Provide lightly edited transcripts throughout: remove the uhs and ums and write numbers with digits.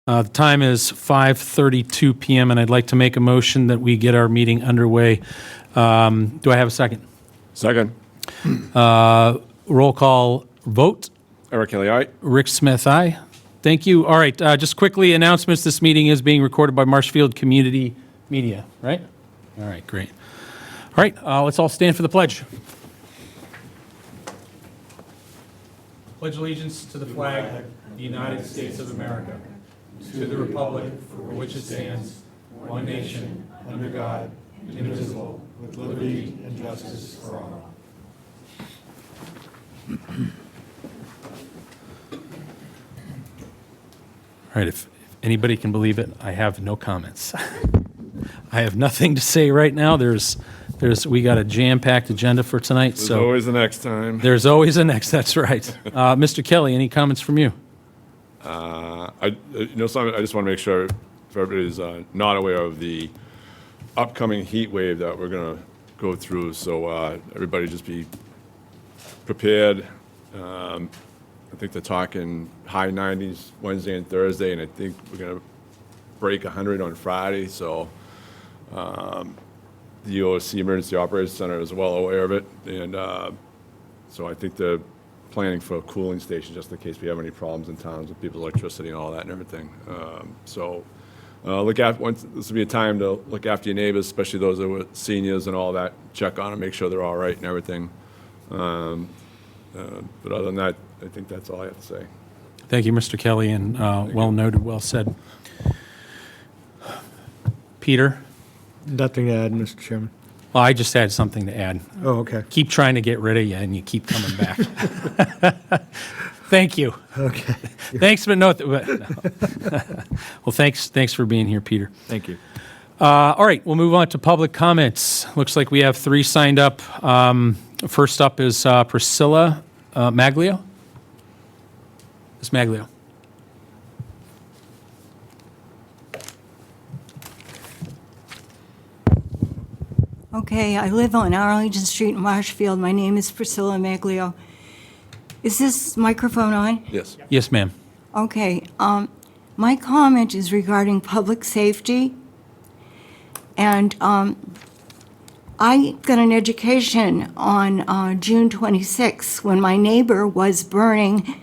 The time is 5:32 p.m., and I'd like to make a motion that we get our meeting underway. Do I have a second? Second. Roll call vote. Eric Kelly, aye. Rick Smith, aye. Thank you. All right, just quickly, announcements. This meeting is being recorded by Marshfield Community Media, right? All right, great. All right, let's all stand for the pledge. Pledge allegiance to the flag of the United States of America, to the republic for which it stands, one nation, under God, indivisible, with liberty and justice for all. All right, if anybody can believe it, I have no comments. I have nothing to say right now. We got a jam-packed agenda for tonight. There's always the next time. There's always a next, that's right. Mr. Kelly, any comments from you? I just want to make sure if everybody's not aware of the upcoming heat wave that we're going to go through, so everybody just be prepared. I think they're talking high 90s Wednesday and Thursday, and I think we're going to break 100 on Friday, so the OSC Emergency Operations Center is well aware of it, and so I think they're planning for a cooling station just in case we have any problems in towns with people's electricity and all that and everything. This will be a time to look after your neighbors, especially those that were seniors and all that. Check on them, make sure they're all right and everything. But other than that, I think that's all I have to say. Thank you, Mr. Kelly, and well noted, well said. Peter? Nothing to add, Mr. Chairman. Well, I just had something to add. Oh, okay. Keep trying to get rid of you, and you keep coming back. Thank you. Okay. Thanks, but no. Well, thanks for being here, Peter. Thank you. All right, we'll move on to public comments. Looks like we have 3 signed up. First up is Priscilla Maglio. Ms. Maglio. Okay, I live on Arlington Street in Marshfield. My name is Priscilla Maglio. Is this microphone on? Yes. Yes, ma'am. Okay, my comment is regarding public safety. And I got an education on June 26th when my neighbor was burning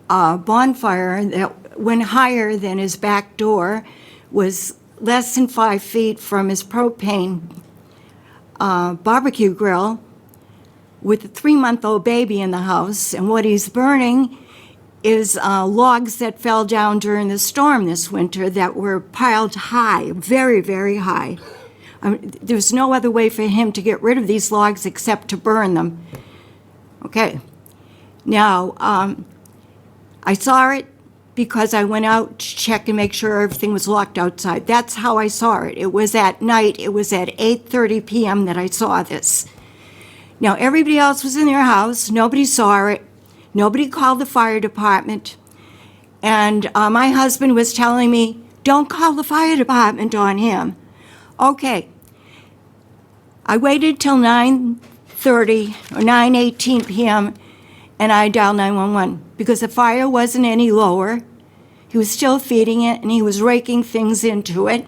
a bonfire that went higher than his back door, was less than 5 feet from his propane barbecue grill with a 3-month-old baby in the house. And what he's burning is logs that fell down during the storm this winter that were piled high, very, very high. There's no other way for him to get rid of these logs except to burn them. Okay. Now, I saw it because I went out to check and make sure everything was locked outside. That's how I saw it. It was at night. It was at 8:30 p.m. that I saw this. Now, everybody else was in their house. Nobody saw it. Nobody called the fire department. And my husband was telling me, don't call the fire department on him. Okay. I waited till 9:30 or 9:18 p.m. and I dialed 911 because the fire wasn't any lower. He was still feeding it and he was raking things into it.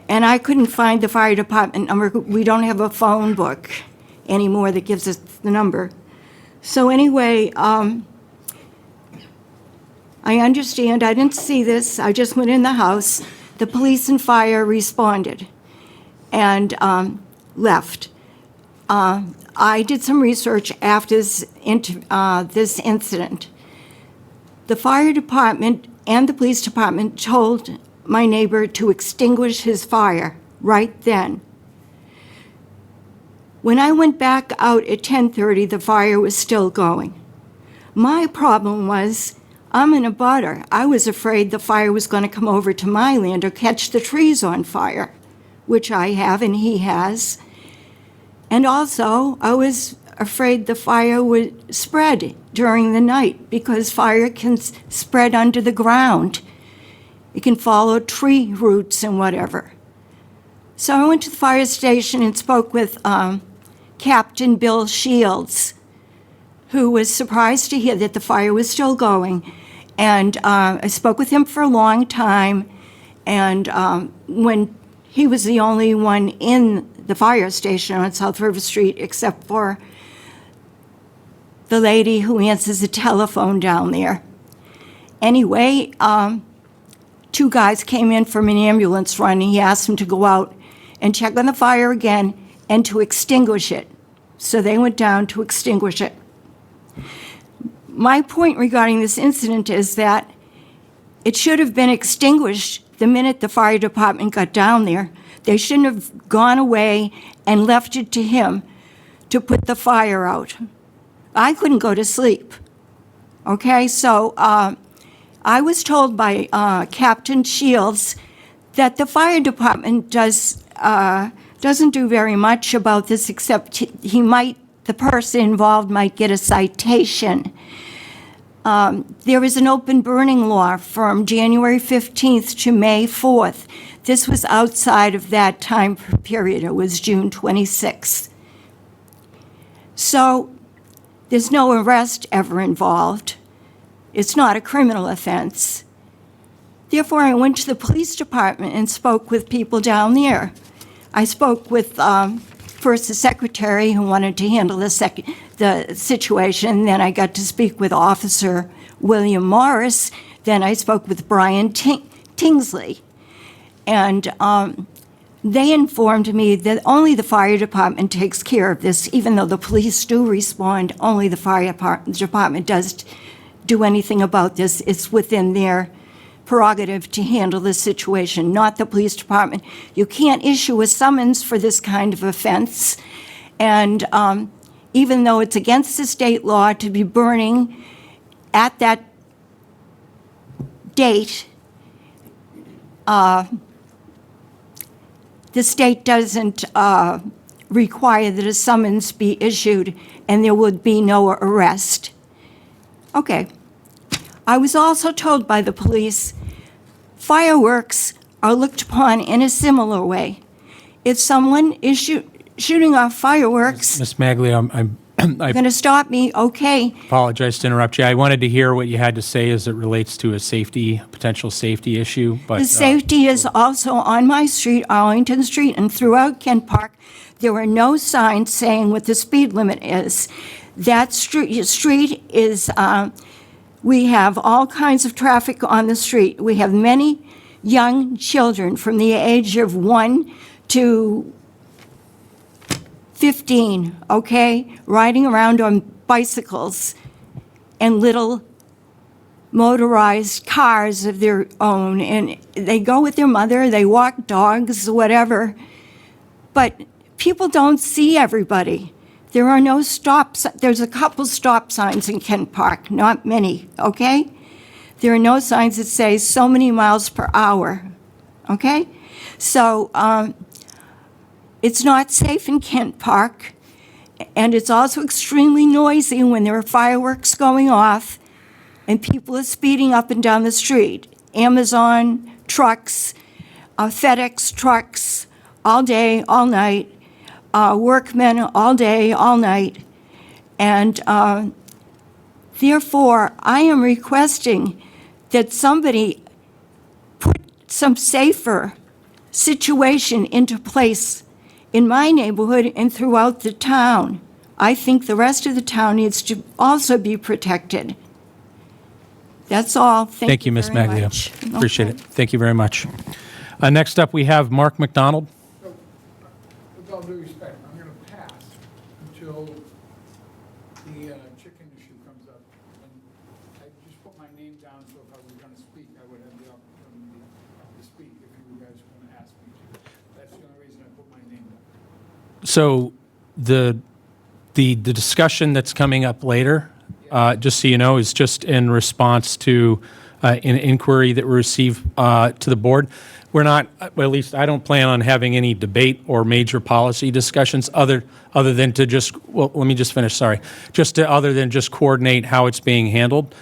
And I couldn't find the fire department number. We don't have a phone book anymore that gives us the number. So anyway, I understand. I didn't see this. I just went in the house. The police and fire responded and left. I did some research after this incident. The fire department and the police department told my neighbor to extinguish his fire right then. When I went back out at 10:30, the fire was still going. My problem was, I'm in a butter. I was afraid the fire was going to come over to my land or catch the trees on fire, which I have and he has. And also, I was afraid the fire would spread during the night because fire can spread under the ground. It can follow tree roots and whatever. So I went to the fire station and spoke with Captain Bill Shields, who was surprised to hear that the fire was still going And I spoke with him for a long time, and when he was the only one in the fire station on South River Street, except for the lady who answers the telephone down there. Anyway, 2 guys came in from an ambulance run, and he asked them to go out and check on the fire again and to extinguish it. So they went down to extinguish it. My point regarding this incident is that it should have been extinguished the minute the fire department got down there. They shouldn't have gone away and left it to him to put the fire out. I couldn't go to sleep. Okay, so I was told by Captain Shields that the fire department doesn't do very much about this, except the person involved might get a citation. There is an open burning law from January 15th to May 4th. This was outside of that time period. It was June 26th. So there's no arrest ever involved. It's not a criminal offense. Therefore, I went to the police department and spoke with people down there. I spoke with first the secretary who wanted to handle the situation. Then I got to speak with Officer William Morris. Then I spoke with Brian Tingsley. And they informed me that only the fire department takes care of this. Even though the police do respond, only the fire department does do anything about this. It's within their prerogative to handle this situation, not the police department. You can't issue a summons for this kind of offense. And even though it's against the state law to be burning at that date, the state doesn't require that a summons be issued, and there would be no arrest. Okay. I was also told by the police fireworks are looked upon in a similar way. If someone is shooting off fireworks, Ms. Maglio, I going to stop me, okay. apologize to interrupt you. I wanted to hear what you had to say as it relates to a potential safety issue, but... The safety is also on my street, Arlington Street, and throughout Kent Park. There are no signs saying what the speed limit is. That street is, we have all kinds of traffic on the street. We have many young children from the age of 1 to 15, okay, riding around on bicycles and little motorized cars of their own. And they go with their mother, they walk dogs, whatever. But people don't see everybody. There are no stops. There's a couple stop signs in Kent Park, not many, okay? There are no signs that say so many miles per hour, okay? So it's not safe in Kent Park, and it's also extremely noisy when there are fireworks going off and people are speeding up and down the street. Amazon trucks, FedEx trucks, all day, all night. Workmen all day, all night. And therefore, I am requesting that somebody put some safer situation into place in my neighborhood and throughout the town. I think the rest of the town needs to also be protected. That's all. Thank you, Ms. very Maglio. much. Appreciate Okay. it. Thank you very much. Next up, we have Mark McDonald. With all due respect, I'm going to pass until the chicken issue comes up. And I just put my name down, so if I was going to speak, I would have the opportunity to speak if you guys were going to ask me to. That's the only reason I put my name down. So the discussion that's coming up later, just so you know, is just in response to an inquiry that we received to the board. We're not, well, at least I don't plan on having any debate or major policy discussions other than to just, well, let me just finish, sorry. Other than just coordinate how it's being handled,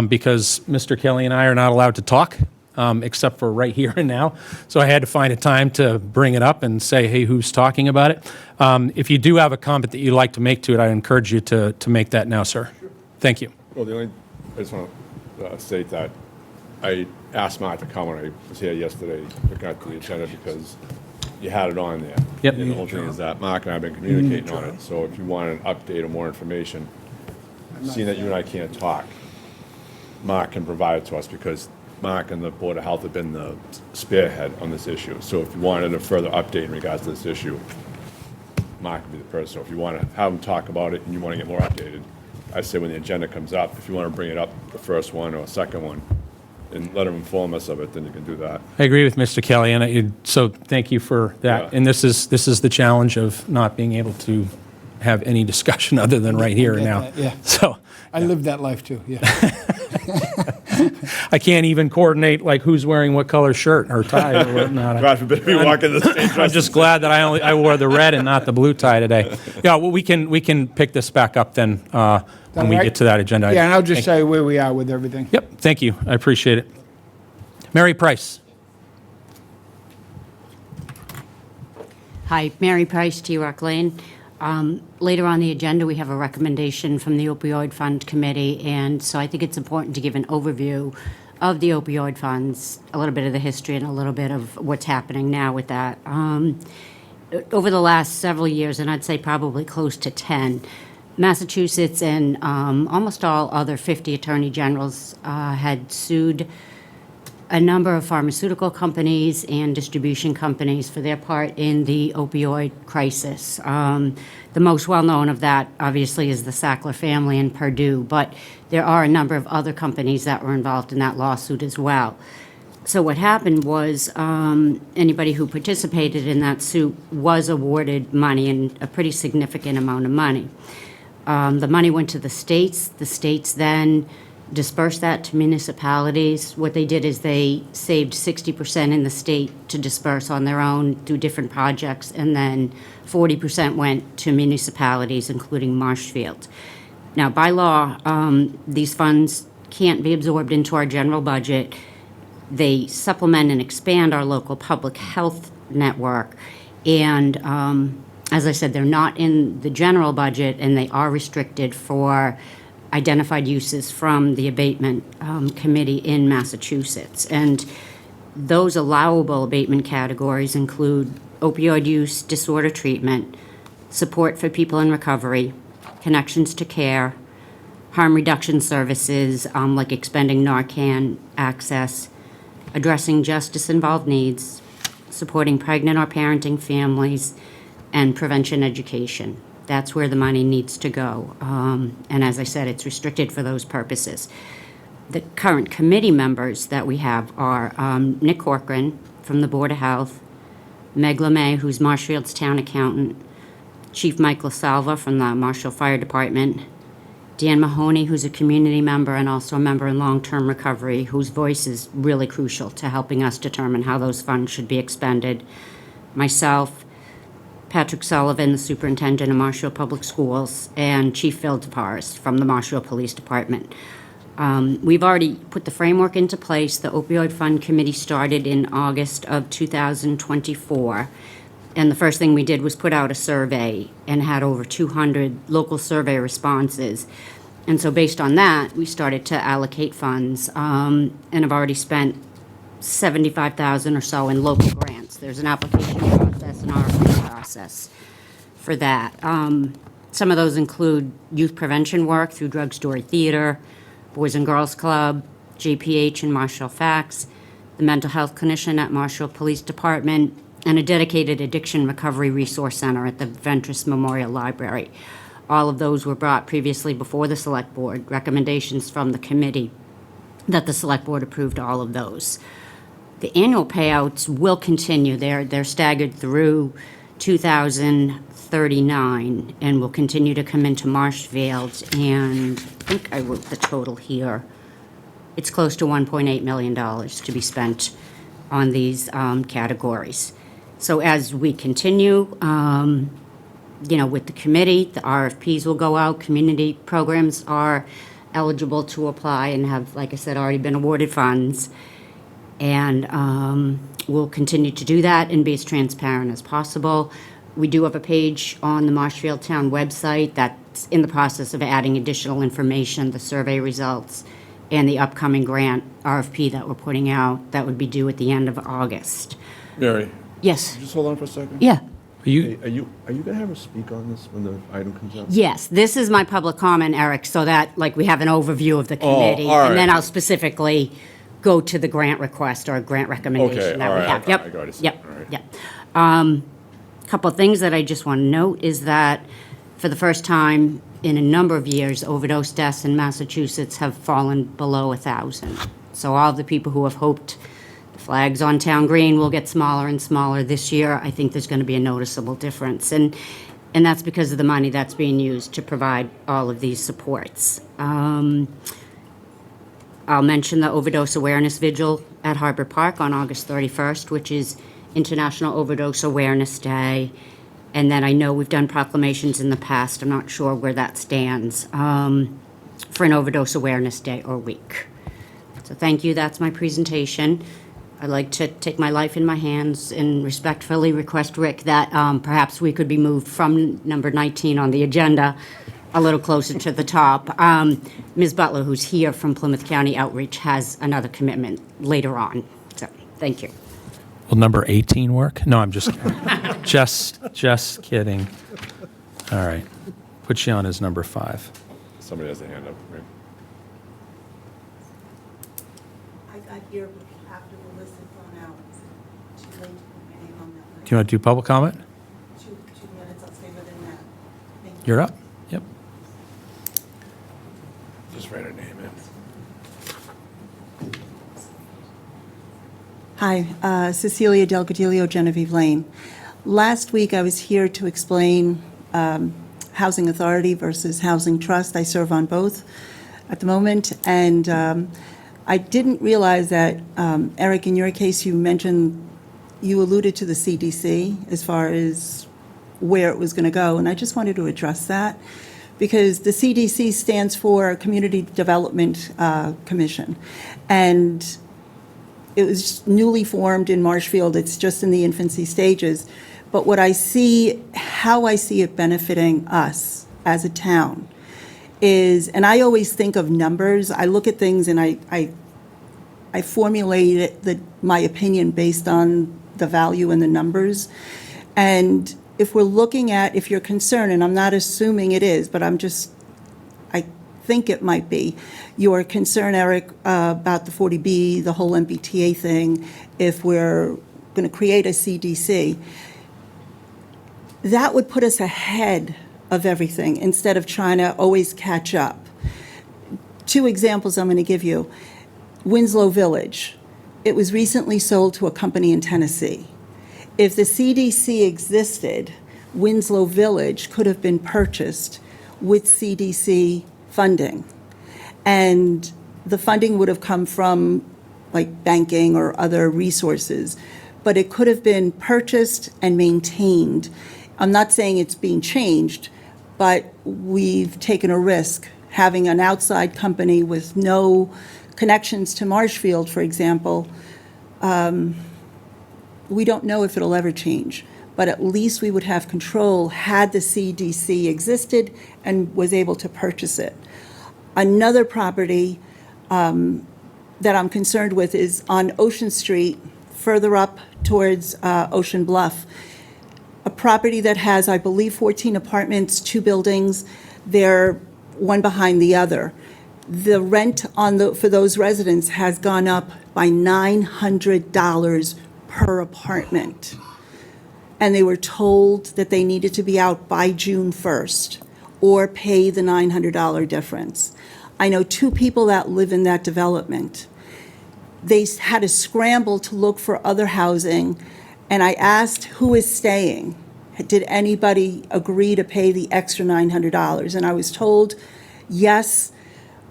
because Mr. Kelly and I are not allowed to talk, except for right here and now. So I had to find a time to bring it up and say, hey, who's talking about it? If you do have a comment that you'd like to make to it, I encourage you to make that now, sir. Thank you. Well, I just want to state that I asked Mark to come when I was here yesterday, looking at the agenda, because you had it on there. Yep. And the whole thing is that Mark and I have been communicating on it, so if you want an update or more information, seeing that you and I can't talk, Mark can provide it to us, because Mark and the Board of Health have been the spearhead on this issue. So if you wanted a further update in regards to this issue, Mark would be the person. So if you want to have him talk about it and you want to get more updated, I say when the agenda comes up, if you want to bring it up, the first one or second one, and let him inform us of it, then you can do that. I agree with Mr. Kelly, and so thank you for that. Yeah. And this is the challenge of not being able to have any discussion other than right here and get now. that, yeah. So I lived that life too, yeah. I can't even coordinate like who's wearing what color shirt or tie or whatnot. God forbid we walk in the same I'm dress. just glad that I wore the red and not the blue tie today. Yeah, well, we can pick this back up then when we get to that agenda. Yeah, and I'll just Thank- tell you where we are with everything. Yep, thank you. I appreciate it. Mary Price. Hi, Mary Price, T-Rock Lane. Later on the agenda, we have a recommendation from the Opioid Fund Committee, and so I think it's important to give an overview of the opioid funds, a little bit of the history and a little bit of what's happening now with that. Over the last several years, and I'd say probably close to 10, Massachusetts and almost all other 50 attorney generals had sued a number of pharmaceutical companies and distribution companies for their part in the opioid crisis. The most well-known of that, obviously, is the Sackler family in Purdue, but there are a number of other companies that were involved in that lawsuit as well. So what happened was anybody who participated in that suit was awarded money, and a pretty significant amount of money. The money went to the states. The states then dispersed that to municipalities. What they did is they saved 60% in the state to disperse on their own through different projects, and then 40% went to municipalities, including Marshfield. Now, by law, these funds can't be absorbed into our general budget. They supplement and expand our local public health network, and as I said, they're not in the general budget, and they are restricted for identified uses from the abatement committee in Massachusetts. And those allowable abatement categories include opioid use disorder treatment, support for people in recovery, connections to care, harm reduction services like expending Narcan access, addressing justice-involved needs, supporting pregnant or parenting families, and prevention education. That's where the money needs to go. And as I said, it's restricted for those purposes. The current committee members that we have are Nick Corcoran from the Board of Health, Meg LeMay, who's Marshfield's town accountant, Chief Mike LaSalva from the Marshall Fire Department, Dan Mahoney, who's a community member and also a member in long-term recovery, whose voice is really crucial to helping us determine how those funds should be expended, myself, Patrick Sullivan, the superintendent of Marshall Public Schools, and Chief Phil DeForest from the Marshall Police Department. We've already put the framework into place. The Opioid Fund Committee started in August of 2024, and the first thing we did was put out a survey and had over 200 local survey responses. And so based on that, we started to allocate funds, and have already spent $75,000 or so in local grants. There's an application process, an RFP process for that. Some of those include youth prevention work through Drug Story Theater, Boys and Girls Club, JPH and Marshall Fax, the mental health clinician at Marshall Police Department, and a dedicated addiction recovery resource center at the Ventris Memorial Library. All of those were brought previously before the Select Board, recommendations from the committee that the Select Board approved all of those. The annual payouts will continue. They're staggered through 2039 and will continue to come into Marshfield. And I think I wrote the total here. It's close to $1.8 million to be spent on these categories. So as we continue, with the committee, the RFPs will go out. Community programs are eligible to apply and have, like I said, already been awarded funds. And we'll continue to do that and be as transparent as possible. We do have a page on the Marshfield Town website that's in the process of adding additional information, the survey results, and the upcoming grant RFP that we're putting out that would be due at the end of August. Mary, Yes. just hold on for a second. Yeah. Are you, Are you going to have her speak on this when the item comes up? Yes, this is my public comment, Eric, so that, like, we have an overview of the committee. all And then right. I'll specifically go to the grant request or grant recommendation Okay, that all we right, have. I Yep, got it. Yep, All right. yep. Couple of things that I just want to note is that for the first time in a number of years, overdose deaths in Massachusetts have fallen below 1,000. So all the people who have hoped the flags on town green will get smaller and smaller this year, I think there's going to be a noticeable difference. And that's because of the money that's being used to provide all of these supports. I'll mention the Overdose Awareness Vigil at Harbor Park on August 31st, which is International Overdose Awareness Day. And then I know we've done proclamations in the past, I'm not sure where that stands, for an Overdose Awareness Day or week. So thank you, that's my presentation. I'd like to take my life in my hands and respectfully request, Rick, that perhaps we could be moved from number 19 on the agenda a little closer to the top. Ms. Butler, who's here from Plymouth County Outreach, has another commitment later on. So, thank you. will number 18 work? No, I'm just kidding. Just kidding. All right. Put you on as number 5. Somebody has a hand up, right? I got here after the list had gone out. It's too late to put my name on that Do you want to do public comment? 2 minutes, I'll stay within that. Thank you. You're up. Yep. Just write her name in. Hi, Cecilia Del Cadillo, Genevieve Lane. Last week, I was here to explain Housing Authority versus Housing Trust. I serve on both at the moment, and I didn't realize that, Eric, in your case, you alluded to the CDC as far as where it was going to go, and I just wanted to address that, because the CDC stands for Community Development Commission, and it was newly formed in Marshfield. It's just in the infancy stages. But how I see it benefiting us as a town is, and I always think of numbers. I look at things and I formulate my opinion based on the value and the numbers. And if you're concerned, and I'm not assuming it is, but I think it might be, your concern, Eric, about the 40B, the whole MBTA thing, if we're going to create a CDC, that would put us ahead of everything instead of trying to always catch up. 2 examples I'm going to give you. Winslow Village. It was recently sold to a company in Tennessee. If the CDC existed, Winslow Village could have been purchased with CDC funding. And the funding would have come from like banking or other resources, but it could have been purchased and maintained. I'm not saying it's being changed, but we've taken a risk having an outside company with no connections to Marshfield, for example. We don't know if it'll ever change, but at least we would have control had the CDC existed and was able to purchase it. Another property that I'm concerned with is on Ocean Street, further up towards Ocean Bluff. A property that has, I believe, 14 apartments, 2 buildings. They're one behind the other. The rent for those residents has gone up by $900 per apartment. And they were told that they needed to be out by June 1st or pay the $900 difference. I know 2 people that live in that development. They had to scramble to look for other housing, and I asked who is staying. Did anybody agree to pay the extra $900? And I was told, yes,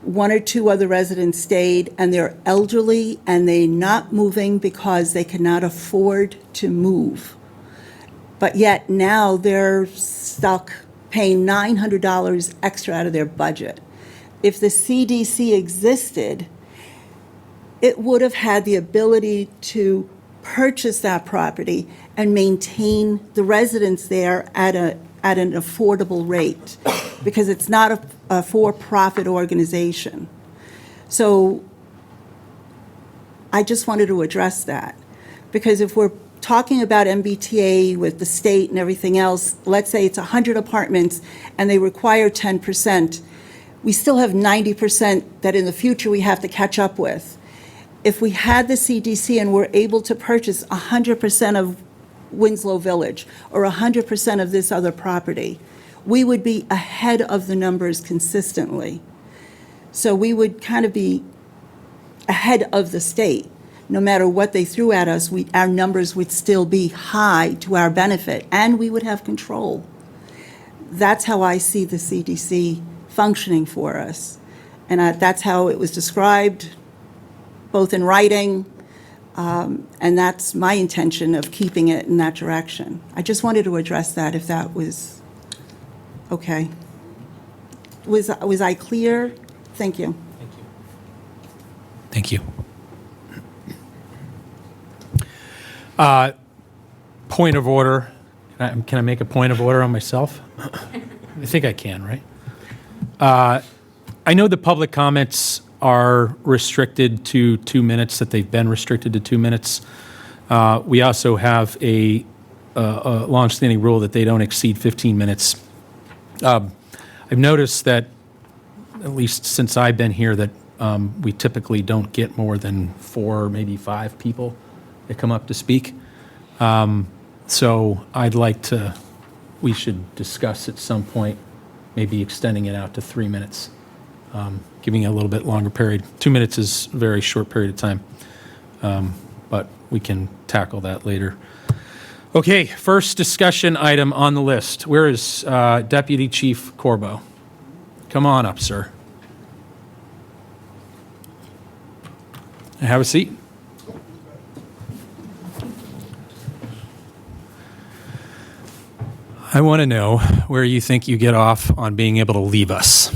1 or 2 other residents stayed, and they're elderly, and they're not moving because they cannot afford to move. But yet now they're stuck paying $900 extra out of their budget. If the CDC existed, it would have had the ability to purchase that property and maintain the residents there at an affordable rate, because it's not a for-profit organization. So I just wanted to address that, because if we're talking about MBTA with the state and everything else, let's say it's 100 apartments and they require 10%, we still have 90% that in the future we have to catch up with. If we had the CDC and were able to purchase 100% of Winslow Village or 100% of this other property, we would be ahead of the numbers consistently. So we would kind of be ahead of the state. No matter what they threw at us, our numbers would still be high to our benefit, and we would have control. That's how I see the CDC functioning for us. And that's how it was described, both in writing, and that's my intention of keeping it in that direction. I just wanted to address that, if that was okay. Was I clear? Thank you. Thank you. Point of order. Can I make a point of order on myself? I think I can, right? I know the public comments are restricted to 2 minutes, that they've been restricted to 2 minutes. We also have a longstanding rule that they don't exceed 15 minutes. I've noticed that, at least since I've been here, that we typically don't get more than 4, maybe 5 people that come up to speak. So I'd like to, we should discuss at some point, maybe extending it out to 3 minutes, giving it a little bit longer period. 2 minutes is a very short period of time, but we can tackle that later. Okay, first discussion item on the list. Where is Deputy Chief Corbo? Come on up, sir. Have a seat. I want to know where you think you get off on being able to leave us.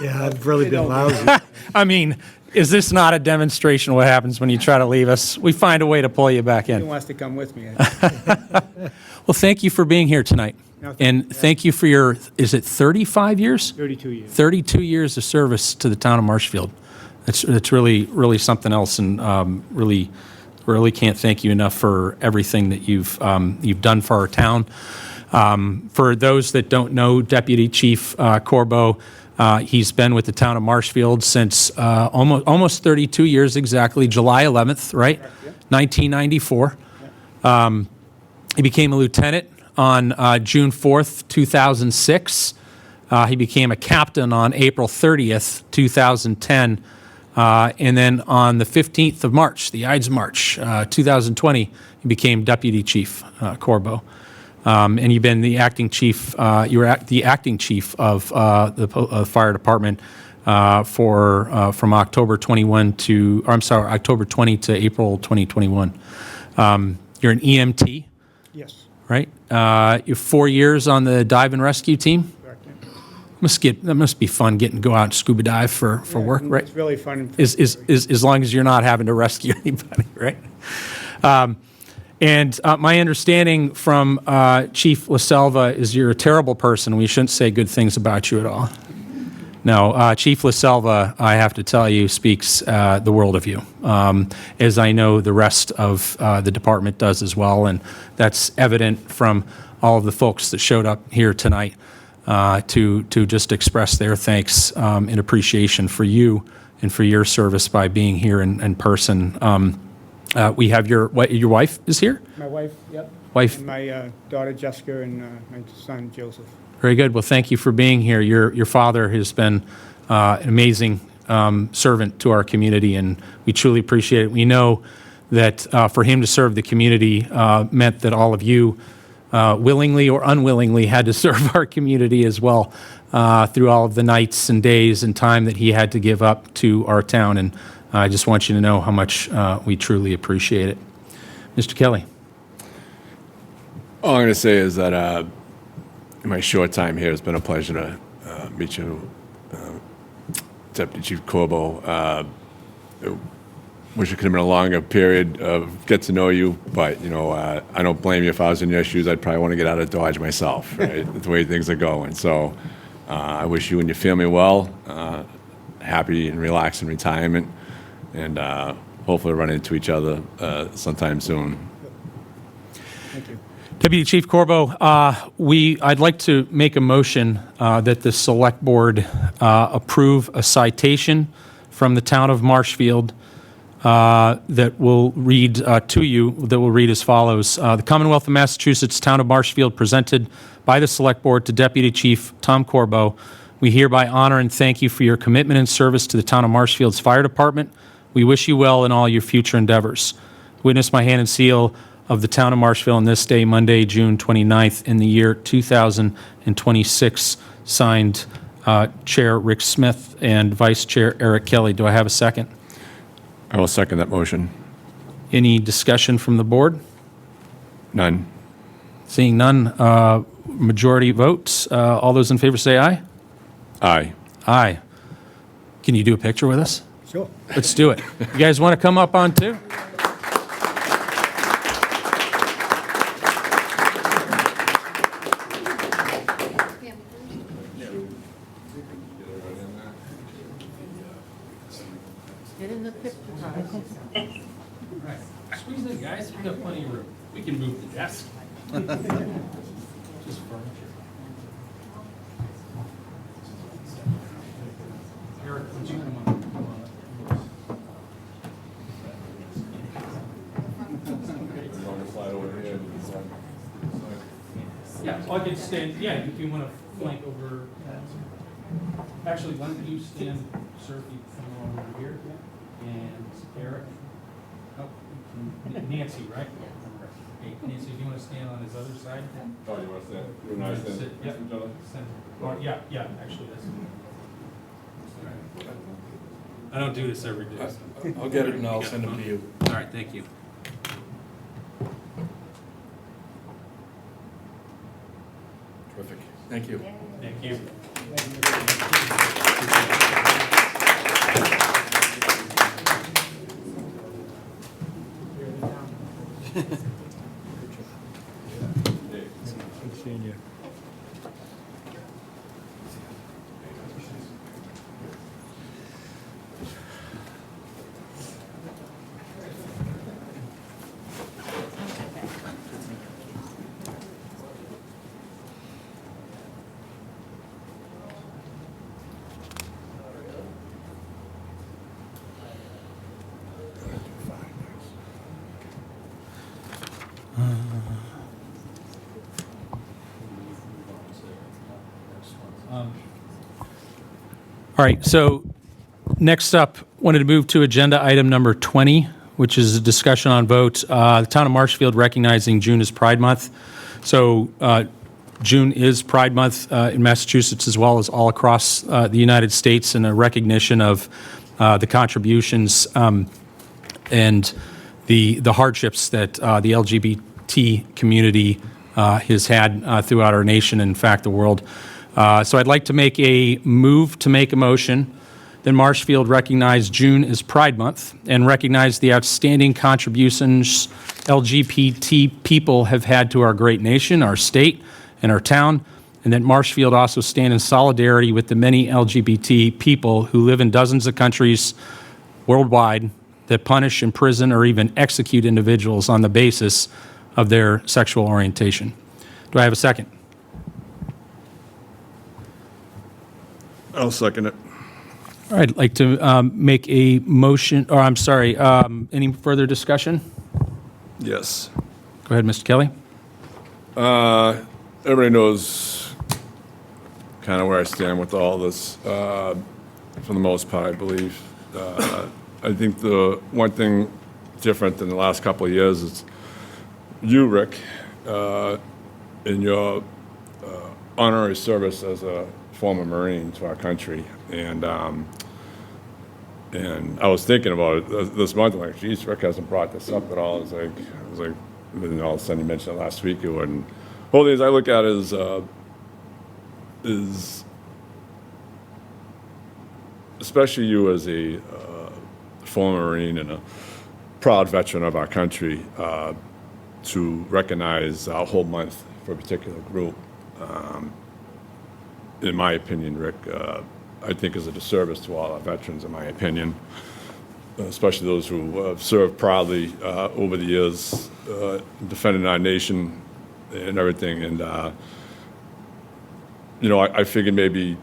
Yeah, I've really been lousy. I mean, is this not a demonstration of what happens when you try to leave us? We find a way to pull you back He in. wants to come with me. Well, thank you for being here tonight. No, thank And thank you for your, is it 35 years? 32 years. 32 years of service to the town of Marshfield. That's really, really something else, and really can't thank you enough for everything that you've done for our town. For those that don't know Deputy Chief Corbo, he's been with the town of Marshfield since almost 32 years exactly, July 11th, right? Correct, yeah. 1994. He became a lieutenant on June 4th, 2006. He became a captain on April 30th, 2010. And then on the 15th of March, the Ides March, 2020, he became Deputy Chief Corbo. And you've been the acting chief, you were the acting chief of the fire department from October 21 to, or I'm sorry, October 20 to April 2021. You're an EMT, Yes. right? You're 4 years on the dive and rescue team. Correct, yeah. That must be fun getting to go out and scuba dive for work, right? It's really fun. As long as you're not having to rescue anybody, right? And my understanding from Chief LaSelva is you're a terrible person. We shouldn't say good things about you at all. No, Chief LaSelva, I have to tell you, speaks the world of you, as I know the rest of the department does as well. And that's evident from all of the folks that showed up here tonight to just express their thanks and appreciation for you and for your service by being here in person. We have your wife is here? My wife, yep. Wife. And my daughter Jessica and my son Joseph. Very good. Well, thank you for being here. Your father has been an amazing servant to our community, and we truly appreciate it. We know that for him to serve the community meant that all of you willingly or unwillingly had to serve our community as well through all of the nights and days and time that he had to give up to our town. And I just want you to know how much we truly appreciate it. Mr. Kelly. All I'm going to say is that in my short time here, it's been a pleasure to meet you, Deputy Chief Corbo. I wish it could have been a longer period of get to know you, but I don't blame you. If I was in your shoes, I'd probably want to get out of Dodge myself, right? The way things are going. So I wish you and your family well. happy and relaxed in retirement, and hopefully run into each other sometime soon. Deputy Chief Corbo, I'd like to make a motion that the Select Board approve a citation from the town of Marshfield that will read to you, that will read as follows. The Commonwealth of Massachusetts, Town of Marshfield, presented by the Select Board to Deputy Chief Tom Corbo. We hereby honor and thank you for your commitment and service to the Town of Marshfield's Fire Department. We wish you well in all your future endeavors. Witness my hand and seal of the Town of Marshfield on this day, Monday, June 29th, in the year 2026, signed Chair Rick Smith and Vice Chair Eric Kelly. Do I have a second? I will second that motion. Any discussion from the board? None. Seeing none, majority votes. All those in favor say aye. Aye. Aye. Can you do a picture with us? Sure. Let's do it. You guys want to come up on too? Squeeze in, guys. We got plenty of room. We can move the desk. Just furniture. Eric, would you come on? Yeah, I can stand, yeah, if you want to flank over. Actually, why don't you stand, sir, if you come on over here, and Eric. Oh, Nancy, right? Hey, Nancy, do you want to stand on his other side? Oh, you want to stand? You and I stand Sit, next to each other? Yeah, actually, that's. I don't do this every day. I'll get it and I'll send them to you. All right, thank you. Terrific. Thank you. Thank you. Good seeing you. All right, so next up, wanted to move to agenda item number 20, which is a discussion on vote. The town of Marshfield recognizing June as Pride Month. So June is Pride Month in Massachusetts as well as all across the United States, and a recognition of the contributions and the hardships that the LGBT community has had throughout our nation, and in fact, the world. So I'd like to make a motion that Marshfield recognize June as Pride Month and recognize the outstanding contributions LGBT people have had to our great nation, our state, and our town, and that Marshfield also stand in solidarity with the many LGBT people who live in dozens of countries worldwide that punish, imprison, or even execute individuals on the basis of their sexual orientation. Do I have a second? I'll second it. All right, I'd like to make a motion, or I'm sorry, any further discussion? Yes. Go ahead, Mr. Kelly. Everybody knows kind of where I stand with all this, for the most part, I believe. I think the one thing different than the last couple of years is you, Rick, in your honorary service as a former Marine to our country, and I was thinking about it this month. I'm like, geez, Rick hasn't brought this up at all. I was like, and then all of a sudden he mentioned it last week. And whole thing is, I look at it is especially you as a former Marine and a proud veteran of our country, to recognize our whole month for a particular group. In my opinion, Rick, I think is a disservice to all our veterans, in my opinion, especially those who have served proudly over the years, defending our nation and everything. And, I figured maybe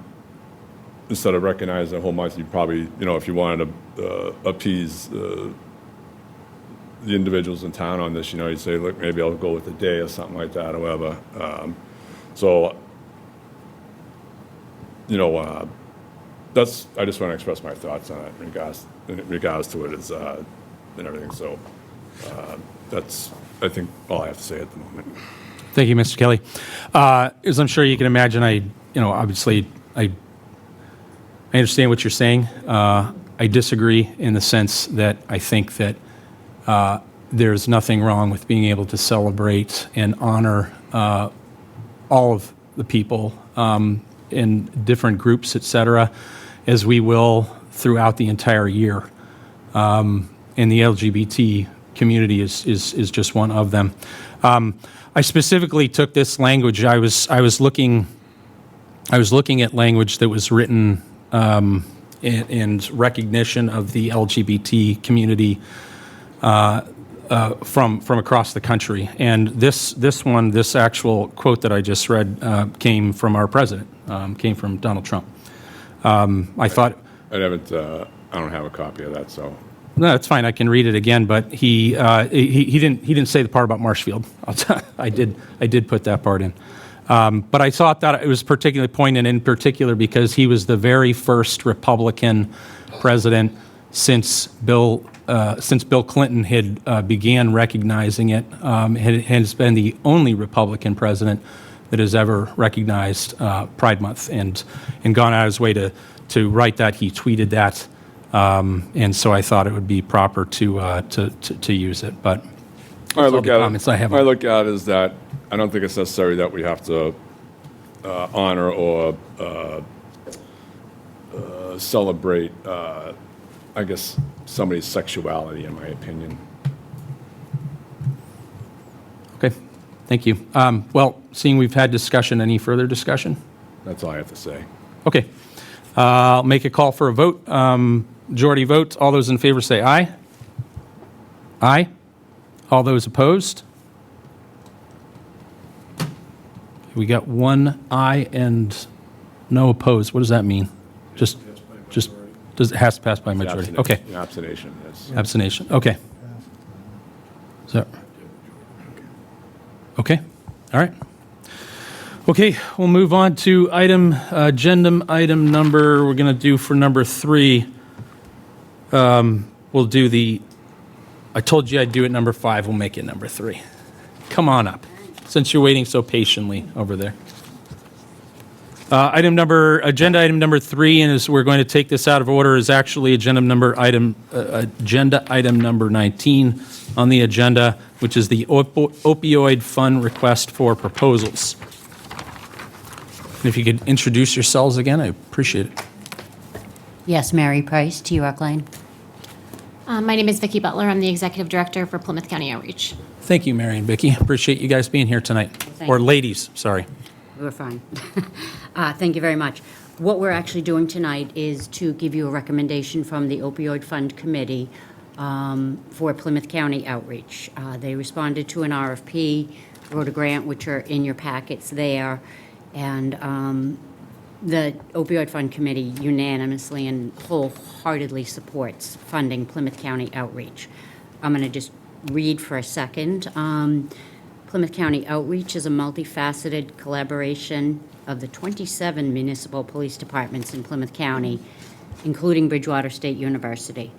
instead of recognizing the whole month, you probably, if you wanted to appease the individuals in town on this, you'd say, look, maybe I'll go with a day or something like that or whatever. I just want to express my thoughts on it in regards to it and everything. So that's, I think, all I have to say at the moment. Thank you, Mr. Kelly. As I'm sure you can imagine, obviously, I understand what you're saying. I disagree in the sense that I think that there's nothing wrong with being able to celebrate and honor all of the people in different groups, et cetera, as we will throughout the entire year. And the LGBT community is just one of them. I specifically took this language. I was looking at language that was written in recognition of the LGBT community from across the country. And this actual quote that I just read came from our president, came from Donald Trump. I thought I don't have a copy of that, so. no, that's fine. I can read it again, but he didn't say the part about Marshfield. I did put that part in. But I thought that it was particularly poignant in particular because he was the very first Republican president since Bill Clinton had began recognizing it. Has been the only Republican president that has ever recognized Pride Month and gone out of his way to write that. He tweeted that, and so I thought it would be proper to use it. But I look at comments I have. I look at it as that I don't think it's necessary that we have to honor or celebrate, I guess, somebody's sexuality, in my opinion. Okay, thank you. Well, seeing we've had discussion, any further discussion? That's all I have to say. Okay. I'll make a call for a vote. Majority vote. All those in favor say aye. Aye. All those opposed? We got one aye and no opposed. What does that mean? Just does it has to pass by majority? Okay. Abstention, yes. Abstention. Okay. So. Okay. All right. Okay, we'll move on to agenda item number, we're going to do for number 3. We'll do I told you I'd do it number 5, we'll make it number 3. Come on up, since you're waiting so patiently over there. Agenda item number 3, and as we're going to take this out of order, is actually agenda item number 19 on the agenda, which is the opioid fund request for proposals. And if you could introduce yourselves again, I appreciate it. Yes, Mary Price, T-Rock Lane. My name is Vicki Butler. I'm the Executive Director for Plymouth County Outreach. Thank you, Mary and Vicki. Appreciate you guys being here tonight. Thank Or you. ladies, sorry. We're fine. Thank you very much. What we're actually doing tonight is to give you a recommendation from the Opioid Fund Committee for Plymouth County Outreach. They responded to an RFP, wrote a grant, which are in your packets there, and the Opioid Fund Committee unanimously and wholeheartedly supports funding Plymouth County Outreach. I'm going to just read for a second. Plymouth County Outreach is a multifaceted collaboration of the 27 municipal police departments in Plymouth County, including Bridgewater State University,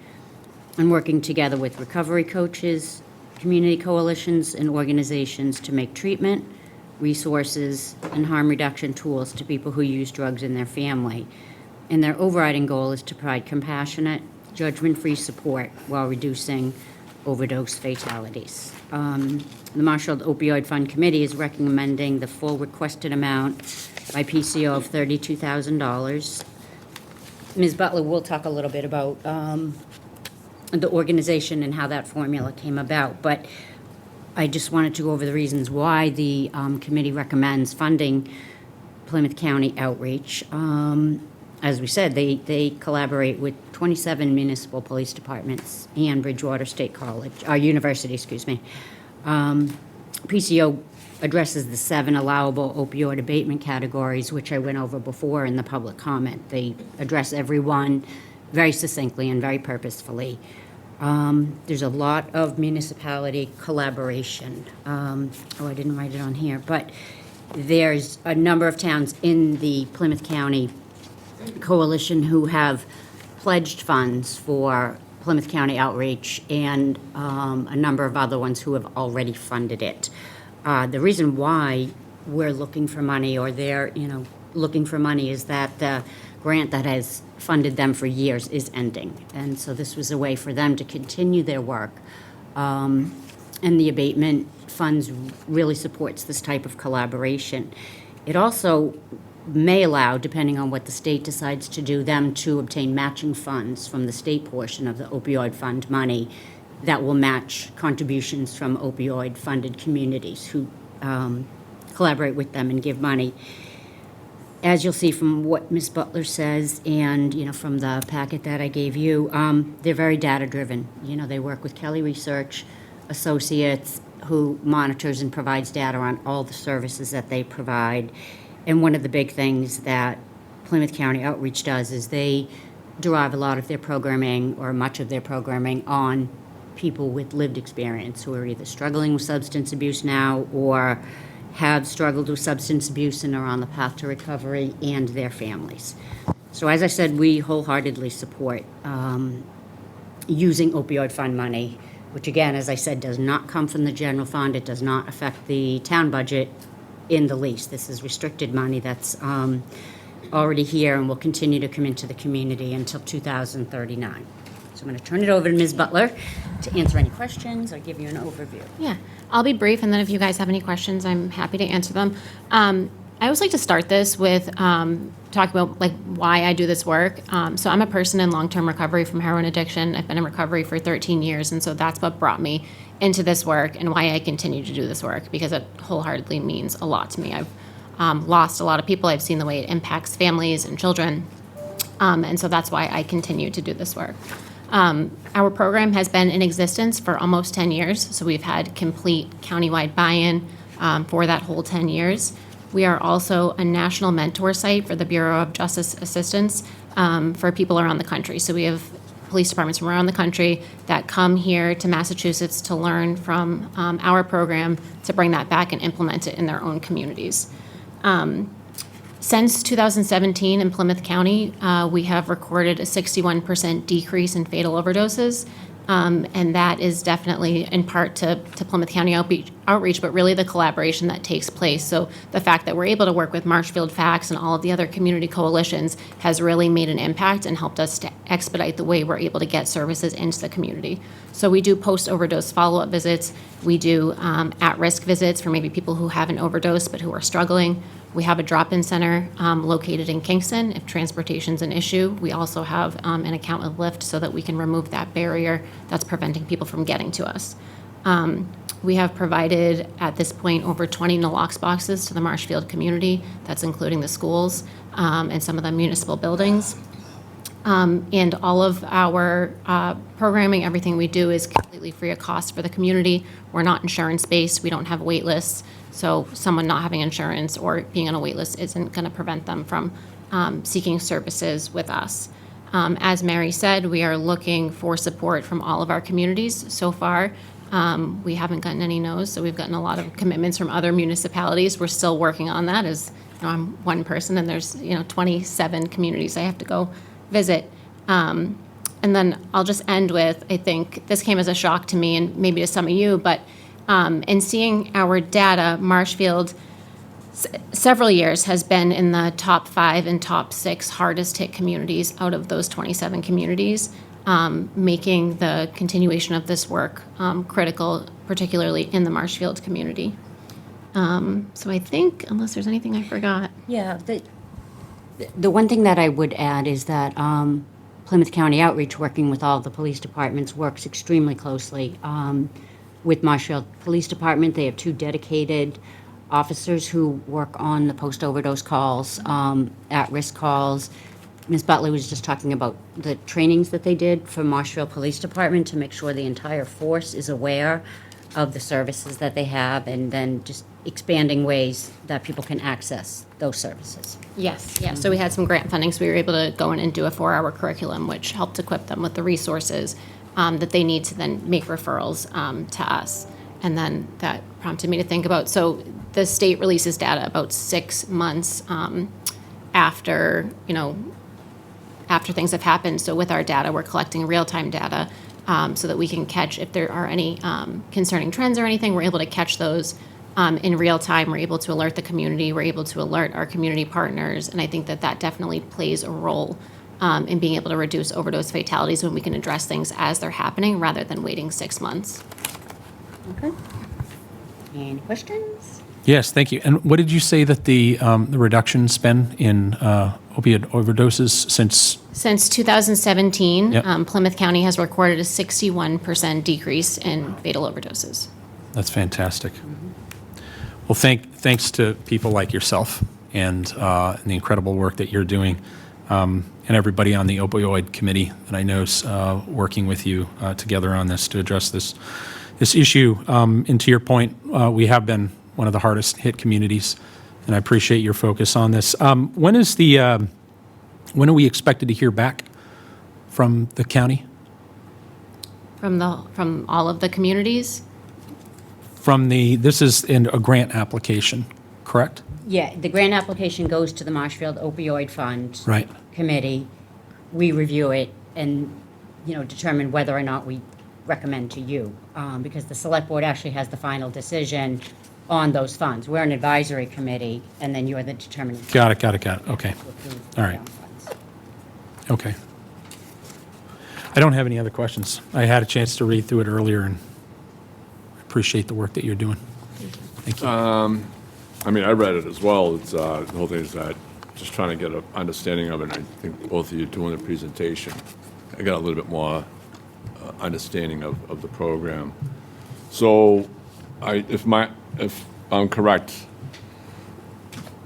and working together with recovery coaches, community coalitions, and organizations to make treatment, resources, and harm reduction tools to people who use drugs in their family. And their overriding goal is to provide compassionate, judgment-free support while reducing overdose fatalities. The Marshfield Opioid Fund Committee is recommending the full requested amount by PCO of $32,000. Ms. Butler will talk a little bit about the organization and how that formula came about, but I just wanted to go over the reasons why the committee recommends funding Plymouth County Outreach. as we said, they collaborate with 27 municipal police departments and Bridgewater State College, University, excuse me. PCO addresses the 7 allowable opioid abatement categories, which I went over before in the public comment. They address every one very succinctly and very purposefully. There's a lot of municipality collaboration. I didn't write it on here, but there's a number of towns in the Plymouth County Coalition who have pledged funds for Plymouth County outreach, and a number of other ones who have already funded it. The reason why we're looking for money, or they're, looking for money, is that the grant that has funded them for years is ending. And so this was a way for them to continue their work. And the abatement funds really supports this type of collaboration. It also may allow, depending on what the state decides to do, them to obtain matching funds from the state portion of the opioid fund money that will match contributions from opioid-funded communities who collaborate with them and give money. As you'll see from what Ms. Butler says, and from the packet that I gave you, they're very data-driven. They work with Kelly Research Associates, who monitors and provides data on all the services that they provide. And one of the big things that Plymouth County Outreach does is they derive a lot of their programming, or much of their programming, on people with lived experience who are either struggling with substance abuse now or have struggled with substance abuse and are on the path to recovery, and their families. So as I said, we wholeheartedly support using opioid fund money, which again, as I said, does not come from the general fund. It does not affect the town budget in the least. This is restricted money that's already here and will continue to come into the community until 2039. So I'm going to turn it over to Ms. Butler to answer any questions or give you an overview. Yeah, I'll be brief, and then if you guys have any questions, I'm happy to answer them. I always like to start this with talking about why I do this work. So I'm a person in long-term recovery from heroin addiction. I've been in recovery for 13 years, and so that's what brought me into this work and why I continue to do this work, because it wholeheartedly means a lot to me. I've lost a lot of people. I've seen the way it impacts families and children, and so that's why I continue to do this work. Our program has been in existence for almost 10 years, so we've had complete countywide buy-in for that whole 10 years. We are also a national mentor site for the Bureau of Justice Assistance for people around the country. So we have police departments from around the country that come here to Massachusetts to learn from our program, to bring that back and implement it in their own communities. Since 2017 in Plymouth County, we have recorded a 61% decrease in fatal overdoses, and that is definitely in part to Plymouth County outreach, but really the collaboration that takes place. So the fact that we're able to work with Marshfield FACS and all of the other community coalitions has really made an impact and helped us to expedite the way we're able to get services into the community. So we do post-overdose follow-up visits. We do at-risk visits for maybe people who haven't overdosed but who are struggling. We have a drop-in center located in Kingston if transportation's an issue. We also have an account with Lyft so that we can remove that barrier that's preventing people from getting to us. We have provided, at this point, over 20 Nalox boxes to the Marshfield community. That's including the schools and some of the municipal buildings. And all of our programming, everything we do is completely free of cost for the community. We're not insurance-based. We don't have wait lists. So someone not having insurance or being on a wait list isn't going to prevent them from seeking services with us. As Mary said, we are looking for support from all of our communities so far. We haven't gotten any no's, so we've gotten a lot of commitments from other municipalities. We're still working on that, as I'm one person and there's 27 communities I have to go visit. And then I'll just end with, I think this came as a shock to me and maybe to some of you, but in seeing our data, Marshfield several years has been in the top 5 and top 6 hardest hit communities out of those 27 communities, making the continuation of this work critical, particularly in the Marshfield community. So I think, unless there's anything I forgot. Yeah, the one thing that I would add is that Plymouth County Outreach, working with all the police departments, works extremely closely with Marshfield Police Department. They have 2 dedicated officers who work on the post-overdose calls, at-risk calls. Ms. Butler was just talking about the trainings that they did for Marshfield Police Department to make sure the entire force is aware of the services that they have, and then just expanding ways that people can access those services. Yes, yeah. So we had some grant funding, so we were able to go in and do a 4-hour curriculum, which helped equip them with the resources that they need to then make referrals to us. And then that prompted me to think about, so the state releases data about 6 months after, after things have happened. So with our data, we're collecting real-time data so that we can catch if there are any concerning trends or anything. We're able to catch those in real time. We're able to alert the community. We're able to alert our community partners. And I think that that definitely plays a role in being able to reduce overdose fatalities when we can address things as they're happening rather than waiting 6 months. Okay. Any questions? Yes, thank you. And what did you say that the reduction's been in opioid overdoses since? Since 2017, Yep. Plymouth County has recorded a 61% decrease in fatal overdoses. That's fantastic. Well, thanks to people like yourself and the incredible work that you're doing, and everybody on the opioid committee that I know is working with you together on this to address this issue. And to your point, we have been one of the hardest hit communities, and I appreciate your focus on this. When are we expected to hear back from the county? From all of the communities? This is in a grant application, correct? Yeah, the grant application goes to the Marshfield Opioid Fund Right. Committee. We review it and, determine whether or not we recommend to you, because the select board actually has the final decision on those funds. We're an advisory committee, and then you're the determining. Got it. Okay. to approve All right. the funds. Okay. I don't have any other questions. I had a chance to read through it earlier and appreciate the work that you're doing. Thank you. I mean, I read it as well. It's, the whole thing is that just trying to get an understanding of it. And I think both of you doing the presentation, I got a little bit more understanding of the program. So, if I'm correct,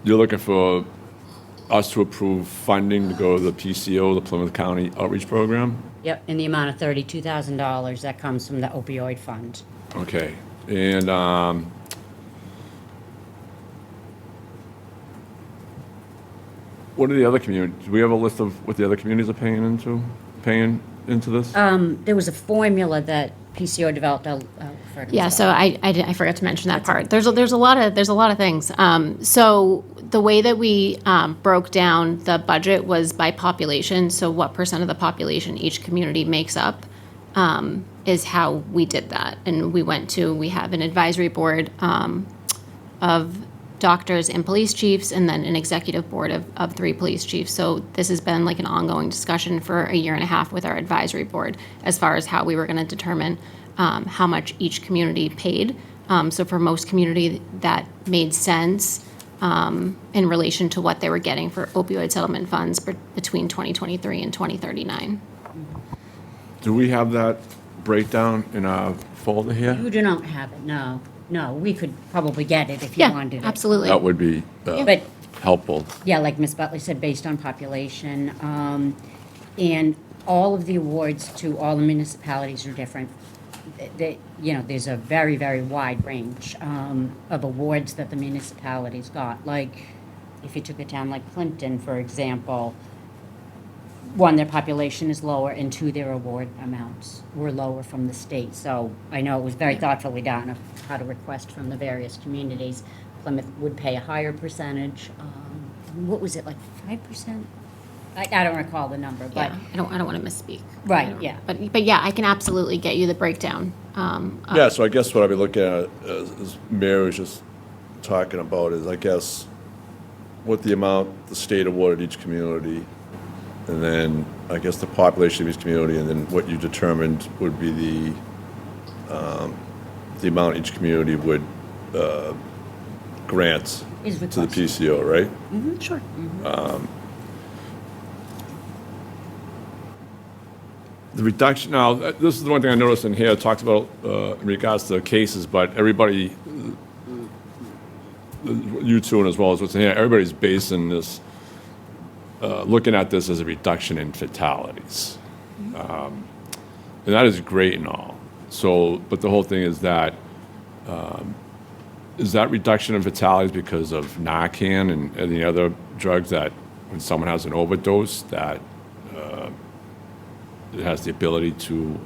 you're looking for us to approve funding to go to the PCO, the Plymouth County Outreach Program? Yep, in the amount of $32,000 that comes from the opioid fund. Okay, and what are the other communities? Do we have a list of what the other communities are paying into this? There was a formula that PCO developed. I'll refer to Yeah, Ms. so I forgot to mention that part. There's a lot of things. So the way that we broke down the budget was by population. So what percent of the population each community makes up is how we did that. And we have an advisory board of doctors and police chiefs, and then an executive board of 3 police chiefs. So this has been like an ongoing discussion for a year and a half with our advisory board as far as how we were going to determine how much each community paid. So for most community, that made sense in relation to what they were getting for opioid settlement funds between 2023 and 2039. Do we have that breakdown in our folder here? You do not have it, no. No, we could probably get it if you Yeah, wanted it. absolutely. That would be But, helpful. yeah, like Ms. Butler said, based on population, and all of the awards to all the municipalities are different. There's a very, very wide range of awards that the municipalities got. Like, if you took a town like Plimpton, for example, 1, their population is lower, and 2, their award amounts were lower from the state. So I know it was very thoughtfully done of how to request from the various communities. Plymouth would pay a higher percentage. What was it, like 5%? I don't recall the number, but Yeah, I don't want to misspeak. Right, yeah. But yeah, I can absolutely get you the breakdown. Yeah, so I guess what I'd be looking at, as Mary was just talking about, is I guess what the amount the state awarded each community, and then I guess the population of each community, and then what you determined would be the amount each community would grant Is to the requested. PCO, right? Sure. The reduction, now, this is the one thing I noticed in here, it talks about in regards to cases, but everybody, you two and as well as what's in here, everybody's basing this looking at this as a reduction in fatalities. And that is great and all. So, but the whole thing is that reduction in fatalities because of Narcan and the other drugs that when someone has an overdose that it has the ability to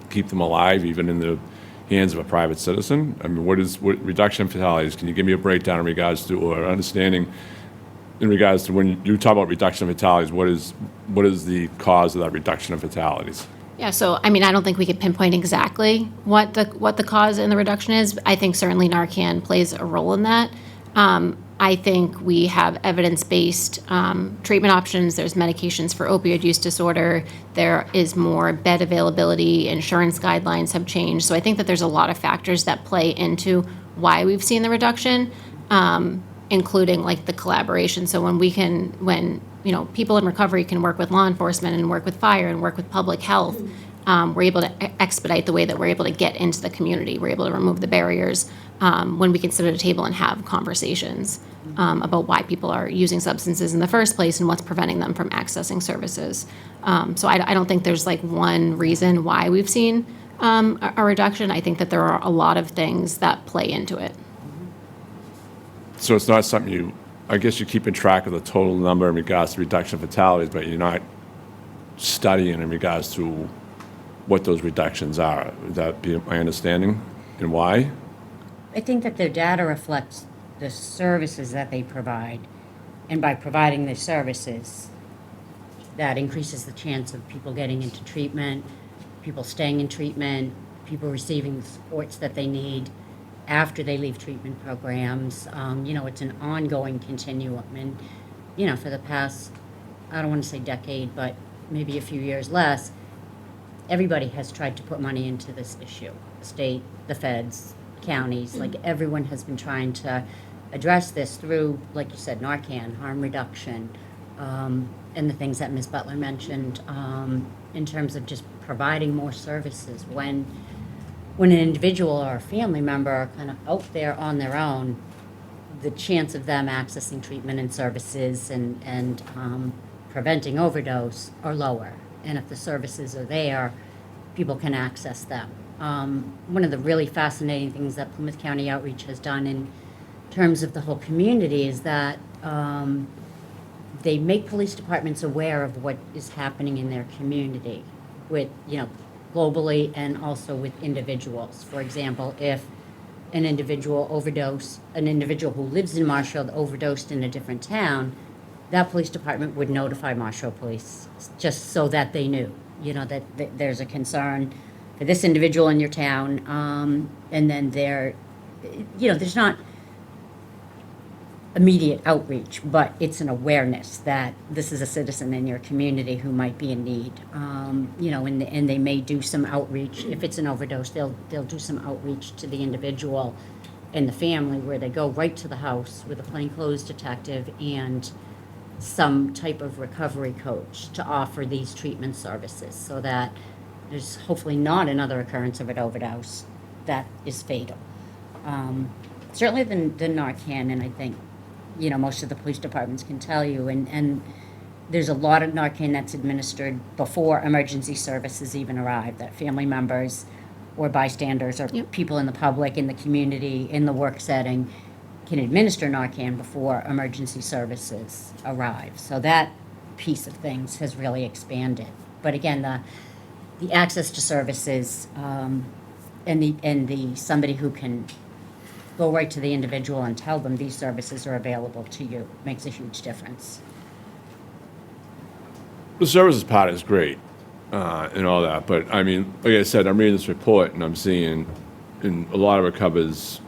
keep them alive even in the hands of a private citizen? I mean, what reduction in fatalities? Can you give me a breakdown in regards to, or understanding in regards to when you talk about reduction of fatalities, what is the cause of that reduction of fatalities? Yeah, so, I mean, I don't think we could pinpoint exactly what the cause in the reduction is. I think certainly Narcan plays a role in that. I think we have evidence-based treatment options. There's medications for opioid use disorder. There is more bed availability. Insurance guidelines have changed. So I think that there's a lot of factors that play into why we've seen the reduction, including like the collaboration. So when people in recovery can work with law enforcement and work with fire and work with public health, we're able to expedite the way that we're able to get into the community. We're able to remove the barriers when we can sit at a table and have conversations about why people are using substances in the first place and what's preventing them from accessing services. So I don't think there's like one reason why we've seen a reduction. I think that there are a lot of things that play into it. So it's not something I guess you're keeping track of the total number in regards to reduction of fatalities, but you're not studying in regards to what those reductions are. Would that be my understanding, and why? I think that their data reflects the services that they provide, and by providing the services, that increases the chance of people getting into treatment, people staying in treatment, people receiving the supports that they need after they leave treatment programs. It's an ongoing continuum, and for the past, I don't want to say decade, but maybe a few years less, everybody has tried to put money into this issue. The state, the feds, counties, like everyone has been trying to address this through, like you said, Narcan, harm reduction, and the things that Ms. Butler mentioned in terms of just providing more services. When an individual or a family member are kind of out there on their own, the chance of them accessing treatment and services and preventing overdose are lower. And if the services are there, people can access them. One of the really fascinating things that Plymouth County Outreach has done in terms of the whole community is that they make police departments aware of what is happening in their community with, globally and also with individuals. For example, if an individual who lives in Marshfield overdosed in a different town, that police department would notify Marshfield Police just so that they knew, that there's a concern for this individual in your town, and then there's not immediate outreach, but it's an awareness that this is a citizen in your community who might be in need, and they may do some outreach. If it's an overdose, they'll do some outreach to the individual and the family, where they go right to the house with a plainclothes detective and some type of recovery coach to offer these treatment services, so that there's hopefully not another occurrence of an overdose that is fatal. Certainly the Narcan, and I think, most of the police departments can tell you, and there's a lot of Narcan that's administered before emergency services even arrive, that family members or bystanders or people in the public, in the community, in the work setting can administer Narcan before emergency services arrive. So that piece of things has really expanded. But again, the access to services and the somebody who can go right to the individual and tell them these services are available to you makes a huge difference. The services part is great and all that, but I mean, like I said, I'm reading this report and I'm seeing in a lot of it covers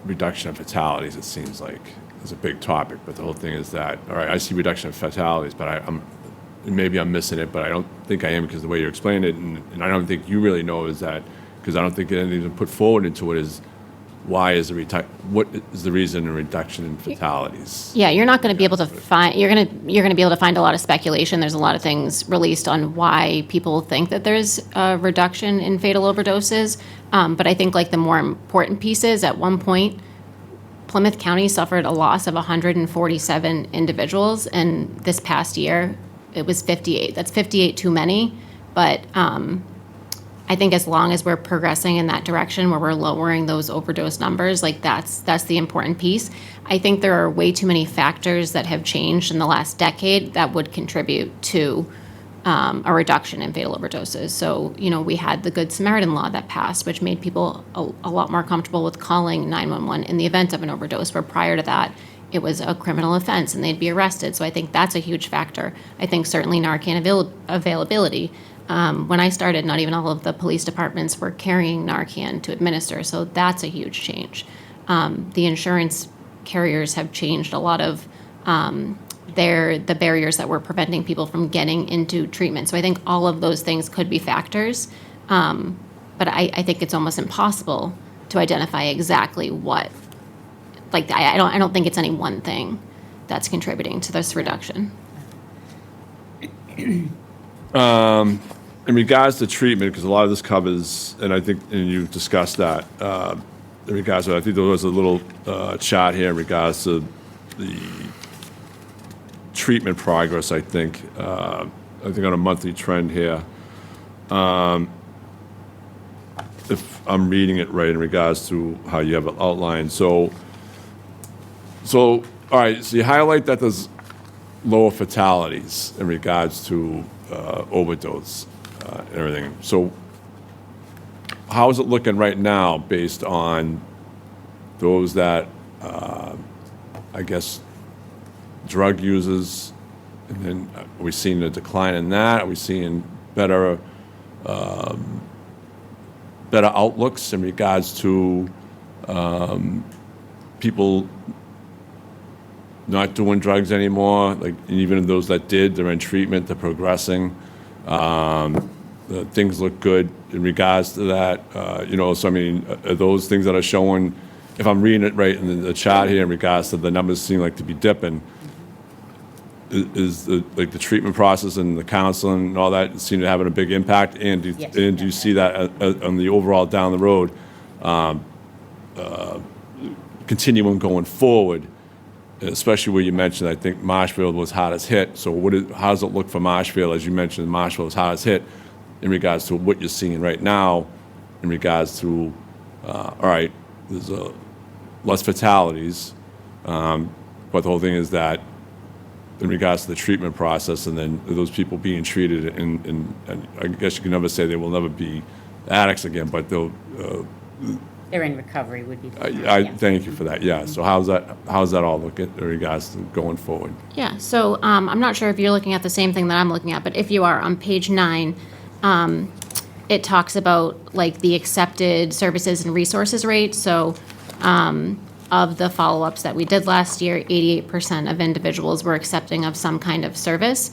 reduction of fatalities. It seems like it's a big topic, but the whole thing is that, all right, I see reduction of fatalities, but maybe I'm missing it, but I don't think I am, because the way you explained it, and I don't think you really know, is that, because I don't think anything's been put forward into it, is what is the reason in reduction in fatalities? Yeah, you're not going to be able to find. You're going to be able to find a lot of speculation. There's a lot of things released on why people think that there's a reduction in fatal overdoses. But I think like the more important piece is, at one point, Plymouth County suffered a loss of 147 individuals, and this past year, it was 58. That's 58 too many, but I think as long as we're progressing in that direction where we're lowering those overdose numbers, like that's the important piece. I think there are way too many factors that have changed in the last decade that would contribute to a reduction in fatal overdoses. So, we had the Good Samaritan law that passed, which made people a lot more comfortable with calling 911 in the event of an overdose, where prior to that, it was a criminal offense and they'd be arrested. So I think that's a huge factor. I think certainly Narcan availability. When I started, not even all of the police departments were carrying Narcan to administer, so that's a huge change. The insurance carriers have changed a lot of the barriers that were preventing people from getting into treatment. So I think all of those things could be factors, but I think it's almost impossible to identify exactly what. Like I don't think it's any one thing that's contributing to this reduction. In regards to treatment, because a lot of this covers, and I think, and you discussed that, in regards to, I think there was a little chart here in regards to the treatment progress, I think on a monthly trend here. If I'm reading it right in regards to how you have it outlined. So all right, so you highlight that there's lower fatalities in regards to overdose and everything. So how is it looking right now based on those that, I guess, drug users? And then are we seeing a decline in that? Are we seeing better outlooks in regards to people not doing drugs anymore? Like, even those that did, they're in treatment, they're progressing. Things look good in regards to that. So I mean, are those things that are showing, if I'm reading it right in the chart here in regards to the numbers seem like to be dipping, is the treatment process and the counseling and all that seem to having a big impact? And do you see that on the overall down the road, continuing going forward? Especially where you mentioned, I think Marshfield was hardest hit. So how does it look for Marshfield? As you mentioned, Marshfield was hardest hit in regards to what you're seeing right now, in regards to, all right, there's less fatalities, but the whole thing is that in regards to the treatment process, and then those people being treated, and I guess you can never say they will never be addicts again, but they'll. They're in recovery would be. Thank you for that. Yeah. So how's that all look in regards to going forward? Yeah, so I'm not sure if you're looking at the same thing that I'm looking at, but if you are, on page 9, it talks about like the accepted services and resources rate. So of the follow-ups that we did last year, 88% of individuals were accepting of some kind of service.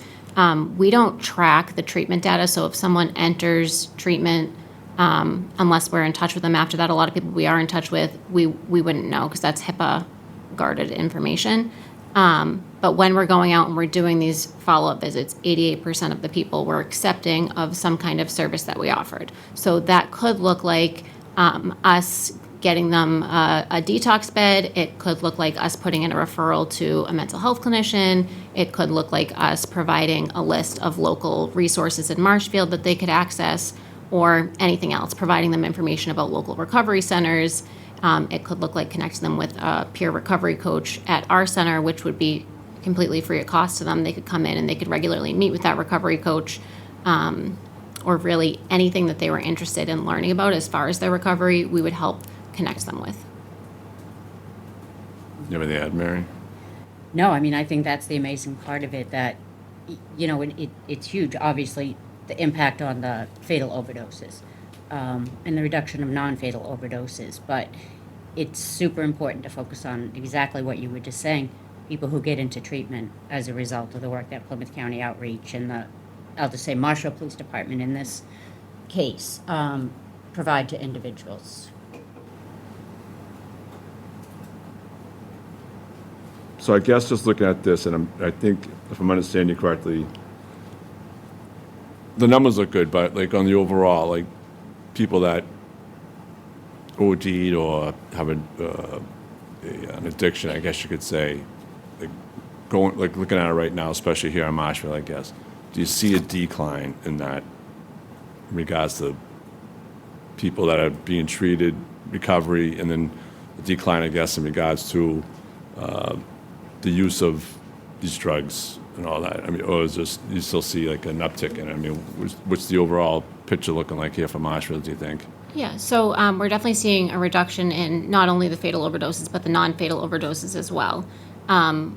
We don't track the treatment data, so if someone enters treatment, unless we're in touch with them after that, a lot of people we are in touch with, we wouldn't know because that's HIPAA guarded information. But when we're going out and we're doing these follow-up visits, 88% of the people were accepting of some kind of service that we offered. So that could look like us getting them a detox bed. It could look like us putting in a referral to a mental health clinician. It could look like us providing a list of local resources in Marshfield that they could access, or anything else, providing them information about local recovery centers. It could look like connecting them with a peer recovery coach at our center, which would be completely free of cost to them. They could come in and they could regularly meet with that recovery coach, or really anything that they were interested in learning about as far as their recovery, we would help connect them with. You have anything to add, Mary? No, I mean, I think that's the amazing part of it, that, it's huge, obviously, the impact on the fatal overdoses, and the reduction of non-fatal overdoses. But it's super important to focus on exactly what you were just saying, people who get into treatment as a result of the work that Plymouth County Outreach and I'll just say Marshfield Police Department in this case, provide to individuals. So I guess just looking at this, and I think if I'm understanding you correctly, the numbers look good, but like on the overall, like people that OD'd or have an addiction, I guess you could say, like looking at it right now, especially here in Marshfield, I guess, do you see a decline in that in regards to people that are being treated, recovery, and then a decline, I guess, in regards to the use of these drugs and all that? I mean, or is this, you still see like an uptick in it? I mean, what's the overall picture looking like here for Marshfield, do you think? Yeah, so we're definitely seeing a reduction in not only the fatal overdoses, but the non-fatal overdoses as well.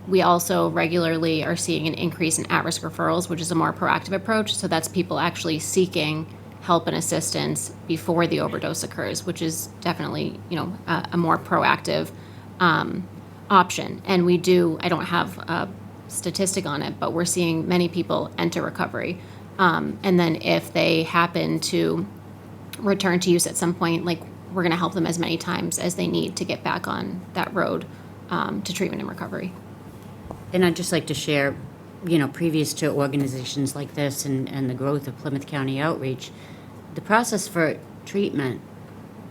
We also regularly are seeing an increase in at-risk referrals, which is a more proactive approach. So that's people actually seeking help and assistance before the overdose occurs, which is definitely, a more proactive option. And we do, I don't have a statistic on it, but we're seeing many people enter recovery. And then if they happen to return to use at some point, like, we're going to help them as many times as they need to get back on that road to treatment and recovery. And I'd just like to share, previous to organizations like this and the growth of Plymouth County Outreach, the process for treatment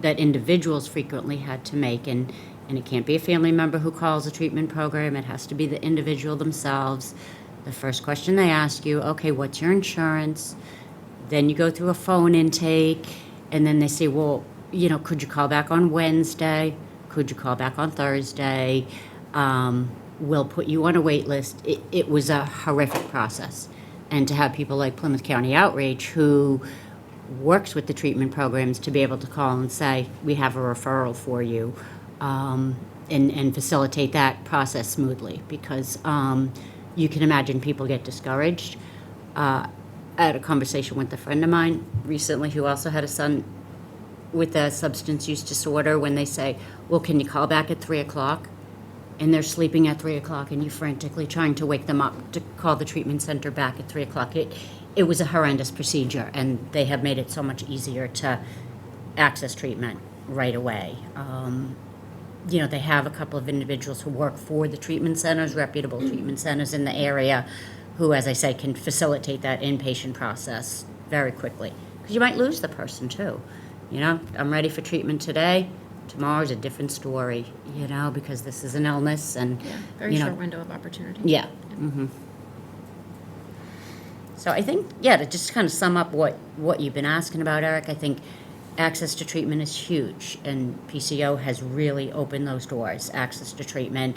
that individuals frequently had to make, and it can't be a family member who calls a treatment program, it has to be the individual themselves. The first question they ask you, okay, what's your insurance? Then you go through a phone intake, and then they say, well, could you call back on Wednesday? Could you call back on Thursday? We'll put you on a wait list. It was a horrific process. And to have people like Plymouth County Outreach, who works with the treatment programs, to be able to call and say, we have a referral for you, and facilitate that process smoothly. Because you can imagine people get discouraged. I had a conversation with a friend of mine recently who also had a son with a substance use disorder, when they say, well, can you call back at 3 o'clock? And they're sleeping at 3 o'clock, and you're frantically trying to wake them up to call the treatment center back at 3 o'clock. It was a horrendous procedure, and they have made it so much easier to access treatment right away. They have a couple of individuals who work for the treatment centers, reputable treatment centers in the area, who, as I say, can facilitate that inpatient process very quickly. Because you might lose the person, too. I'm ready for treatment today. Tomorrow's a different story, because this is an illness, and Very short window of opportunity. yeah. Mm-hmm. So I think, to just kind of sum up what you've been asking about, Eric, I think access to treatment is huge, and PCO has really opened those doors, access to treatment.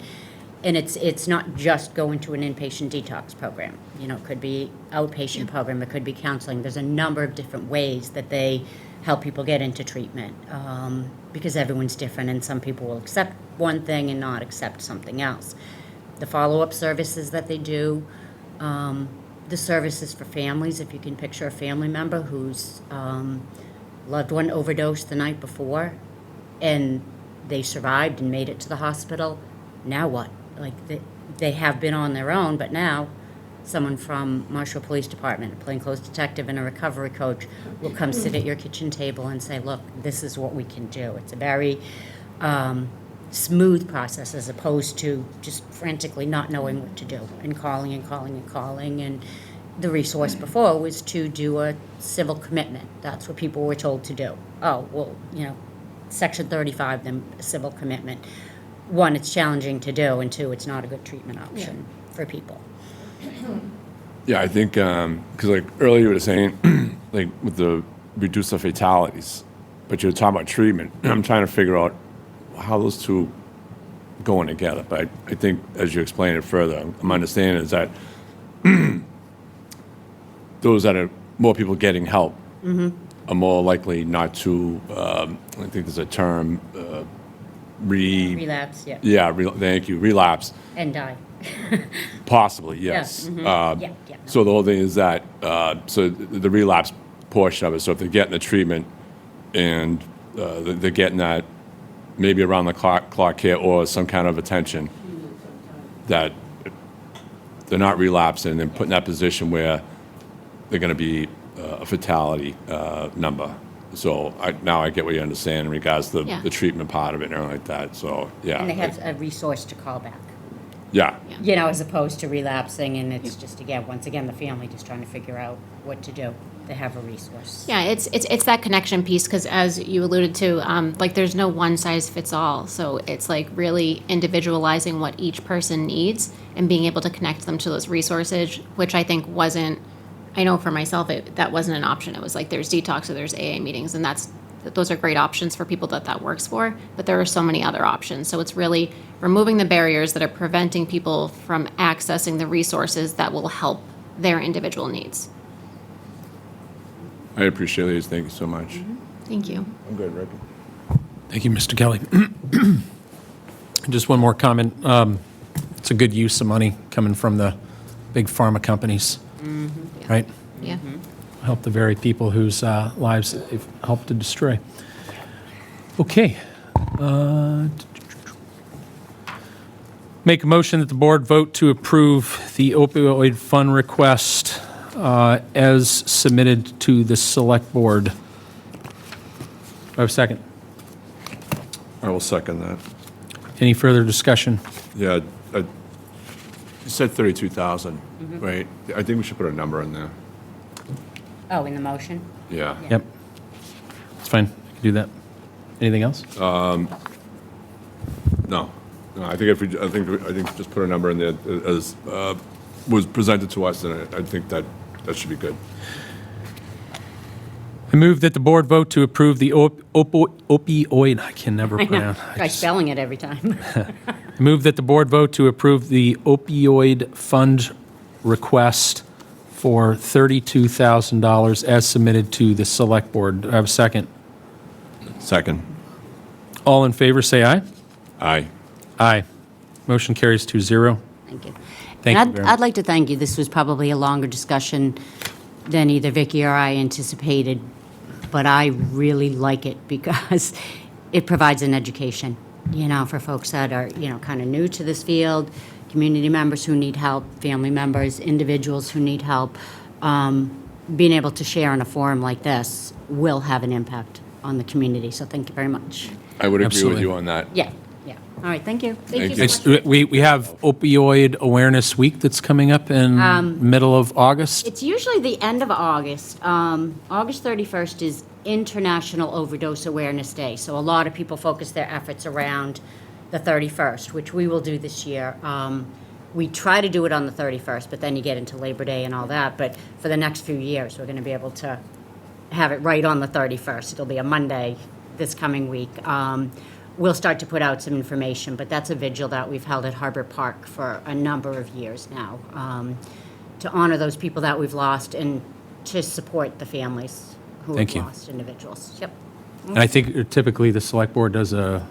And it's not just going to an inpatient detox program. It could be outpatient program, it could be counseling. There's a number of different ways that they help people get into treatment, because everyone's different, and some people will accept one thing and not accept something else. The follow-up services that they do, the services for families, if you can picture a family member whose loved one overdosed the night before, and they survived and made it to the hospital, now what? Like, they have been on their own, but now someone from Marshfield Police Department, a plainclothes detective and a recovery coach, will come sit at your kitchen table and say, look, this is what we can do. It's a very smooth process, as opposed to just frantically not knowing what to do and calling and calling and calling. And the resource before was to do a civil commitment. That's what people were told to do. Oh, well, Section 35, then a civil commitment. One, it's challenging to do, and two, it's not a good treatment option for people. Yeah, I think, because like earlier you were saying, like with the reduce the fatalities, but you're talking about treatment. I'm trying to figure out how those two going together. But I think as you explain it further, my understanding is that those that are more people getting help are more likely not to, I think there's a term, Relapse, yeah. Yeah, thank you, relapse. And die. Possibly, yes. Yeah. So the whole thing is that, so the relapse portion of it, so if they're getting the treatment and they're getting that maybe around the clock care or some kind of attention, that they're not relapsing and put in that position where they're going to be a fatality number. So now I get what you understand in regards to the treatment part of it and everything like that. So, yeah. And they have a resource to call back. Yeah. As opposed to relapsing, and it's just, once again, the family just trying to figure out what to do. they have a resource. Yeah, it's that connection piece, because as you alluded to, like, there's no one size fits all. So it's like really individualizing what each person needs and being able to connect them to those resources, which I think wasn't, I know for myself, that wasn't an option. It was like, there's detox or there's AA meetings, and those are great options for people that works for, but there are so many other options. So it's really removing the barriers that are preventing people from accessing the resources that will help their individual needs. I appreciate it. Thank you so much. Thank you. I'm good, Rick. Thank you, Mr. Kelly. Just one more comment. It's a good use of money coming from the big pharma companies, right? Yeah. Help the very people whose lives they've helped to destroy. Okay. Make a motion that the board vote to approve the opioid fund request as submitted to the select board. Do I have a second? I will second that. Any further discussion? Yeah, you said 32,000, right? I think we should put a number in there. Oh, in the motion? Yeah. Yep. It's fine. I can do that. Anything else? No, I think I think just put a number in there as was presented to us, and I think that should be good. I move that the board vote to approve the opioid, I can never pronounce. Try spelling it every time. Move that the board vote to approve the opioid fund request for $32,000 as submitted to the select board. Do I have a second? Second. All in favor, say aye. Aye. Aye. Motion carries 2-0. Thank you. Thank And you very I'd much. like to thank you. This was probably a longer discussion than either Vicky or I anticipated, but I really like it because it provides an education, for folks that are, kind of new to this field, community members who need help, family members, individuals who need help. Being able to share in a forum like this will have an impact on the community, so thank you very much. I would agree Absolutely. with you on that. Yeah. All right, thank you. Thank you. It's, we have Opioid Awareness Week that's coming up in middle of August. It's usually the end of August. August 31st is International Overdose Awareness Day, so a lot of people focus their efforts around the 31st, which we will do this year. We try to do it on the 31st, but then you get into Labor Day and all that. But for the next few years, we're going to be able to have it right on the 31st. It'll be a Monday this coming week. We'll start to put out some information, but that's a vigil that we've held at Harbor Park for a number of years now, to honor those people that we've lost and to support the families who Thank have you. lost individuals. Yep. And I think typically the select board does a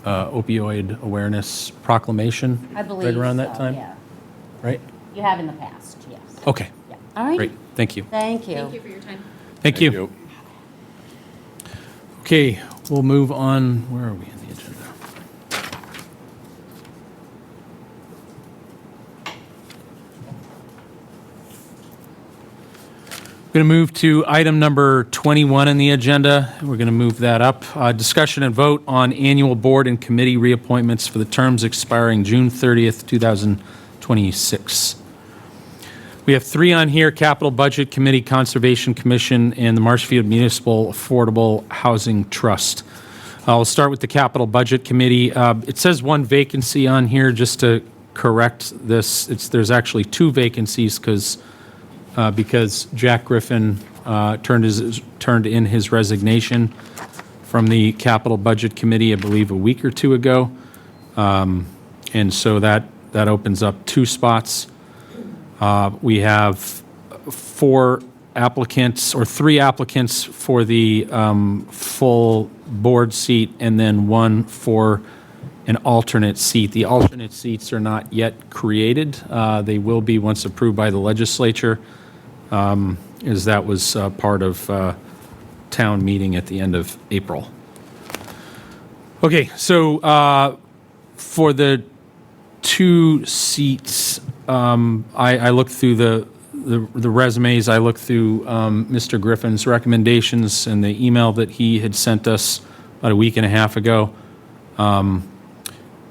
opioid awareness proclamation I believe right around that so, time, yeah. right? You have in the past, yes. Okay, Yeah. All right. great. Thank you. Thank you. Thank you for your time. Thank you. Okay, we'll move on. Where are we in the agenda? We're going to move to item number 21 in the agenda. We're going to move that up. Discussion and vote on annual board and committee reappointments for the terms expiring June 30th, 2026. We have 3 on here: Capital Budget Committee, Conservation Commission, and the Marshfield Municipal Affordable Housing Trust. I'll start with the Capital Budget Committee. It says 1 vacancy on here. Just to correct this, there's actually 2 vacancies because Jack Griffin turned in his resignation from the Capital Budget Committee, I believe, a week or 2 ago. And so that opens up 2 spots. We have 4 applicants, or 3 applicants for the full board seat, and then 1 for an alternate seat. The alternate seats are not yet created. They will be once approved by the legislature, as that was part of town meeting at the end of April. Okay, so for the 2 seats, I looked through the resumes. I looked through Mr. Griffin's recommendations and the email that he had sent us about a week and a half ago.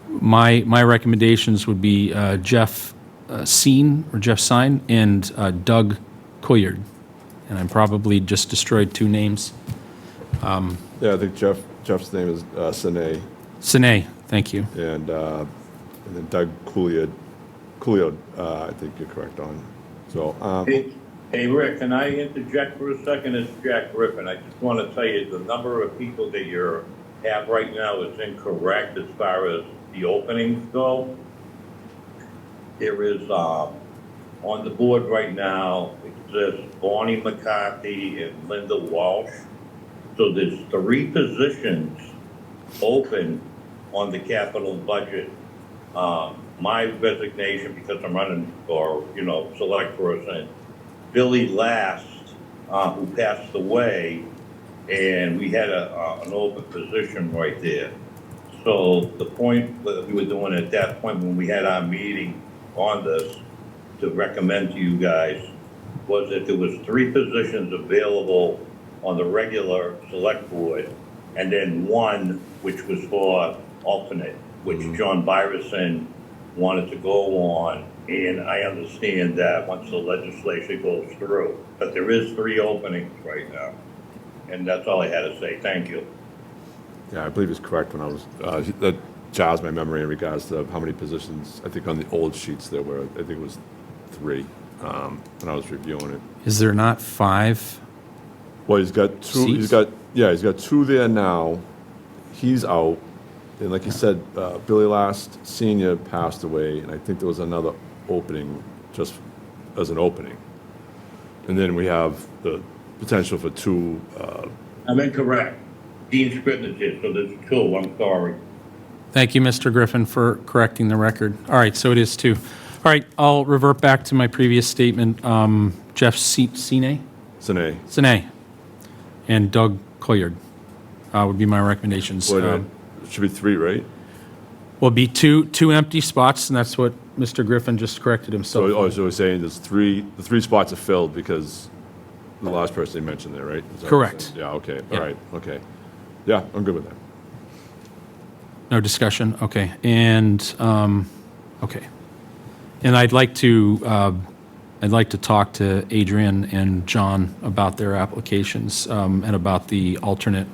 My recommendations would be Jeff Seen and Doug Coyard. and I probably just destroyed two names. Yeah, I think Jeff's name is Sine, Sine, thank you. and then Doug Coolio, I think you're correct on. So, Hey, Rick, can I interject for a second? It's Jack Griffin. I just want to tell you the number of people that you have right now is incorrect as far as the openings go. There is, on the board right now, exists Bonnie McCarthy and Linda Walsh. So there's 3 positions open on the capital budget. My resignation, because I'm running for, select person, Billy Last, who passed away, and we had an open position right there. So the point that we were doing at that point when we had our meeting on this to recommend to you guys was that there was 3 positions available on the regular select board, and then 1 which was for alternate, which John Byerson wanted to go on. And I understand that once the legislation goes through, but there is 3 openings right now. And that's all I had to say. Thank you. yeah, I believe he's correct when I was, that jogs my memory in regards to how many positions, I think on the old sheets there were, I think it was 3, when I was reviewing it. Is there not 5? Well, he's got 2, he's Seats? got 2 there now. He's out. And like you said, Billy Last Senior passed away, and I think there was another opening just as an opening. And then we have the potential for 2. I'm incorrect. Dean Scrivener's here, so there's 2. I'm sorry. Thank you, Mr. Griffin, for correcting the record. All right, so it is 2. All right, I'll revert back to my previous statement. Jeff Sine, Sine. and Doug Colliard would be my recommendations. It should be 3, right? Will be two empty spots, and that's what Mr. Griffin just corrected himself. So we're saying the 3 spots are filled because the last person you mentioned there, right? Is that what you're Correct. saying? Yeah, okay, Yeah. all right, okay. Yeah, I'm good with that. No discussion, okay. And, okay. And I'd like to talk to Adrian and John about their applications and about the alternate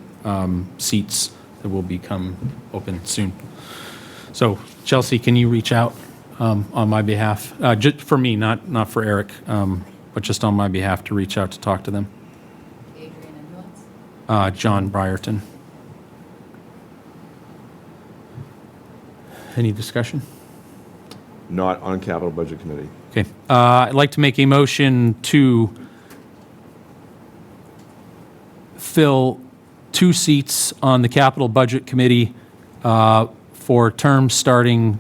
seats that will become open soon. So Chelsea, can you reach out on my behalf? Just for me, not for Eric, but just on my behalf to reach out to talk to them. Adrian and who else? John Brierton. Any discussion? Not on capital budget committee. Okay. I'd like to make a motion to fill 2 seats on the Capital Budget Committee for terms starting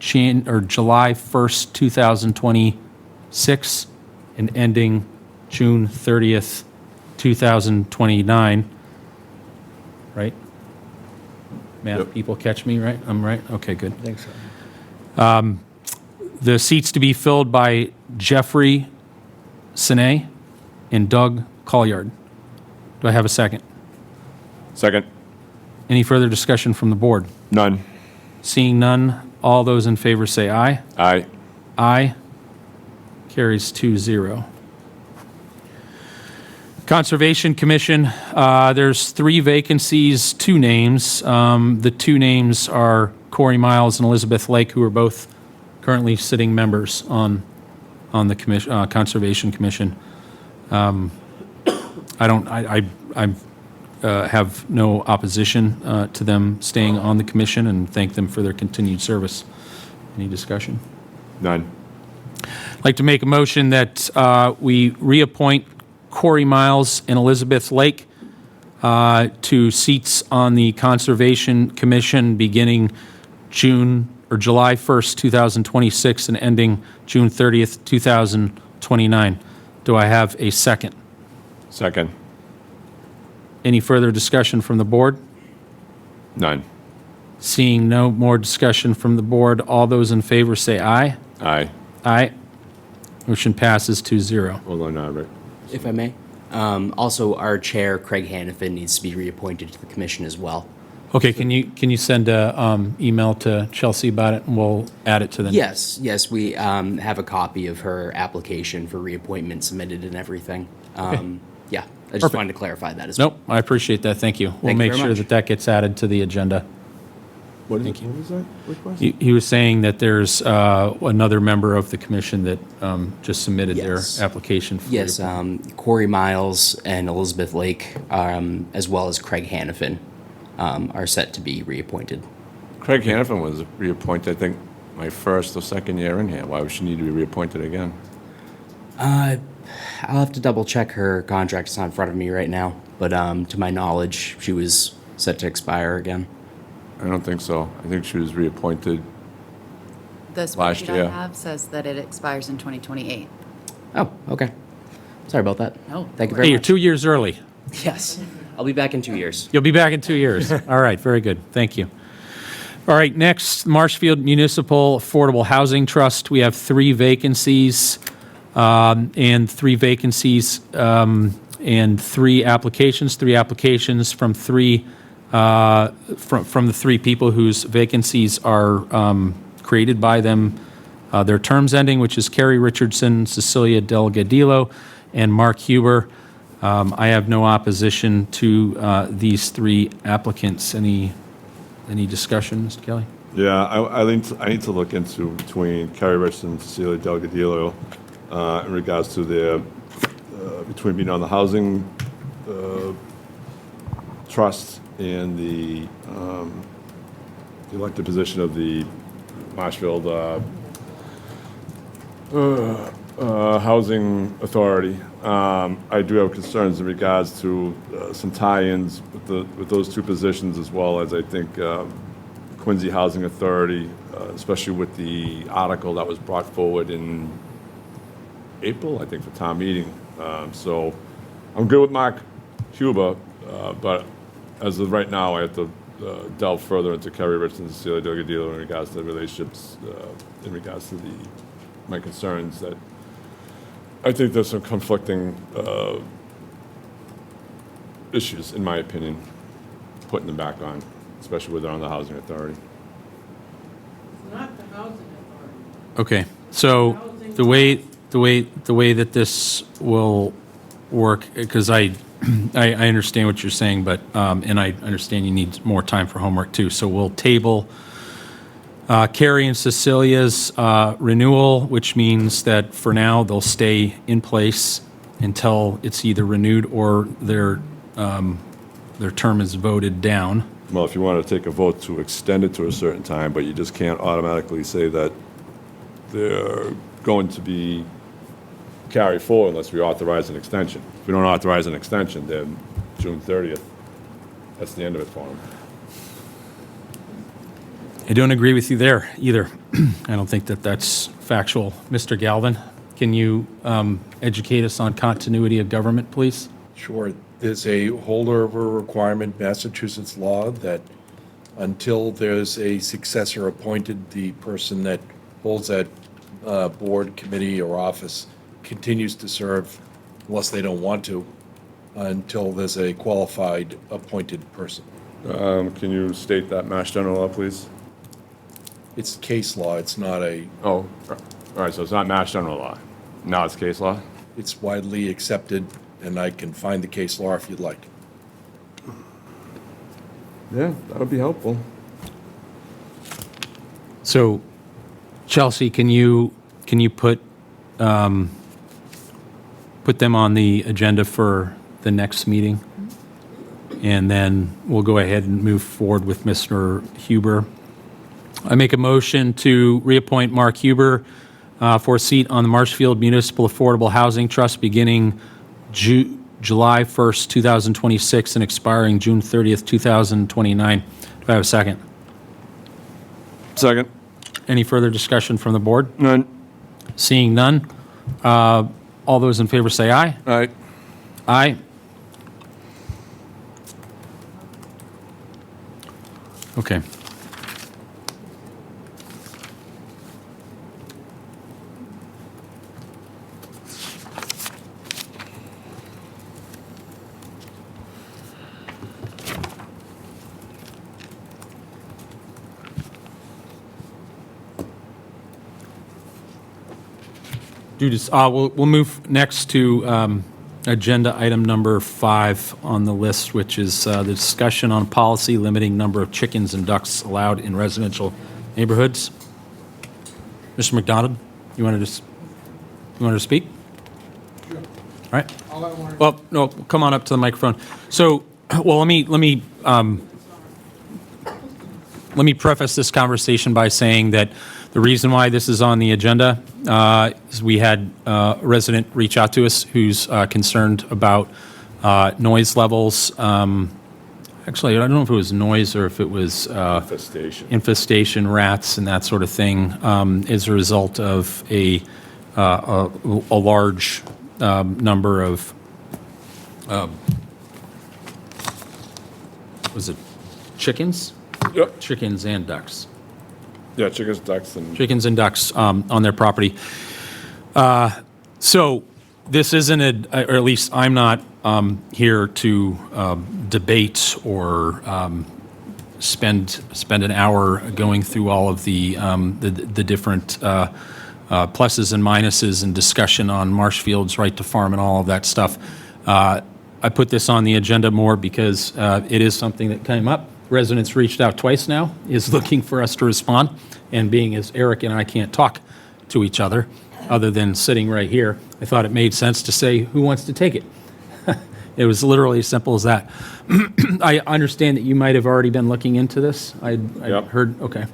July 1st, 2026 and ending June 30th, 2029. Right? Math Yep. people catch me, right? I'm right? Okay, good. I think so. The seats to be filled by Jeffrey Sine and Doug Colliard. Do I have a second? Second. Any further discussion from the board? None. Seeing none, all those in favor say aye. Aye. Aye. Carries 2-0. Conservation Commission, there's 3 vacancies, 2 names. The 2 names are Corey Miles and Elizabeth Lake, who are both currently sitting members on the Conservation Commission. I have no opposition to them staying on the commission and thank them for their continued service. Any discussion? None. I'd like to make a motion that we reappoint Corey Miles and Elizabeth Lake to seats on the Conservation Commission beginning July 1st, 2026 and ending June 30th, 2029. Do I have a second? Second. Any further discussion from the board? None. Seeing no more discussion from the board, all those in favor say aye. Aye. Aye. Motion passes 2-0. Hold on, Rick. If I may. Also, our chair, Craig Hannafin, needs to be reappointed to the commission as well. Okay, can you send a email to Chelsea about it and we'll add it to the... Yes, we have a copy of her application for reappointment submitted and everything. Yeah, I just Perfect. wanted to clarify that as well. Nope, I appreciate that, thank you. We'll Thank you make very sure much. that that gets added to the agenda. What was that request? He was saying that there's another member of the commission that just submitted their Yes. application for Yes, Corey Miles and Elizabeth Lake, as well as Craig Hannafin, are set to be reappointed. Craig Hannafin was reappointed, I think, my first or second year in here. Why would she need to be reappointed again? I'll have to double check her contract. It's not in front of me right now, but to my knowledge, she was set to expire again. I don't think so. I think she was reappointed. The Last spreadsheet year. I have says that it expires in 2028. Oh, okay. Sorry about that. No. Thank you Hey, very you're much. 2 years early. Yes, I'll be back in 2 years. You'll be back in 2 years. All right, very good. Thank you. All right, next, Marshfield Municipal Affordable Housing Trust. We have 3 vacancies and 3 vacancies and 3 applications. 3 applications from 3 from the 3 people whose vacancies are created by them. Their terms ending, which is Carrie Richardson, Cecilia Delgadillo, and Mark Huber. I have no opposition to these 3 applicants. Any discussion, Mr. Kelly? Yeah, I need to look into between Carrie Richardson and Cecilia Delgadillo in regards to their, between being on the housing trust and the elected position of the Marshfield Housing Authority. I do have concerns in regards to some tie-ins with those 2 positions, as well as I think Quincy Housing Authority, especially with the article that was brought forward in April, I think, for town meeting. So I'm good with Mark Huber, but as of right now, I have to delve further into Kerry Richardson and Cecilia Delgadillo in regards to the relationships, in regards to my concerns that I think there's some conflicting issues, in my opinion, putting them back on, especially with on the Housing Authority. Not the housing authority. Okay, so the way that this will work, because I understand what you're saying, but and I understand you need more time for homework too. So we'll table Carrie and Cecilia's renewal, which means that for now they'll stay in place until it's either renewed or their term is voted down. Well, if you want to take a vote to extend it to a certain time, but you just can't automatically say that they're going to be carried forward unless we authorize an extension. If we don't authorize an extension, then June 30th, that's the end of it for them. I don't agree with you there either. I don't think that that's factual. Mr. Galvin, can you educate us on continuity of government, please? Sure. There's a holdover requirement, Massachusetts law, that until there's a successor appointed, the person that holds that board, committee, or office continues to serve unless they don't want to, until there's a qualified appointed person. Can you state that Mass General law, please? It's case law, it's not a, Oh, all right, so it's not Mass General law. Now it's case law? it's widely accepted, and I can find the case law if you'd like. Yeah, that would be helpful. So, Chelsea, can you put them on the agenda for the next meeting? And then we'll go ahead and move forward with Mr. Huber. I make a motion to reappoint Mark Huber for a seat on the Marshfield Municipal Affordable Housing Trust beginning July 1st, 2026 and expiring June 30th, 2029. Do I have a second? Second. Any further discussion from the board? None. Seeing none, all those in favor say aye. All right. Aye. Okay. We'll move next to agenda item number 5 on the list, which is the discussion on policy limiting number of chickens and ducks allowed in residential neighborhoods. Mr. McDonald, you wanted to speak? Sure. All right. All I wanted. Well, no, come on up to the microphone. So, well, let me preface this conversation by saying that the reason why this is on the agenda is we had a resident reach out to us who's concerned about noise levels. Actually, I don't know if it was noise or if it was infestation, rats, and that sort of thing, as a result of a large number of was it chickens? Yep. Chickens and ducks. Yeah, chickens, ducks, and Chickens and ducks on their property. So this isn't or at least I'm not here to debate or spend an hour going through all of the different pluses and minuses and discussion on Marshfield's right to farm and all of that stuff. I put this on the agenda more because it is something that came up. Residents reached out twice now, is looking for us to respond, and being as Eric and I can't talk to each other other than sitting right here, I thought it made sense to say, who wants to take it? It was literally as simple as that. I understand that you might have already been looking into this. I Yep. heard, okay,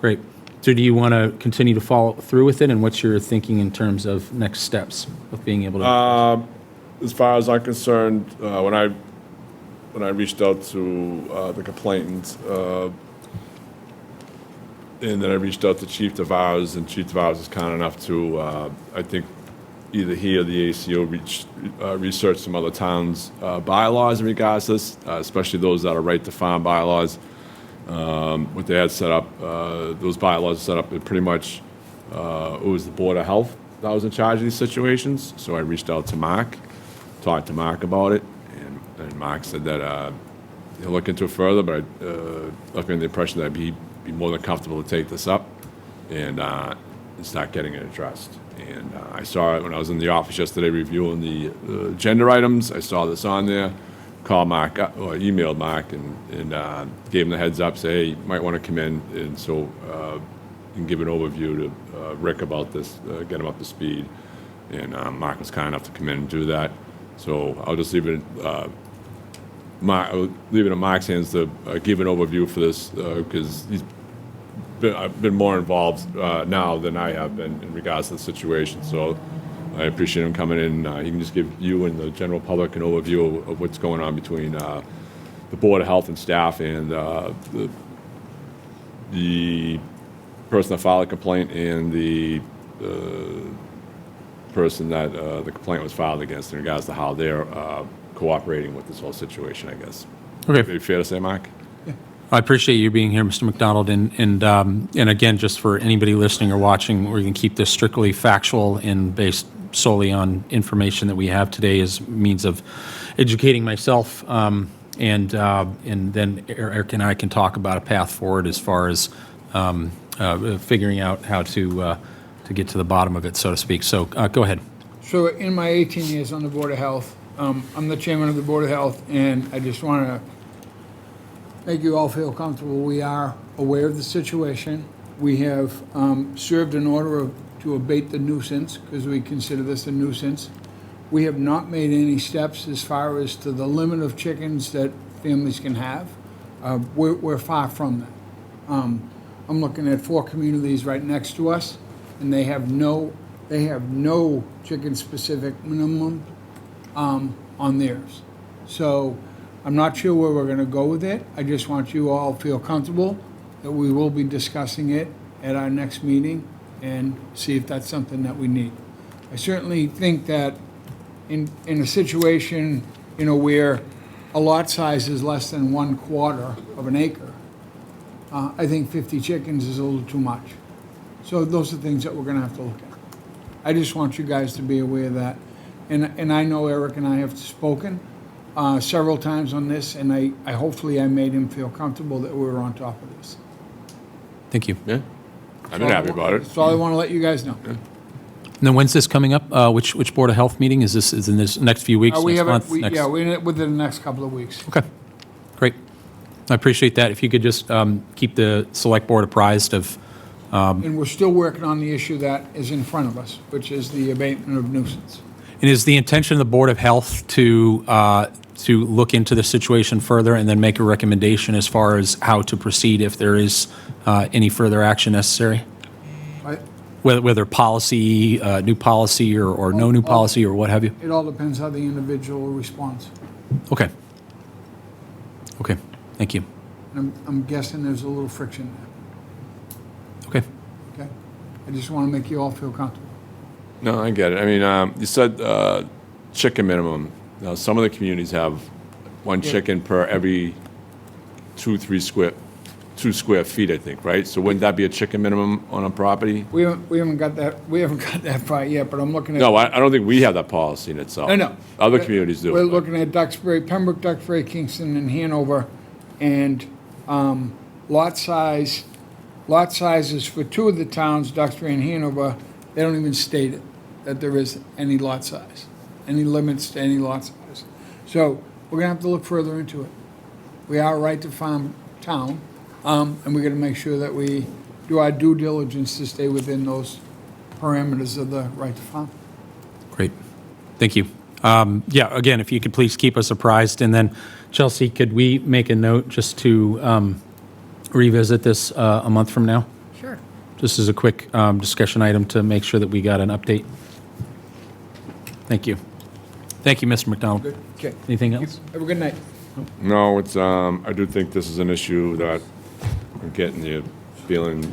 great. So do you want to continue to follow through with it, and what's your thinking in terms of next steps of being able to? as far as I'm concerned, when I reached out to the complainant, and then I reached out to Chief DeVars, and Chief DeVars is kind enough to, I think, either he or the ACO research some other towns' bylaws in regards to this, especially those that are right to farm bylaws. What they had set up, those bylaws set up, it pretty much, it was the Board of Health that was in charge of these situations. So I reached out to Mark, talked to Mark about it, and Mark said that he'll look into it further, but I left me the impression that he'd be more than comfortable to take this up and start getting it addressed. And I saw it when I was in the office yesterday reviewing the agenda items. I saw this on there, called Mark, or emailed Mark, and gave him the heads up, say, hey, you might want to come in, and so you can give an overview to Rick about this, get him up to speed. And Mark was kind enough to come in and do that. So I'll just leave it I'll leave it in Mark's hands to give an overview for this, because I've been more involved now than I have been in regards to the situation. So I appreciate him coming in. He can just give you and the general public an overview of what's going on between the Board of Health and staff and the person that filed a complaint and the person that the complaint was filed against in regards to how they're cooperating with this whole situation, I guess. Okay. Would it be fair to say, Mark? I appreciate you being here, Mr. McDonald, and again, just for anybody listening or watching, we're going to keep this strictly factual and based solely on information that we have today as means of educating myself, and then Eric and I can talk about a path forward as far as figuring out how to get to the bottom of it, so to speak. So go ahead. So in my 18 years on the Board of Health, I'm the chairman of the Board of Health, and I just want to make you all feel comfortable. We are aware of the situation. We have served an order to abate the nuisance, because we consider this a nuisance. We have not made any steps as far as to the limit of chickens that families can have. We're far from that. I'm looking at 4 communities right next to us, and they have no chicken-specific minimum on theirs. So I'm not sure where we're going to go with it. I just want you all to feel comfortable that we will be discussing it at our next meeting and see if that's something that we need. I certainly think that in a situation, where a lot size is less than 1/4 of an acre, I think 50 chickens is a little too much. So those are things that we're going to have to look at. I just want you guys to be aware of that. And I know Eric and I have spoken several times on this, and I hopefully I made him feel comfortable that we were on top of this. Thank you. Yeah. I've been happy about it. That's all I want to let you guys know. Yeah. And then when's this coming up? Which Board of Health meeting? Is in this next few weeks, We next have month? it, next- yeah, we're within the next couple of weeks. Okay, great. I appreciate that. If you could just keep the Select Board apprised of, And we're still working on the issue that is in front of us, which is the abatement of nuisance. and is the intention of the Board of Health to look into the situation further and then make a recommendation as far as how to proceed if there is any further action necessary? Right? Whether policy, new policy, or no new policy, or what have you? It all depends how the individual responds. Okay. Okay, thank you. And I'm guessing there's a little friction Okay. there, okay? I just want to make you all feel comfortable. No, I get it. I mean, you said chicken minimum. Now, some of the communities have one Yeah. chicken per every 2 square feet, I think, right? So wouldn't that be a chicken minimum on a property? We haven't got that far yet, but I'm looking at. No, I don't think we have that policy in itself. No. Other communities do. We're looking at Duxbury, Pembroke, Duxbury, Kingston, and Hanover, and lot sizes for two of the towns, Duxbury and Hanover, they don't even state it, that there is any lot size, any limits to any lot size. So we're gonna have to look further into it. We are a right-to-farm town, and we're gonna make sure that we do our due diligence to stay within those parameters of the right-to-farm. Great, thank you. Yeah, again, if you could please keep us apprised, and then Chelsea, could we make a note just to revisit this a month from now? Sure. Just as a quick discussion item to make sure that we got an update. Thank you. Thank you, Mr. McDonald. Good, okay. Anything else? Have a good night. No, it's, I do think this is an issue that I'm getting the feeling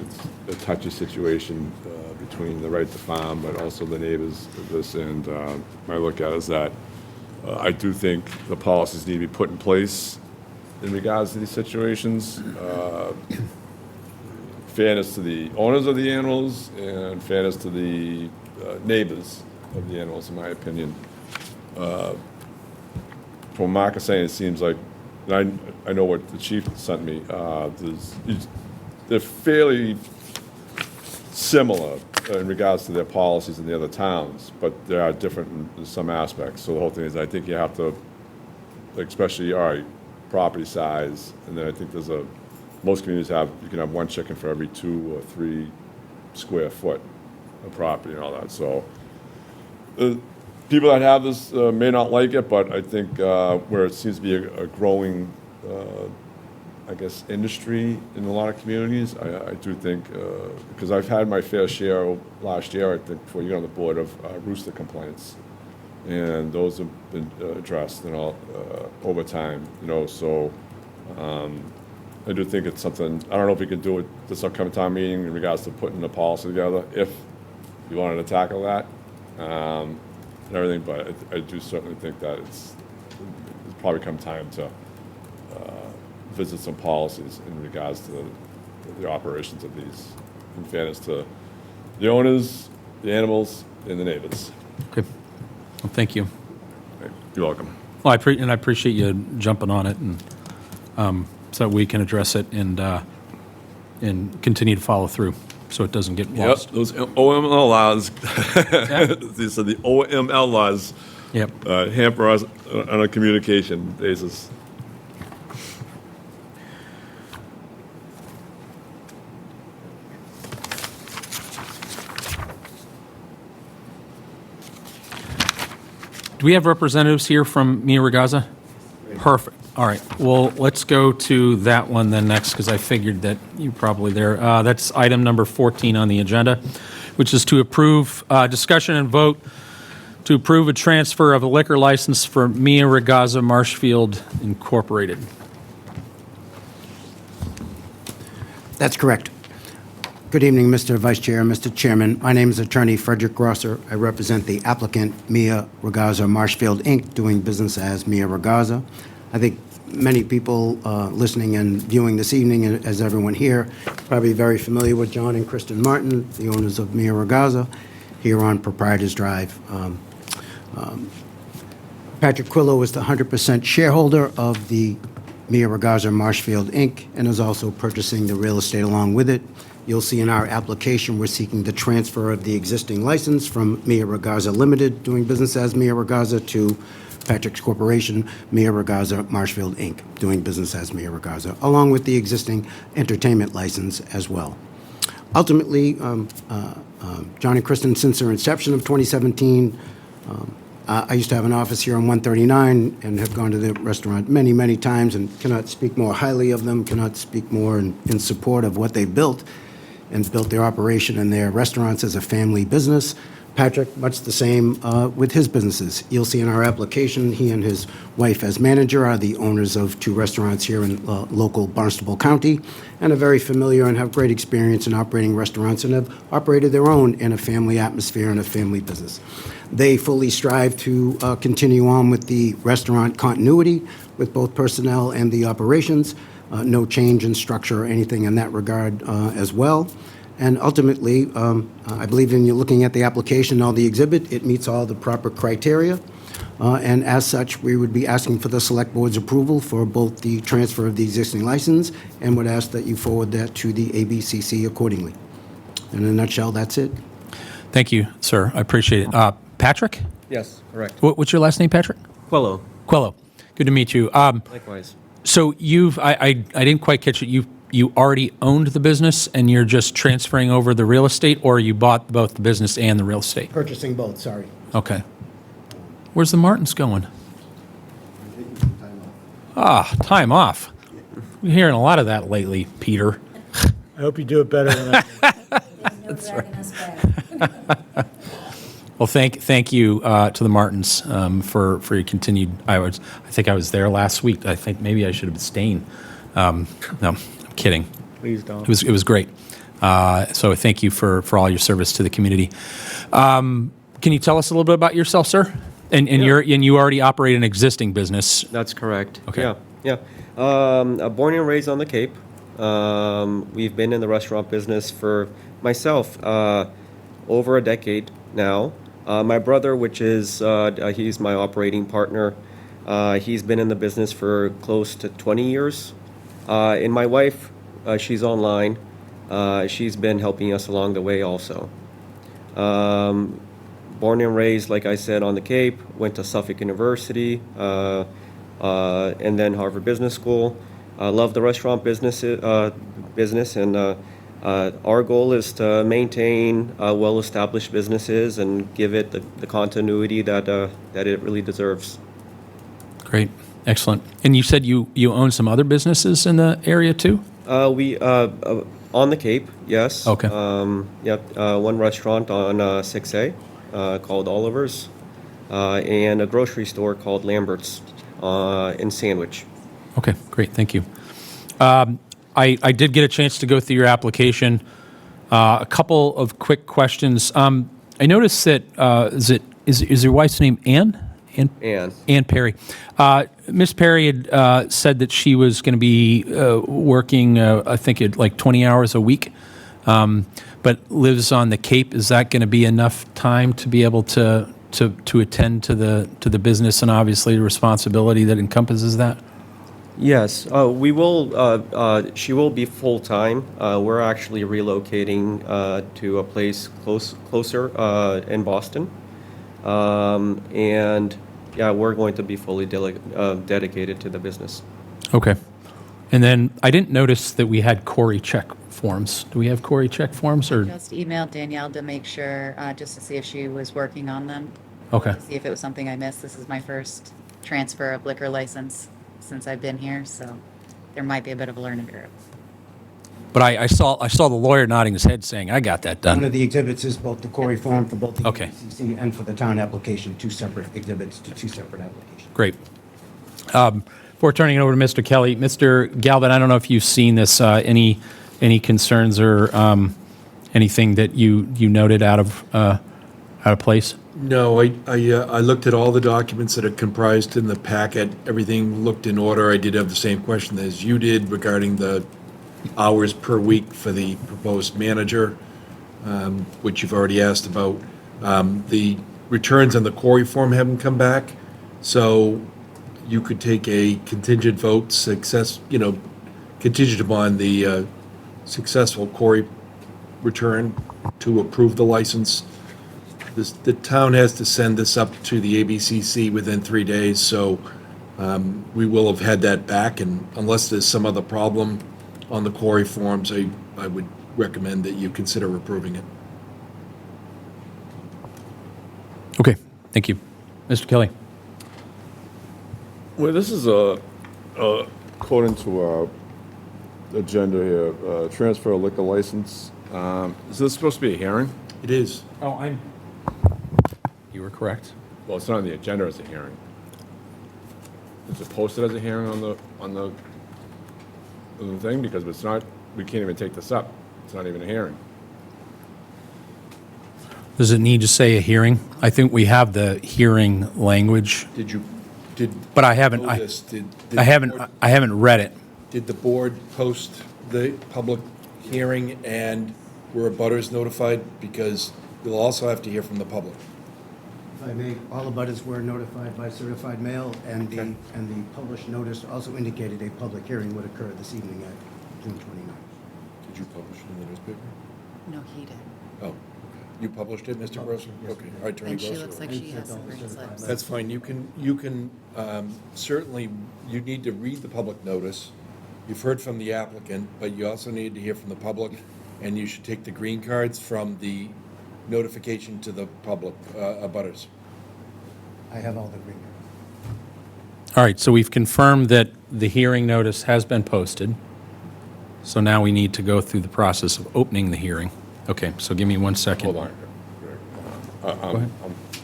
it's a touchy situation between the right to farm, but also the neighbors of this. And my look at it is that I do think the policies need to be put in place in regards to these situations. Fairness to the owners of the animals and fairness to the neighbors of the animals, in my opinion. From what Mark is saying, it seems like, and I know what the chief sent me, they're fairly similar in regards to their policies in the other towns, but they are different in some aspects. So the whole thing is, I think you have to, especially, all right, property size, and then I think most communities you can have one chicken for every 2 or 3 square foot of property and all that. So people that have this may not like it, but I think where it seems to be a growing, I guess, industry in a lot of communities, I do think, because I've had my fair share last year, I think, before you got on the board, of rooster complaints. And those have been addressed, over time, so I do think it's something, I don't know if we can do it this upcoming town meeting in regards to putting a policy together, if you wanted to tackle that, and everything, but I do certainly think that it's probably come time to visit some policies in regards to the operations of these, in fairness to the owners, the animals, and the neighbors. Okay. Well, thank you. You're welcome. Well, I appreciate you jumping on it, and so we can address it and continue to follow through, so it doesn't get lost. Yep, those OML laws, so the OML laws hamper us on a communication basis. Do we have representatives here from Mia Ragazza? Perfect. All right. Well, let's go to that one then next, because I figured that you're probably there. That's item number 14 on the agenda, which is to approve, discussion and vote to approve a transfer of a liquor license for Mia Ragazza Marshfield Incorporated. That's correct. Good evening, Mr. Vice Chair, Mr. Chairman. My name is Attorney Frederick Grosser. I represent the applicant, Mia Ragazza Marshfield, Inc., doing business as Mia Ragazza. I think many people listening and viewing this evening, as everyone here, probably very familiar with John and Kristen Martin, the owners of Mia Ragazza, here on Proprietors Drive. Patrick Quillo is the 100% shareholder of the Mia Ragazza Marshfield, Inc., and is also purchasing the real estate along with it. You'll see in our application, we're seeking the transfer of the existing license from Mia Ragazza Limited, doing business as Mia Ragazza, to Patrick's Corporation, Mia Ragazza Marshfield, Inc., doing business as Mia Ragazza, along with the existing entertainment license as well. Ultimately, John and Kristen, since their inception of 2017, I used to have an office here on 139 and have gone to the restaurant many, many times and cannot speak more highly of them, cannot speak more in support of what they've built and built their operation and their restaurants as a family business. Patrick, much the same with his businesses. You'll see in our application, he and his wife as manager are the owners of 2 restaurants here in local Barnstable County and are very familiar and have great experience in operating restaurants and have operated their own in a family atmosphere and a family business. They fully strive to continue on with the restaurant continuity with both personnel and the operations. No change in structure or anything in that regard as well. And ultimately, I believe in you looking at the application or the exhibit, it meets all the proper criteria. And as such, we would be asking for the Select Board's approval for both the transfer of the existing license and would ask that you forward that to the ABCC accordingly. In a nutshell, that's it. Thank you, sir. I appreciate it. Patrick? Yes, correct. What's your last name, Patrick? Quello. Quello. Good to meet you. Likewise. So I didn't quite catch it. You already owned the business and you're just transferring over the real estate, or you bought both the business and the real estate? Purchasing both, sorry. Okay. Where's the Martins going? Time off. We're hearing a lot of that lately, Peter. I hope you do it better than I did. That's right. Well, thank you to the Martins for your continued. I think I was there last week. I think maybe I should have abstained. No, I'm kidding. Please don't. It was great. So thank you for all your service to the community. Can you tell us a little bit about yourself, sir? And you already operate an existing business. That's correct. Okay. Yeah. Born and raised on the Cape. We've been in the restaurant business for myself over a decade now. My brother, which is he's my operating partner, he's been in the business for close to 20 years. And my wife, she's online. She's been helping us along the way also. Born and raised, like I said, on the Cape, went to Suffolk University, and then Harvard Business School. Love the restaurant business, and our goal is to maintain well-established businesses and give it the continuity that it really deserves. Great, excellent. And you said you own some other businesses in the area too? We on the Cape, yes. Okay. One restaurant on 6A called Oliver's, and a grocery store called Lambert's in Sandwich. Okay, great, thank you. I did get a chance to go through your application. A couple of quick questions. I noticed that is your wife's name Ann? Ann Perry. Miss Perry had said that she was going to be working, I think, at like 20 hours a week, but lives on the Cape. Is that going to be enough time to be able to attend to the business and obviously the responsibility that encompasses that? Yes, we will. She will be full time. We're actually relocating to a place closer in Boston, and yeah, we're going to be fully dedicated to the business. Okay, and then I didn't notice that we had Corey check forms. Do we have Corey check forms or? Just emailed Danielle to make sure, just to see if she was working on them. Okay. To see if it was something I missed. This is my first transfer of liquor license since I've been here, so there might be a bit of a learning curve. But I saw the lawyer nodding his head saying, I got that done. One of the exhibits is both the Corey form for both the Okay. ABCC and for the town application, 2 separate exhibits to 2 separate applications. Great. Before turning it over to Mr. Kelly, Mr. Galvin, I don't know if you've seen this, any concerns or anything that you noted out of place? No, I looked at all the documents that are comprised in the packet. Everything looked in order. I did have the same question as you did regarding the hours per week for the proposed manager, which you've already asked about. The returns on the Corey form haven't come back, so you could take a contingent vote contingent upon the successful quarry return to approve the license. The town has to send this up to the ABCC within 3 days, so we will have had that back, and unless there's some other problem on the quarry forms, I would recommend that you consider approving it. Okay, thank you. Mr. Kelly? Well, this is according to our agenda here, transfer of liquor license. Is this supposed to be a hearing? It is. Oh, you were correct. Well, it's not on the agenda as a hearing. Is it posted as a hearing on the thing? Because it's not, we can't even take this up. It's not even a hearing. Does it need to say a hearing? I think we have the hearing language, but I haven't, I haven't read it. Did the board post the public hearing and were abutters notified? Because we'll also have to hear from the public. If I may, all abutters were notified by certified mail, and the published notice also indicated a public hearing would occur this evening at June 29th. Did you publish it in the newspaper? No, he did. Oh, you published it, Mr. Grosser? Okay, all right, Attorney And she Grosser. looks like she has some green slips. That's fine. You can certainly, you need to read the public notice. You've heard from the applicant, but you also need to hear from the public, and you should take the green cards from the notification to the public, abutters. I have all the green cards. All right, so we've confirmed that the hearing notice has been posted. So now we need to go through the process of opening the hearing. Okay, so give me 1 second. Hold on.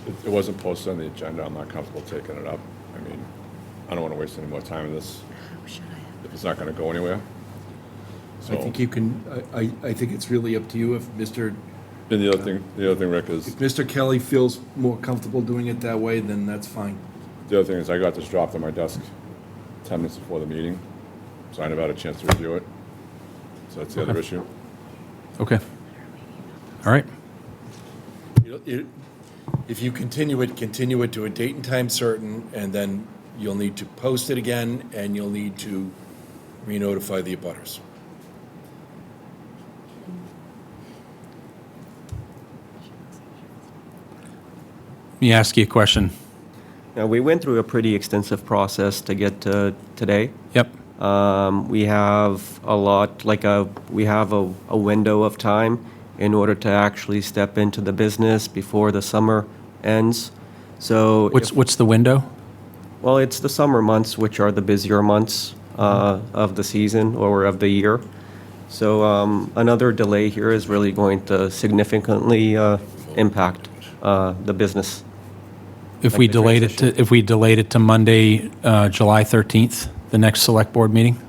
It wasn't posted on the agenda. I'm not comfortable taking it up. I mean, I don't want to waste any more time on this if it's not going to go anywhere. So, I think you can, I think it's really up to you if Mr. and the other thing, Rick, is If Mr. Kelly feels more comfortable doing it that way, then that's fine. the other thing is I got this dropped on my desk 10 minutes before the meeting, so I never had a chance to review it. So that's the other issue. Okay. All right. If you continue it to a date and time certain, and then you'll need to post it again, and you'll need to re-notify the abutters. Let me ask you a question. Now, we went through a pretty extensive process to get to today. Yep. We have a lot, we have a window of time in order to actually step into the business before the summer ends. So, What's the window? well, it's the summer months, which are the busier months of the season or of the year. So another delay here is really going to significantly impact the business. If we delayed it to Monday, July 13th, the next select board meeting?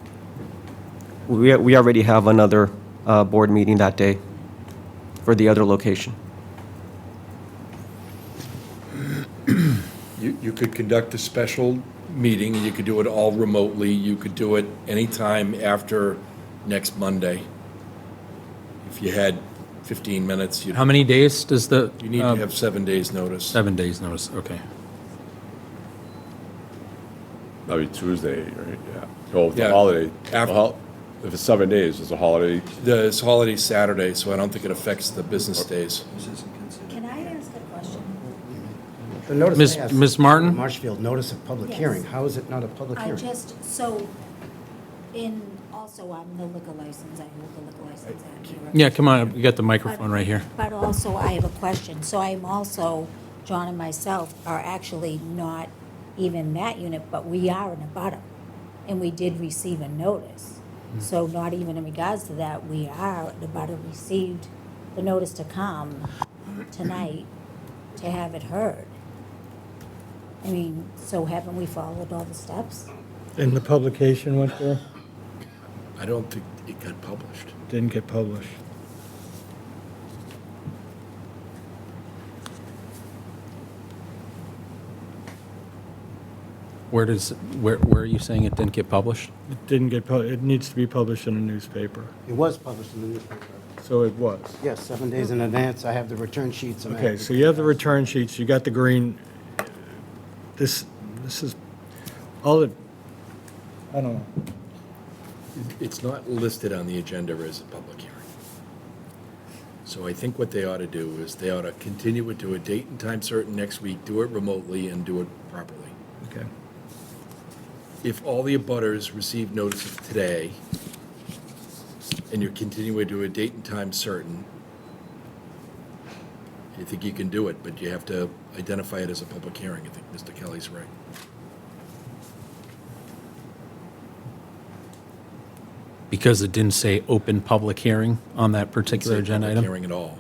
We already have another board meeting that day for the other location. You could conduct a special meeting, and you could do it all remotely. You could do it anytime after next Monday. If you had 15 minutes, How many days does the? you need to have 7 days' notice. 7 days notice, okay. That'd be Tuesday, right? Yeah. Oh, the Yeah. holiday. After- If it's 7 days, it's a holiday. It's holiday Saturday, so I don't think it affects the business days. Can I ask a question? The notice Ms. I asked- Ms. Martin? Marshfield, notice of public Yes. hearing. How is it not a public I hearing? also, I'm the liquor license, I hold the liquor license at Beer. Yeah, come on, you got the microphone right here. But also, I have a question. So I'm also, John and myself are actually not even that unit, but we are in a butter. And we did receive a notice. So not even in regards to that, we are, the butter received the notice to come tonight to have it heard. I mean, so haven't we followed all the steps? And the publication went there? I don't think it got published. Didn't get published. Where are you saying it didn't get published? It didn't get, it needs to be published in a newspaper. It was published in the newspaper. So it was. Yes, 7 days in advance. I have the return sheets. and I Okay, have so you have the return sheets, you got the green. This is, all it, I don't know. It's not listed on the agenda as a public hearing. So I think what they ought to do is they ought to continue it to a date and time certain next week, do it remotely, and do it properly. Okay. If all the abutters receive notice of today, and you're continuing to a date and time certain, I think you can do it, but you have to identify it as a public hearing. I think Mr. Kelly's right. Because it didn't say open public hearing on that particular It's a agenda public item? hearing at all.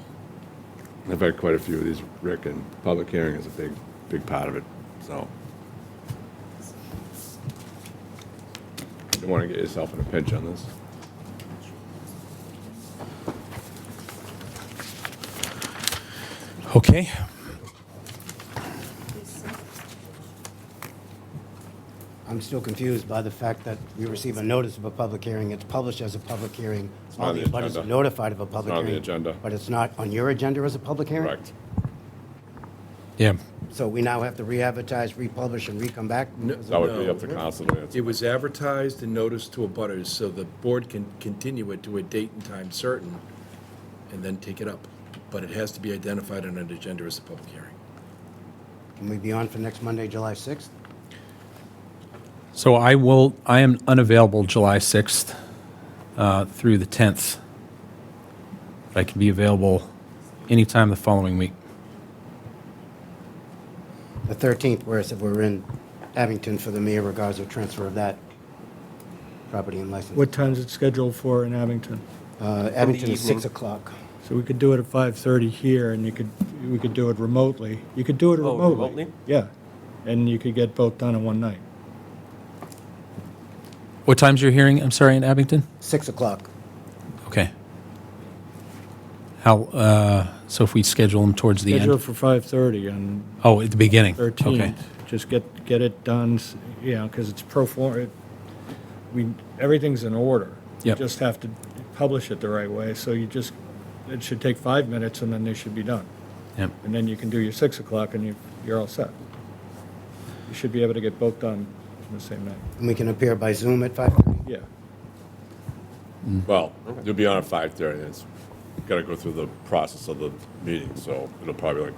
I've had quite a few of these, Rick, and public hearing is a big part of it, so. You don't want to get yourself in a pinch on this. Okay. I'm still confused by the fact that we receive a notice of a public hearing, it's published as a public hearing, not all on the the abutters agenda. are notified of a public not on hearing. the agenda. But it's not on your agenda as a public hearing? Correct. Yeah. So we now have to re-advertise, republish, and re-come back? That would be up to council to answer. It was advertised and noticed to abutters, so the board can continue it to a date and time certain, and then take it up. But it has to be identified on an agenda as a public hearing. Can we be on for next Monday, July 6th? So I am unavailable July 6th through the 10th. But I can be available anytime the following week. The 13th, whereas if we're in Abington for the Mia Regazo transfer of that property and license. What time's it scheduled for in Abington? Abington is evening. 6 o'clock. So we could do it at 5:30 here, and we could do it remotely. You could do it Oh, remotely. remotely? Yeah, and you could get both done in one night. What time's your hearing, I'm sorry, in Abington? 6 o'clock. Okay. So if we schedule them towards the Schedule it end? for 5:30 on Oh, at the beginning? 13th. Okay. Just get it done, you know, because it's pro forma. Everything's in order. Yep. You just have to publish it the right way, so it should take 5 minutes, and then they should be done. Yep. And then you can do your 6 o'clock, and you're all set. You should be able to get both done in the same night. And we can appear by Zoom at 5:30? Yeah. Well, you'll be on at 5:30, and it's got to go through the process of the meeting, so it'll probably like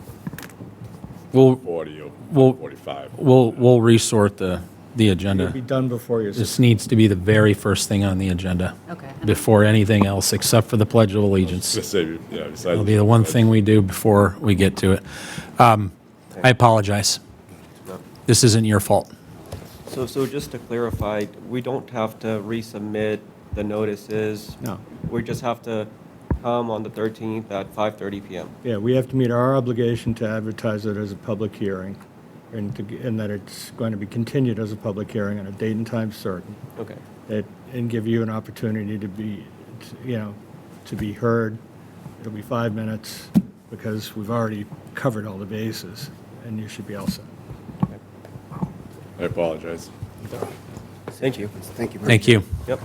We'll 40 or we'll- 45. We'll resort the agenda. It'll be done before your This needs to be the very first thing on the agenda. Okay. Before anything else, except for the Pledge of Allegiance. Just say, yeah, besides. It'll be the one thing we do before we get to it. I apologize. This isn't your fault. So just to clarify, we don't have to resubmit the notices? No. We just have to come on the 13th at 5:30 PM? Yeah, we have to meet our obligation to advertise it as a public hearing, and that it's going to be continued as a public hearing on a date and time certain. Okay. And give you an opportunity to be, to be heard. It'll be 5 minutes, because we've already covered all the bases, and you should be all set. I apologize. Thank you. Thank you. Thank you. Yep.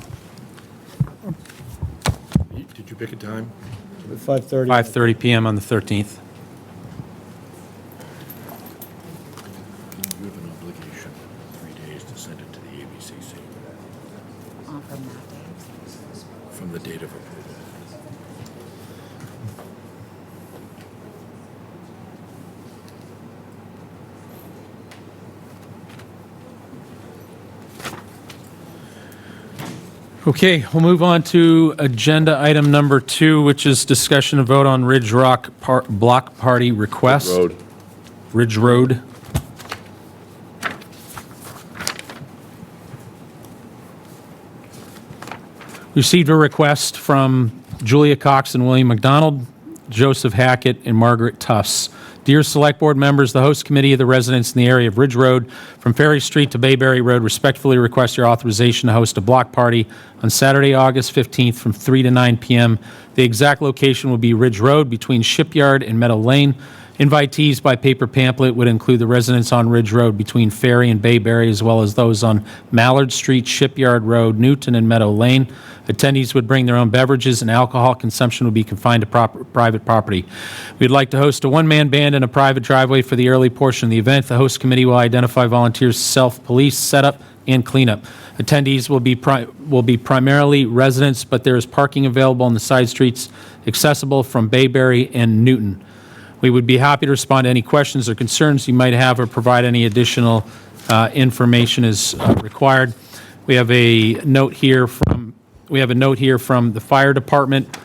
Did you pick a time? 5:30. 5:30 PM on the 13th. You have an obligation, 3 days to send it to the ABCC From that day. from the date of approval. Okay, we'll move on to agenda item number 2, which is discussion and vote on Ridge Rock Block Party request. Road. Ridge Road. Received a request from Julia Cox and William McDonald, Joseph Hackett, and Margaret Tufts. Dear Select Board members, the host committee of the residents in the area of Ridge Road from Ferry Street to Bayberry Road respectfully request your authorization to host a block party on Saturday, August 15th from 3 to 9 p.m. The exact location will be Ridge Road between Shipyard and Meadow Lane. Invitees by paper pamphlet would include the residents on Ridge Road between Ferry and Bayberry, as well as those on Mallard Street, Shipyard Road, Newton, and Meadow Lane. Attendees would bring their own beverages, and alcohol consumption would be confined to private property. We'd like to host a one-man band in a private driveway for the early portion of the event. The host committee will identify volunteers to self-police, setup, and cleanup. Attendees will be primarily residents, but there is parking available on the side streets accessible from Bayberry and Newton. We would be happy to respond to any questions or concerns you might have or provide any additional information as required. We have a note here from the fire department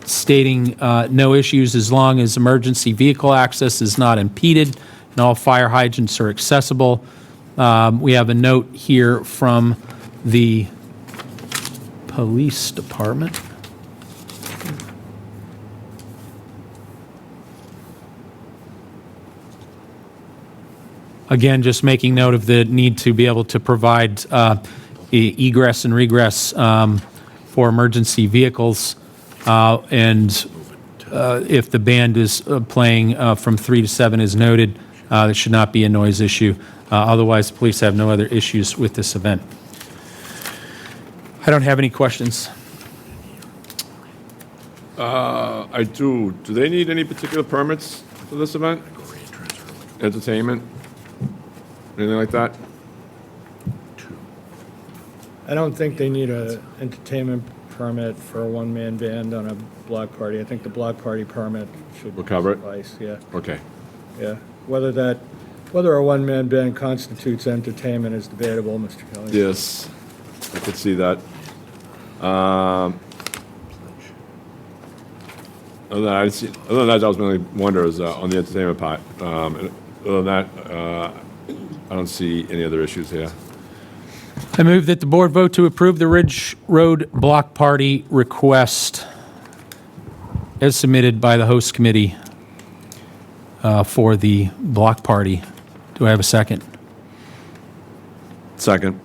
stating no issues as long as emergency vehicle access is not impeded and all fire hydrants are accessible. We have a note here from the police department. Again, just making note of the need to be able to provide egress and regress for emergency vehicles. And if the band is playing from 3 to 7 as noted, there should not be a noise issue. Otherwise, the police have no other issues with this event. I don't have any questions. I do. Do they need any particular permits for this event? Entertainment? Anything like that? I don't think they need a entertainment permit for a one-man band on a block party. I think the block party permit should We'll cover it? suffice, yeah. Okay. Yeah. Whether a one-man band constitutes entertainment is debatable, Mr. Kelly. Yes, I could see that. Other than that, I was mainly wonder is on the entertainment part. Other than that, I don't see any other issues here. I move that the board vote to approve the Ridge Road Block Party request as submitted by the host committee for the block party. Do I have a second? Second.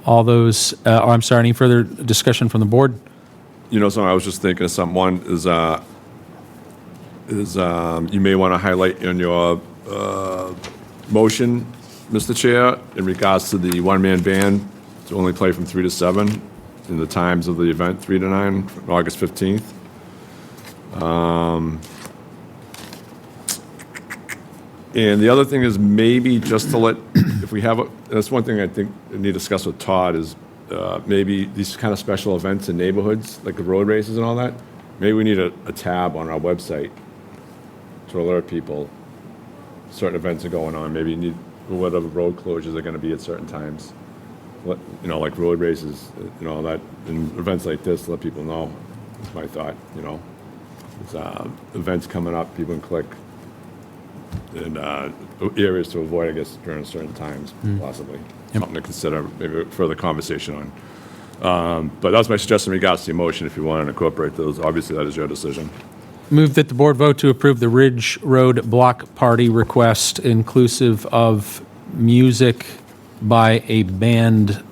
All those, I'm sorry, any further discussion from the board? You know, something I was just thinking of something. One is you may want to highlight in your motion, Mr. Chair, in regards to the one-man band to only play from 3 to 7 in the times of the event, 3 to 9, August 15th. And the other thing is maybe just to let, if we have, that's one thing I think we need to discuss with Todd is maybe these kind of special events in neighborhoods, like the road races and all that, maybe we need a tab on our website to alert people certain events are going on. Maybe you need whatever road closures are going to be at certain times. You know, like road races, you know, that, and events like this, let people know. That's my thought, you know. There's events coming up, people can click. And areas to avoid, I guess, during certain times, possibly. Something to consider, maybe further conversation on. But that's my suggestion in regards to the emotion. If you want to incorporate those, obviously that is your decision. Move that the board vote to approve the Ridge Road Block Party request, inclusive of music by a band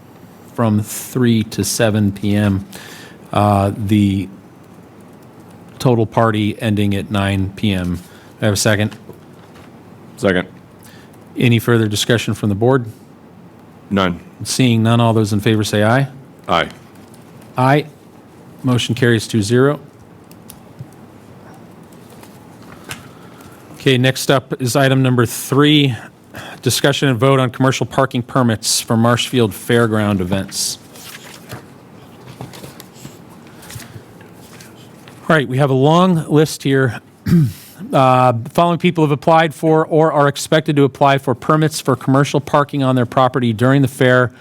from 3 to 7 p.m. The total party ending at 9 p.m. I have a second. Second. Any further discussion from the board? None. Seeing none, all those in favor say aye. Aye. Aye. Motion carries 2-0. Okay, next up is item number 3, discussion and vote on commercial parking permits for Marshfield Fairground events. All right, we have a long list here. The following people have applied for or are expected to apply for permits for commercial parking on their property during the fair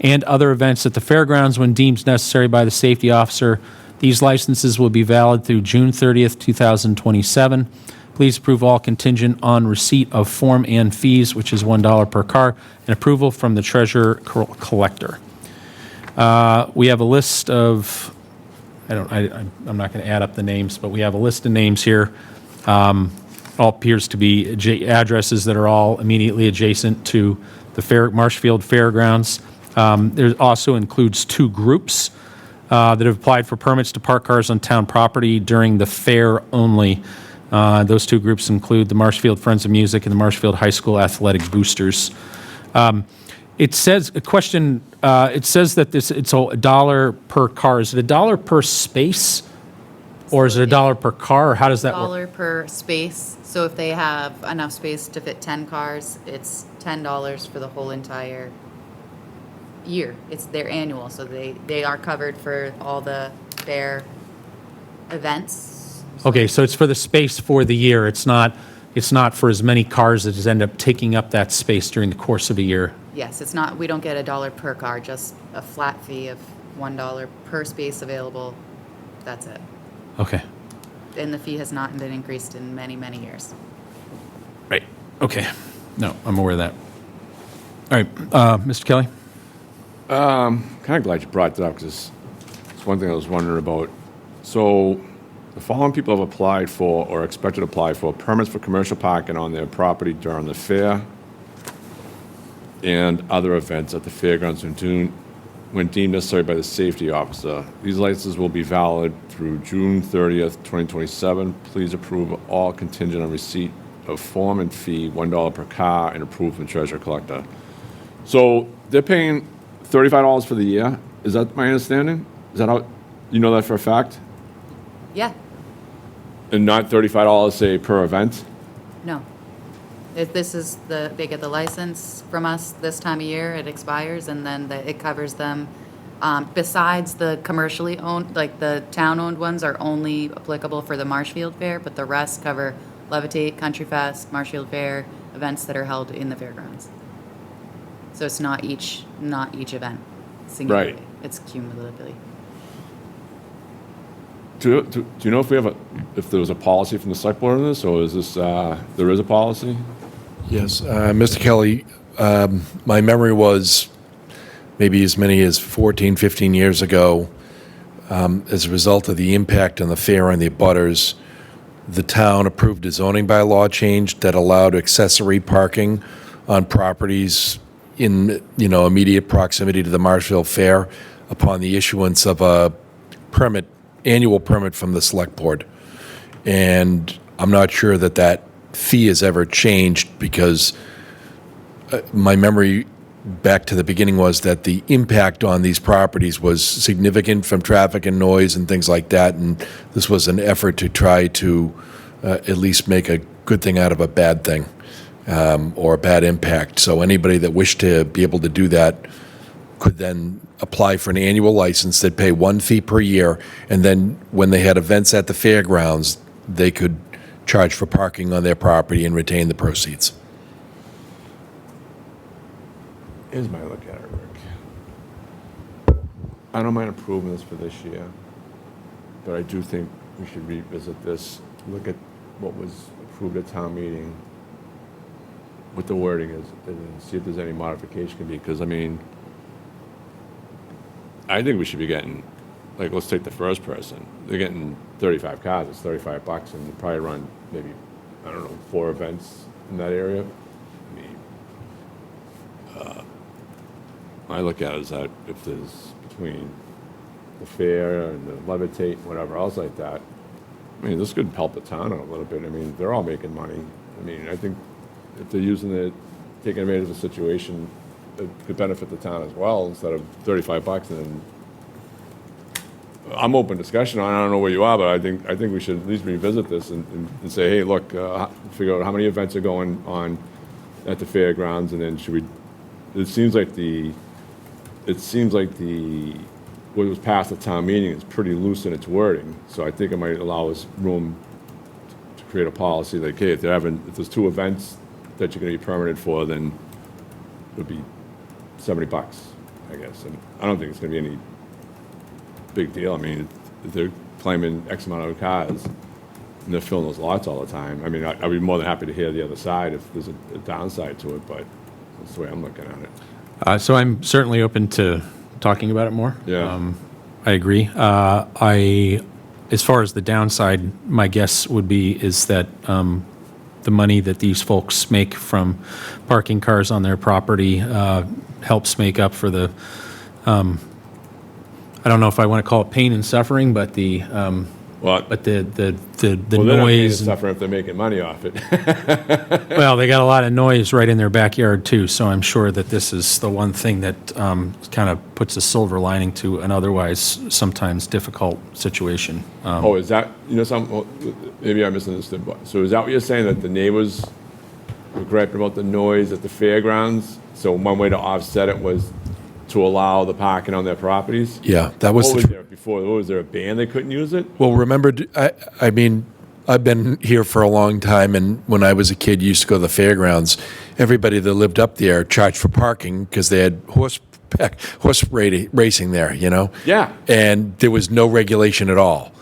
and other events at the fairgrounds when deemed necessary by the safety officer. These licenses will be valid through June 30th, 2027. Please approve all contingent on receipt of form and fees, which is $1 per car, and approval from the treasurer collector. We have a list of, I'm not going to add up the names, but we have a list of names here. All appears to be addresses that are all immediately adjacent to the Marshfield Fairgrounds. There also includes 2 groups that have applied for permits to park cars on town property during the fair only. Those two groups include the Marshfield Friends of Music and the Marshfield High School Athletic Boosters. It says, it says that it's $1 per car. Is it $1 per space? Or is it $1 per car, or how does that work? Dollar per space. So if they have enough space to fit 10 cars, it's $10 for the whole entire year. It's their annual, so they are covered for all the fair events. Okay, so it's for the space for the year. It's not for as many cars that just end up taking up that space during the course of a year. Yes, it's not, we don't get $1 per car, just a flat fee of $1 per space available. That's it. Okay. And the fee has not been increased in many, many years. Right. Okay. No, I'm aware of that. All right, Mr. Kelly? Kind of glad you brought that up, because it's one thing I was wondering about. So the following people have applied for or expected to apply for permits for commercial parking on their property during the fair and other events at the fairgrounds when deemed necessary by the safety officer. These licenses will be valid through June 30th, 2027. Please approve all contingent on receipt of form and fee, $1 per car, and approved from treasurer collector. So they're paying $35 for the year. Is that my understanding? Is that how, you know that for a fact? Yeah, And not $35, say, per event? no. If this is they get the license from us this time of year, it expires, and then it covers them. Besides the commercially owned, like the town-owned ones are only applicable for the Marshfield Fair, but the rest cover Levitate, Country Fest, Marshfield Fair, events that are held in the fairgrounds. So it's not each event singularly. Right. It's cumulatively. Do you know if there was a policy from the select board on this, or is this, there is a policy? Yes, Mr. Kelly, my memory was maybe as many as 14, 15 years ago, as a result of the impact on the fair and the abutters, the town approved a zoning bylaw change that allowed accessory parking on properties in, immediate proximity to the Marshfield Fair upon the issuance of a annual permit from the select board. And I'm not sure that fee has ever changed, because my memory back to the beginning was that the impact on these properties was significant from traffic and noise and things like that, and this was an effort to try to at least make a good thing out of a bad thing, or a bad impact. So anybody that wished to be able to do that could then apply for an annual license. They'd pay one fee per year, and then when they had events at the fairgrounds, they could charge for parking on their property and retain the proceeds. Here's my look at it, Rick. I don't mind approving this for this year, but I do think we should revisit this, look at what was approved at town meeting, what the wording is, and see if there's any modification can be, because, I think we should be getting, like, let's take the first person. They're getting 35 cars, it's $35, and they probably run maybe, 4 events in that area. I look at it as that if there's between the fair and the Levitate, whatever else like that, this could help the town out a little bit. They're all making money. I think if they're taking advantage of the situation, it could benefit the town as well, instead of $35. And then I'm open discussion on it. I don't know where you are, but I think we should at least revisit this and say, hey, look, figure out how many events are going on at the fairgrounds, and then should we? It seems like what was passed at town meeting is pretty loose in its wording. So I think it might allow us room to create a policy like, hey, if there's 2 events that you're going to be permitted for, then it would be $70, I guess. And I don't think it's going to be any big deal. If they're claiming X amount of cars and they're filling those lots all the time, I'd be more than happy to hear the other side if there's a downside to it, but that's the way I'm looking at it. So I'm certainly open to talking about it more. Yeah. I agree. As far as the downside, my guess would be is that the money that these folks make from parking cars on their property helps make up for the, I don't know if I want to call it pain and suffering, but the But the Well, they're not noise, suffering if they're making money off it. well, they got a lot of noise right in their backyard too, so I'm sure that this is the one thing that kind of puts a silver lining to an otherwise sometimes difficult situation. Oh, is that, maybe I misunderstood, but, so is that what you're saying, that the neighbors were griping about the noise at the fairgrounds? So one way to offset it was to allow the parking on their properties? Yeah, that was What the was tr- there before? Was there a ban they couldn't use it? Well, remember, I mean, I've been here for a long time, and when I was a kid, used to go to the fairgrounds. Everybody that lived up there charged for parking because they had horse racing there, Yeah. And there was no regulation at all.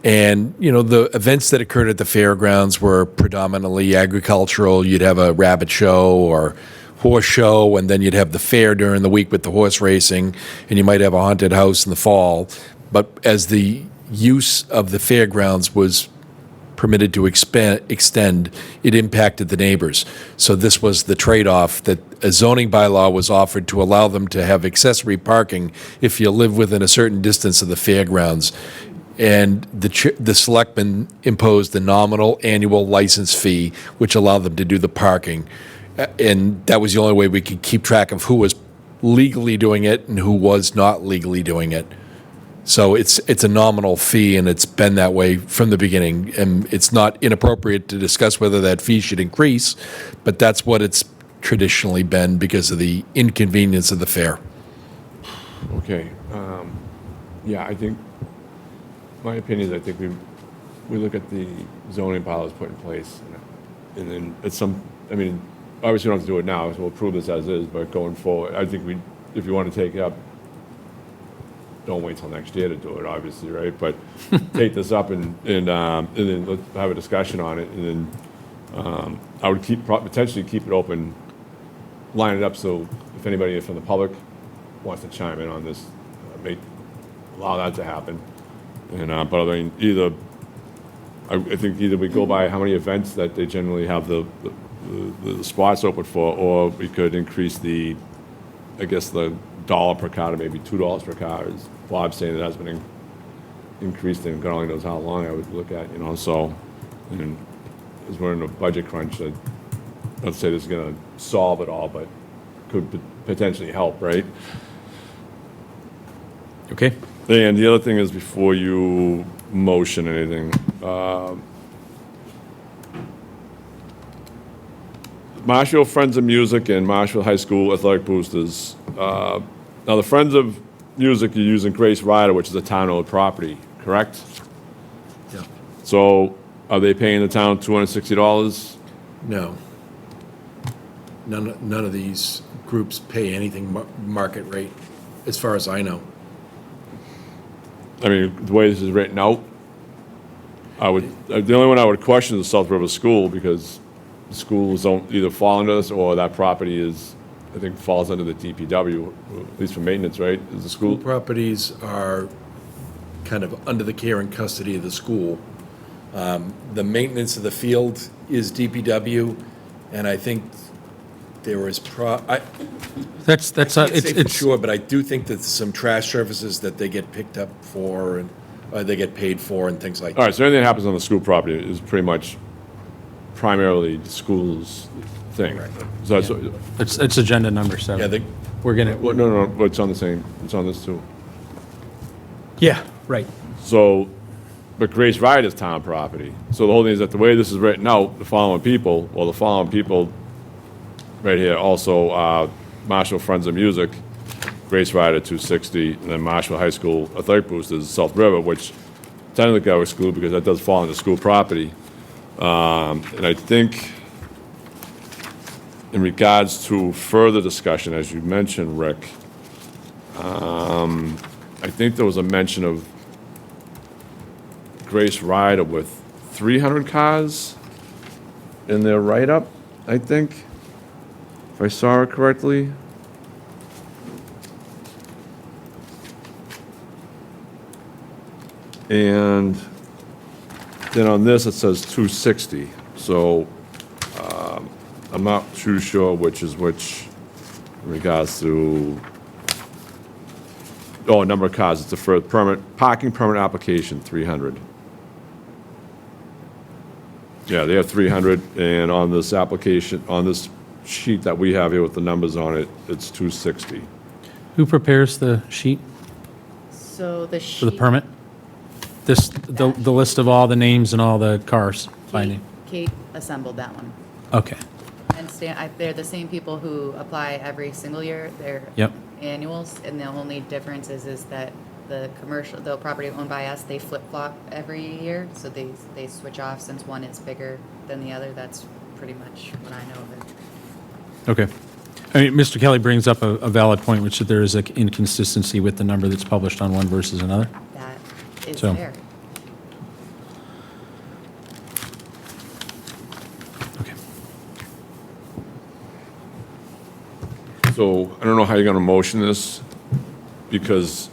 And, the events that occurred at the fairgrounds were predominantly agricultural. You'd have a rabbit show or horse show, and then you'd have the fair during the week with the horse racing, and you might have a haunted house in the fall. But as the use of the fairgrounds was permitted to extend, it impacted the neighbors. So this was the trade-off, that a zoning bylaw was offered to allow them to have accessory parking if you live within a certain distance of the fairgrounds. And the selectmen imposed the nominal annual license fee, which allowed them to do the parking. And that was the only way we could keep track of who was legally doing it and who was not legally doing it. So it's a nominal fee, and it's been that way from the beginning. And it's not inappropriate to discuss whether that fee should increase, but that's what it's traditionally been because of the inconvenience of the fair. Okay. Yeah, I think, my opinion is I think we look at the zoning bylaws put in place, and then obviously we don't have to do it now, so we'll approve this as is, but going forward, I think if you want to take it up, don't wait till next year to do it, obviously, right? But take this up and then let's have a discussion on it, and then I would potentially keep it open, line it up so if anybody from the public wants to chime in on this, may allow that to happen. And but I mean, I think either we go by how many events that they generally have the spots open for, or we could increase the dollar per car to maybe $2 per car, as Bob's saying, it has been increased, and God only knows how long I would look at, so, and as we're in a budget crunch, let's say this is gonna solve it all, but could potentially help, right? Okay. And the other thing is, before you motion anything, Marshfield Friends of Music and Marshfield High School Athletic Boosters. Now, the Friends of Music, you're using Grace Rider, which is a town-owned property, correct? Yeah. So are they paying the town $260? No. None of these groups pay anything market rate, as far as I know. I mean, the way this is written out, the only one I would question is the South River School, because the schools don't either fall under this, or that property I think falls under the DPW, at least for maintenance, right? Is the school? Properties are kind of under the care and custody of the school. The maintenance of the field is DPW, and I think there was That's I can't say for it's sure, but I do think that there's some trash services that they get picked up for, and they get paid for, and things like All that. right, so anything that happens on the school property is pretty much primarily the school's thing. So that's, it's agenda number 7. Yeah, We're gonna. well, no, it's on the same, it's on this too. Yeah. Right. So, but Grace Ride is town property. So the whole thing is that the way this is written out, the following people right here, also Marshall Friends of Music, Grace Rider 260, and then Marshall High School Athletic Boosters, South River, which technically I would exclude because that does fall into school property. And I think in regards to further discussion, as you mentioned, Rick, I think there was a mention of Grace Rider with 300 cars in their write-up, I think, if I saw it correctly. And then on this, it says 260. So I'm not too sure which is which in regards to, number of cars. It's a for parking permit application, 300. Yeah, they have 300, and on this application, on this sheet that we have here with the numbers on it, it's 260. Who prepares the sheet So the for the sheet. permit? The list of all the names and all the cars by name? Kate assembled that one. Okay, And they're the same people who apply every single year. They're Yep. annuals, and the only difference is that the property owned by us, they flip-flop every year, so they switch off since one is bigger than the other. That's pretty much what I know of it. okay. I mean, Mr. Kelly brings up a valid point, which is there is an inconsistency with the number that's published on one versus another. That is So- fair. Okay. So I don't know how you're going to motion this, because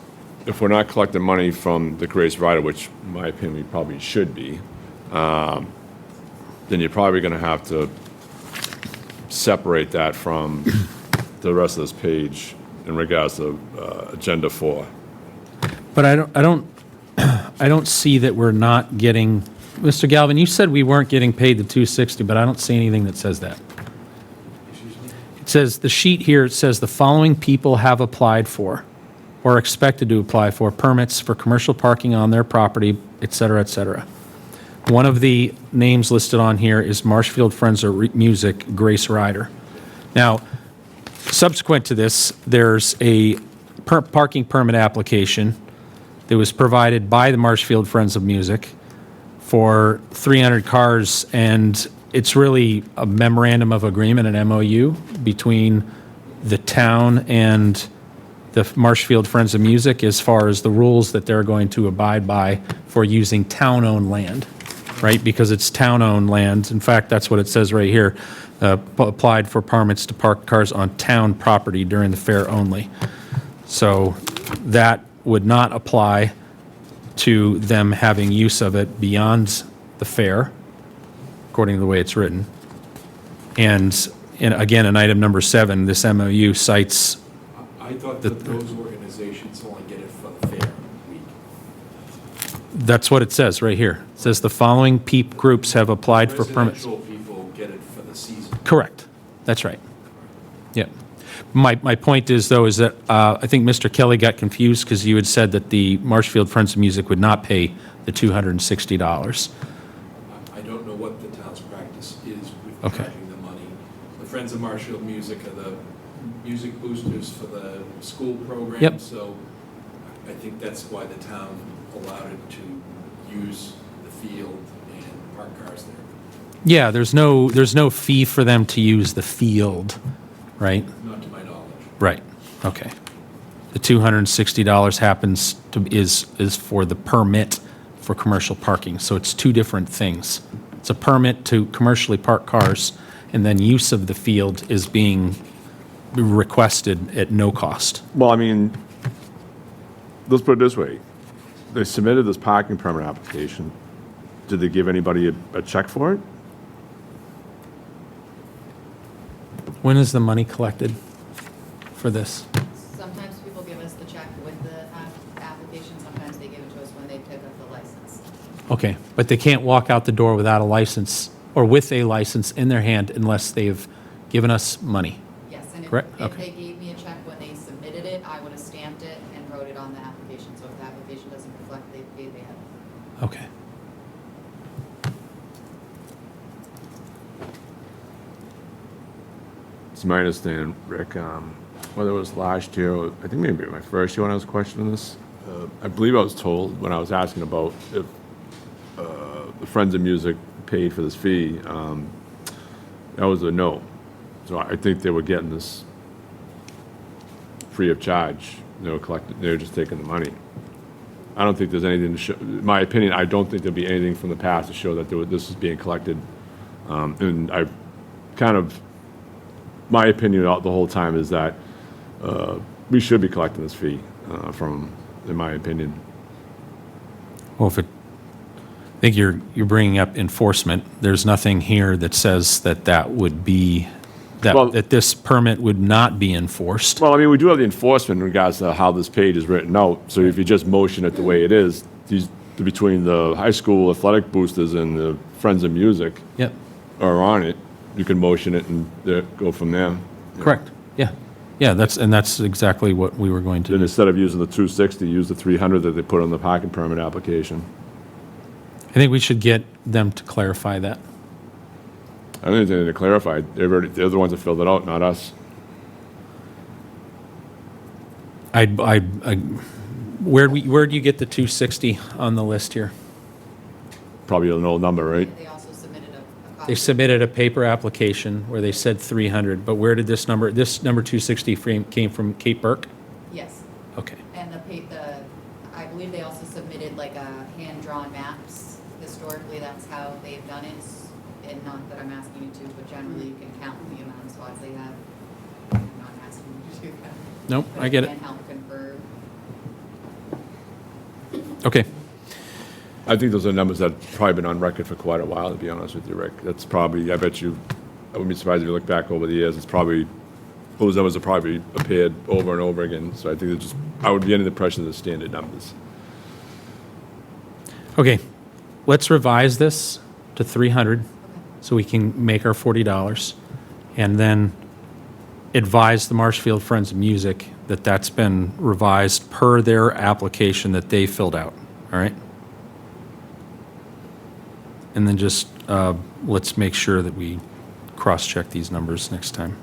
if we're not collecting money from the Grace Rider, which in my opinion we probably should be, then you're probably going to have to separate that from the rest of this page in regards to Agenda 4. But I don't see that we're not getting, Mr. Galvin, you said we weren't getting paid the 260, but I don't see anything that says that. It says, the sheet here, it says the following people have applied for or expected to apply for permits for commercial parking on their property, et cetera, et cetera. One of the names listed on here is Marshfield Friends of Music, Grace Rider. Now, subsequent to this, there's a parking permit application that was provided by the Marshfield Friends of Music for 300 cars, and it's really a memorandum of agreement, an MOU, between the town and the Marshfield Friends of Music as far as the rules that they're going to abide by for using town-owned land, right? Because it's town-owned land. In fact, that's what it says right here. Applied for permits to park cars on town property during the fair only. So that would not apply to them having use of it beyond the fair, according to the way it's written. And again, in item number 7, this MOU cites, I thought that those organizations only get it for the fair week. that's what it says right here. It says the following groups have applied for permits. Residential people get it for the season. Correct. That's right. Yep. My point is, though, is that I think Mr. Kelly got confused because you had said that the Marshfield Friends of Music would not pay the $260. I don't know what the town's practice is with Okay. charging the money. The Friends of Marshfield Music are the music boosters for the school program. Yep. So I think that's why the town allowed it to use the field and park cars there. Yeah, there's no fee for them to use the field, right? Not to my knowledge. Right. Okay. The $260 happens to is for the permit for commercial parking. So it's two different things. It's a permit to commercially park cars, and then use of the field is being requested at no cost. Well, I mean, let's put it this way. They submitted this parking permit application. Did they give anybody a check for it? When is the money collected for this? Sometimes people give us the check with the application, sometimes they give it to us when they pick up the license. Okay, but they can't walk out the door without a license or with a license in their hand unless they've given us money. Yes, and Correct? if Okay. they gave me a check when they submitted it, I would have stamped it and wrote it on the application. So if the application doesn't reflect they paid, they have. Okay. It's my understanding, Rick, whether it was last year, or I think maybe my first year when I was questioning this, I believe I was told when I was asking about if the Friends of Music paid for this fee, that was a no. So I think they were getting this free of charge. They were just taking the money. I don't think there's anything to show, in my opinion, I don't think there'll be anything from the past to show that this is being collected. And I kind of, my opinion the whole time is that we should be collecting this fee in my opinion. Well, I think you're bringing up enforcement. There's nothing here that says that would be, that this permit would not be enforced. Well, I mean, we do have the enforcement in regards to how this page is written out. So if you just motion it the way it is, between the high school athletic boosters and the Friends of Music Yep, are on it, you can motion it and go from there. correct, yeah. Yeah, that's exactly what we were going to Then do. instead of using the 260, use the 300 that they put on the parking permit application. I think we should get them to clarify that. I don't think they need to clarify. They're the ones that filled it out, not us. Where'd you get the 260 on the list here? Probably an old number, right? They also submitted a They submitted a paper application where they said 300, but where did this number 260 came from Kate Burke? Yes. Okay. And I believe they also submitted like a hand-drawn maps. Historically, that's how they've done it. And not that I'm asking you to, but generally you can count the amount of spots they have. I'm not asking you to do that. Nope, But I get you it. can help confirm. Okay. I think those are numbers that have probably been on record for quite a while, to be honest with you, Rick. That's probably, I bet you, I wouldn't be surprised if you look back over the years, it's probably, those numbers have probably appeared over and over again. So I think it's just, I would be under the impression of the standard numbers. Okay, let's revise this to 300 so we can make our $40 and then advise the Marshfield Friends of Music that that's been revised per their application that they filled out, all right? And then just let's make sure that we cross-check these numbers next time.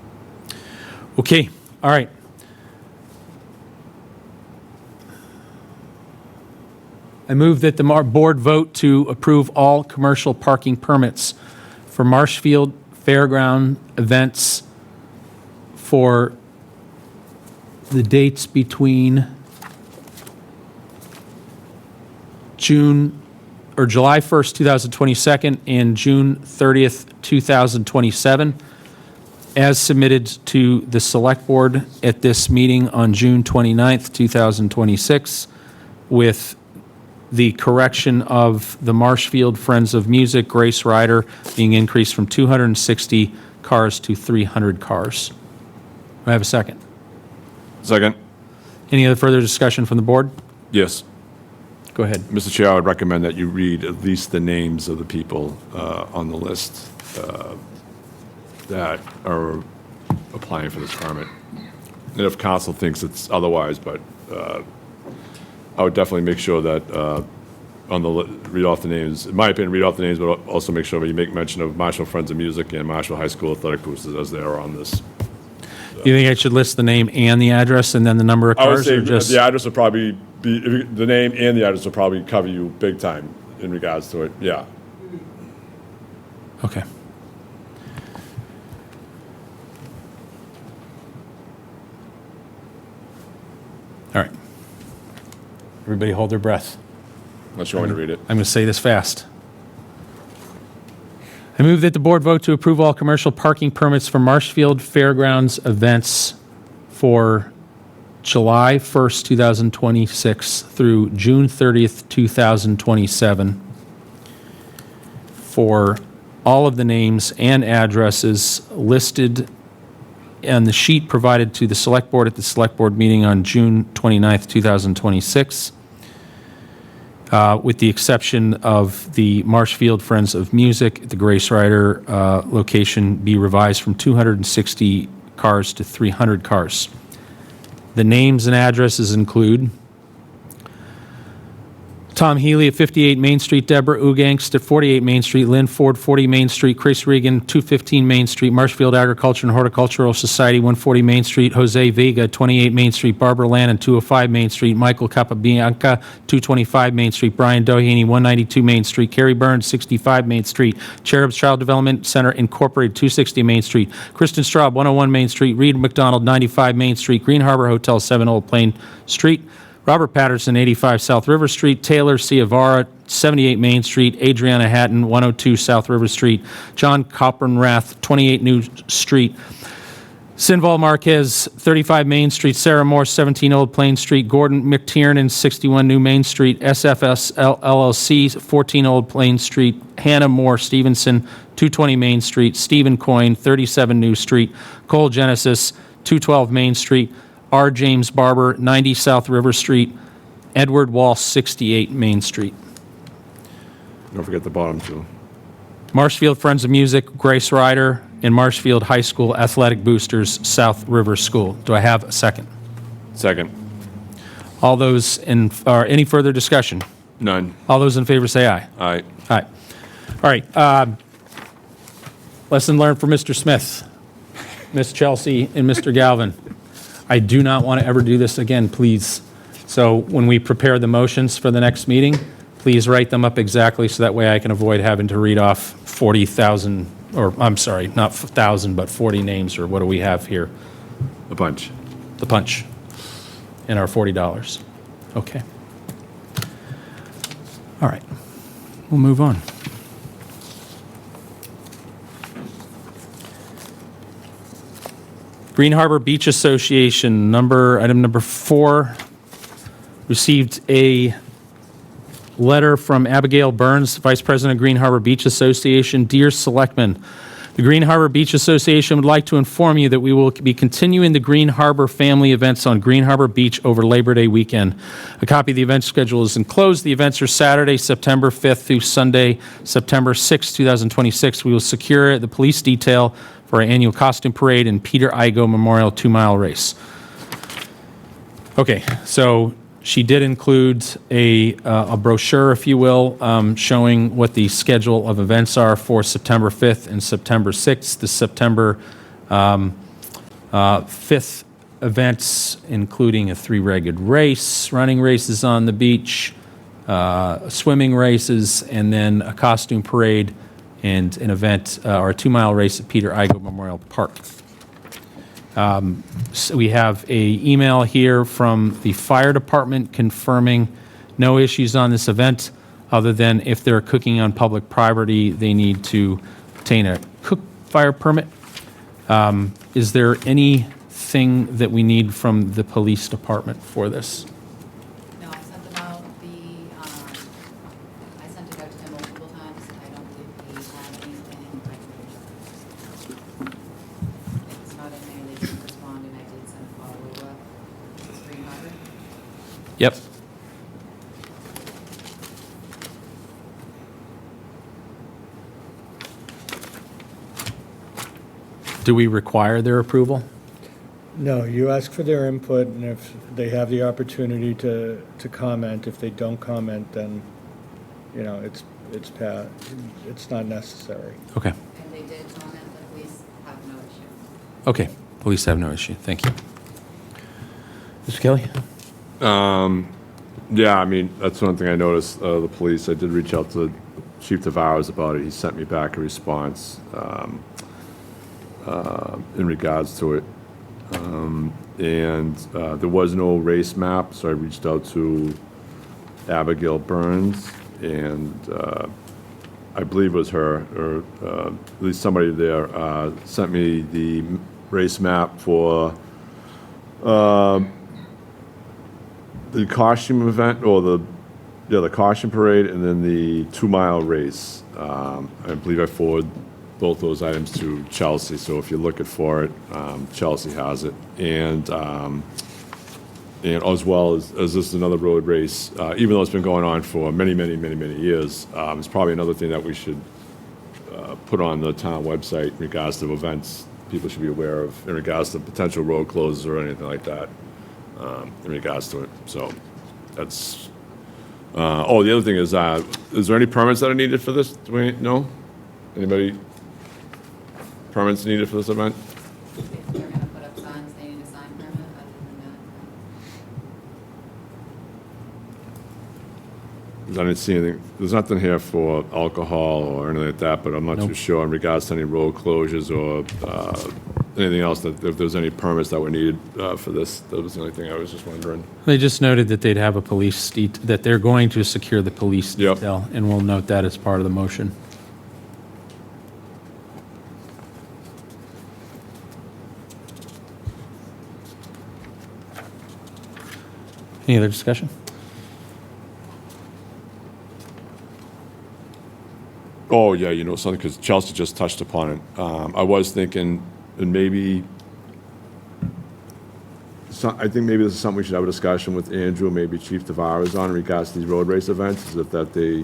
Okay, all right. I move that the board vote to approve all commercial parking permits for Marshfield Fairground events for the dates between July 1st, 2022 and June 30th, 2027, as submitted to the Select Board at this meeting on June 29th, 2026, with the correction of the Marshfield Friends of Music Grace Rider being increased from 260 cars to 300 cars. Do I have a second? Second? Any other further discussion from the board? Yes. Go ahead. Mr. Chair, I would recommend that you read at least the names of the people on the list that are applying for this permit. And if council thinks it's otherwise, but I would definitely make sure that read off the names. In my opinion, read off the names, but also make sure that you make mention of Marshall Friends of Music and Marshall High School Athletic Boosters as they are on this. Do you think I should list the name and the address and then the number of I would cars? say Or just the address would probably be, the name and the address would probably cover you big time in regards to it, yeah. Okay. All right. Everybody hold their breath. Unless you want me to read it. I'm going to say this fast. I move that the board vote to approve all commercial parking permits for Marshfield Fairgrounds events for July 1st, 2026 through June 30th, 2027 for all of the names and addresses listed on the sheet provided to the Select Board at the Select Board meeting on June 29th, 2026. With the exception of the Marshfield Friends of Music, the Grace Rider location be revised from 260 cars to 300 cars. The names and addresses include Tom Healy at 58 Main Street, Deborah Ugangst at 48 Main Street, Lynn Ford, 40 Main Street, Chris Regan, 215 Main Street, Marshfield Agriculture and Horticultural Society, 140 Main Street, Jose Vega, 28 Main Street, Barbara Lannon, 205 Main Street, Michael Capabianca, 225 Main Street, Brian Doheny, 192 Main Street, Kerry Burns, 65 Main Street, Cherubs Child Development Center Incorporated, 260 Main Street, Kristen Straub, 101 Main Street, Reed McDonald, 95 Main Street, Green Harbor Hotel, 7 Old Plain Street, Robert Patterson, 85 South River Street, Taylor Ciavara, 78 Main Street, Adriana Hatton, 102 South River Street, John Coppenrath, 28 New Street, Sinval Marquez, 35 Main Street, Sarah Moore, 17 Old Plain Street, Gordon McTiernan, 61 New Main Street, SFS LLC, 14 Old Plain Street, Hannah Moore Stevenson, 220 Main Street, Stephen Coyne, 37 New Street, Cole Genesis, 212 Main Street, R. James Barber, 90 South River Street, Edward Walsh, 68 Main Street. Don't forget the bottom two. Marshfield Friends of Music, Grace Rider, and Marshfield High School Athletic Boosters, South River School. Do I have a second? Second. All those in, or any further discussion? None. All those in favor say aye. Aye. Aye. All right. Lesson learned for Mr. Smith, Miss Chelsea, and Mr. Galvin. I do not want to ever do this again, please. So when we prepare the motions for the next meeting, please write them up exactly so that way I can avoid having to read off 40,000, or I'm sorry, not 1,000, but 40 names, or what do we have here? A bunch. The punch. And our $40. Okay. All right. We'll move on. Green Harbor Beach Association, item number 4, received a letter from Abigail Burns, Vice President of Green Harbor Beach Association. Dear Selectmen, the Green Harbor Beach Association would like to inform you that we will be continuing the Green Harbor family events on Green Harbor Beach over Labor Day weekend. A copy of the event schedule is enclosed. The events are Saturday, September 5th through Sunday, September 6th, 2026. We will secure the police detail for our annual costume parade and Peter Igo Memorial 2-mile race. Okay, so she did include a brochure, if you will, showing what the schedule of events are for September 5th and September 6th. The September 5th events, including a 3-legged race, running races on the beach, swimming races, and then a costume parade and an event, or a 2-mile race at Peter Igo Memorial Park. So we have an email here from the fire department confirming no issues on this event, other than if they're cooking on public property, they need to obtain a cook fire permit. Is there anything that we need from the police department for this? No, I sent them out I sent it out to him multiple times. I don't believe he had anything. It's not in there, they didn't respond, and I did send a follow-up. It's Green Harbor. Yep. Do we require their approval? No, you ask for their input, and if they have the opportunity to comment, if they don't comment, then, you know, it's not necessary. Okay. And they did comment that police have no issue. Okay. Police have no issue. Thank you. Mr. Kelly? Yeah, I mean, that's one thing I noticed, the police, I did reach out to Chief Tavares about it. He sent me back a response in regards to it. And there was no race map, so I reached out to Abigail Burns, and I believe it was her, or at least somebody there, sent me the race map for the costume event, or the costume parade, and then the 2-mile race. I believe I forwarded both those items to Chelsea, so if you're looking for it, Chelsea has it. And as well as this is another road race, even though it's been going on for many years, it's probably another thing that we should put on the town website in regards to events people should be aware of, in regards to potential road closures or anything like that, in regards to it. So that's, the other thing is there any permits that are needed for this? Do we know? Anybody? Permits needed for this event? If they're gonna put up signs, they need a sign permit, other than that. I didn't see anything, there's nothing here for alcohol or anything like that, but I'm not too sure in regards to any road closures or anything else, that if there's any permits that were needed for this. That was the only thing I was just wondering. They just noted that they'd have a police, that they're going to secure the police detail, and we'll note that as part of the motion. Any other discussion? Oh, yeah, you know something, because Chelsea just touched upon it. I was thinking, and maybe, I think maybe this is something we should have a discussion with Andrew, maybe Chief Tavares on in regards to these road race events, is if that they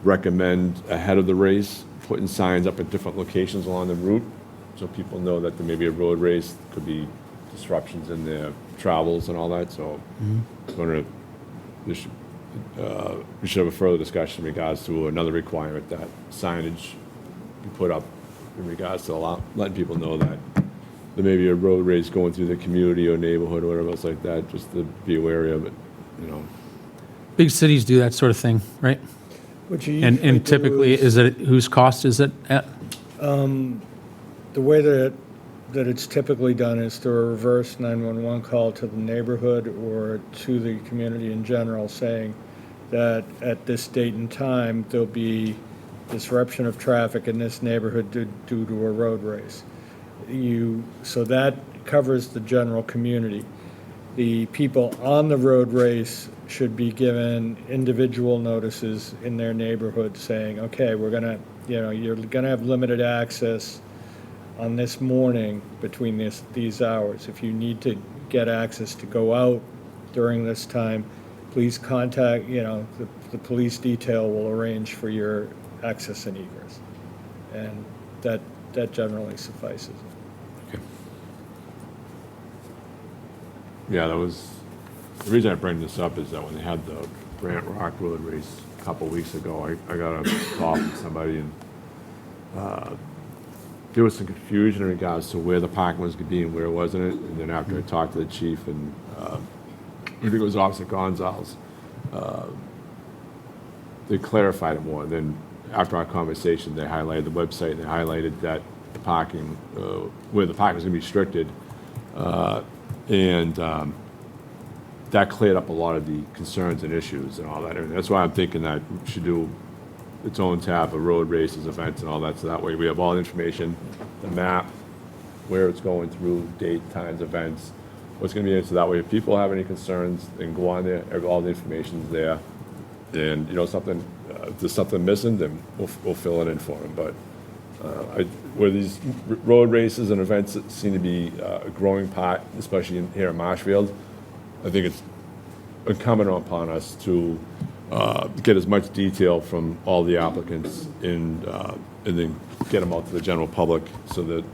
recommend ahead of the race, putting signs up at different locations along the route, so people know that there may be a road race, could be disruptions in their travels and all that, so I was wondering if we should have a further discussion in regards to another requirement that signage be put up in regards to letting people know that there may be a road race going through the community or neighborhood or whatever else like that, just to be aware of it, you know. Big cities do that sort of thing, right? What you usually And do typically, is it, whose cost is it at? The way that it's typically done is through a reverse 911 call to the neighborhood or to the community in general, saying that at this date and time, there'll be disruption of traffic in this neighborhood due to a road race. So that covers the general community. The people on the road race should be given individual notices in their neighborhood saying, okay, we're gonna, you're gonna have limited access on this morning between these hours. If you need to get access to go out during this time, please contact, the police detail will arrange for your access and egress. And that generally suffices. Okay. Yeah, that was, the reason I bring this up is that when they had the Grant Rock Road race a couple weeks ago, I got a call from somebody, and there was some confusion in regards to where the parking was going to be and where it wasn't. And then after I talked to the chief, and I think it was Officer Gonzalez, they clarified it more. And then after our conversation, they highlighted the website, and they highlighted that the parking, where the parking was going to be restricted, and that cleared up a lot of the concerns and issues and all that. And that's why I'm thinking that we should do its own tab of road races, events, and all that, so that way we have all the information, the map, where it's going through, date, times, events, what's going to be in it, so that way if people have any concerns, they can go on there, all the information's there, and, something, if there's something missing, then we'll fill it in for them, but where these road races and events that seem to be a growing part, especially here in Marshfield, I think it's incumbent upon us to get as much detail from all the applicants and then get them out to the general public so that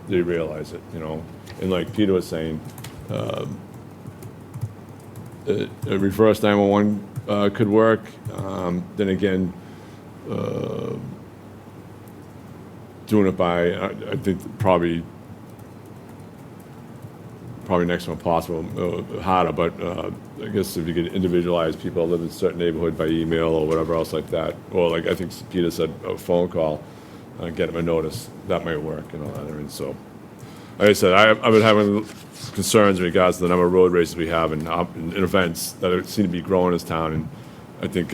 they realize it, And like Peter was saying, a reverse 911 could work. Then again, doing it by, I think probably next to impossible, harder, but I guess if you could individualize people that live in a certain neighborhood by email or whatever else like that, or like I think Peter said, a phone call, get them a notice, that might work and all that. I mean, so, like I said, I've been having concerns in regards to the number of road races we have and events that seem to be growing in this town, and I think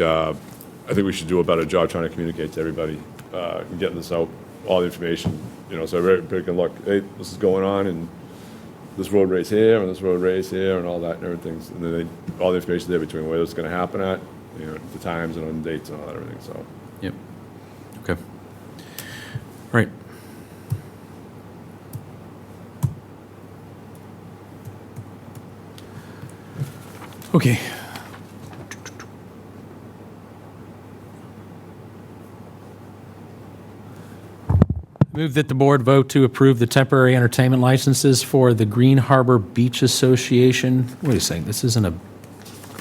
we should do a better job trying to communicate to everybody and getting this out, all the information, so everybody can look, hey, this is going on, and this road race here and this road race here and all that and everything. And then all the information there between where it's going to happen at, the times and on dates and all that, everything. So. Yep. Okay. Right. Okay. Move that the board vote to approve the temporary entertainment licenses for the Green Harbor Beach Association. Wait a second, this isn't a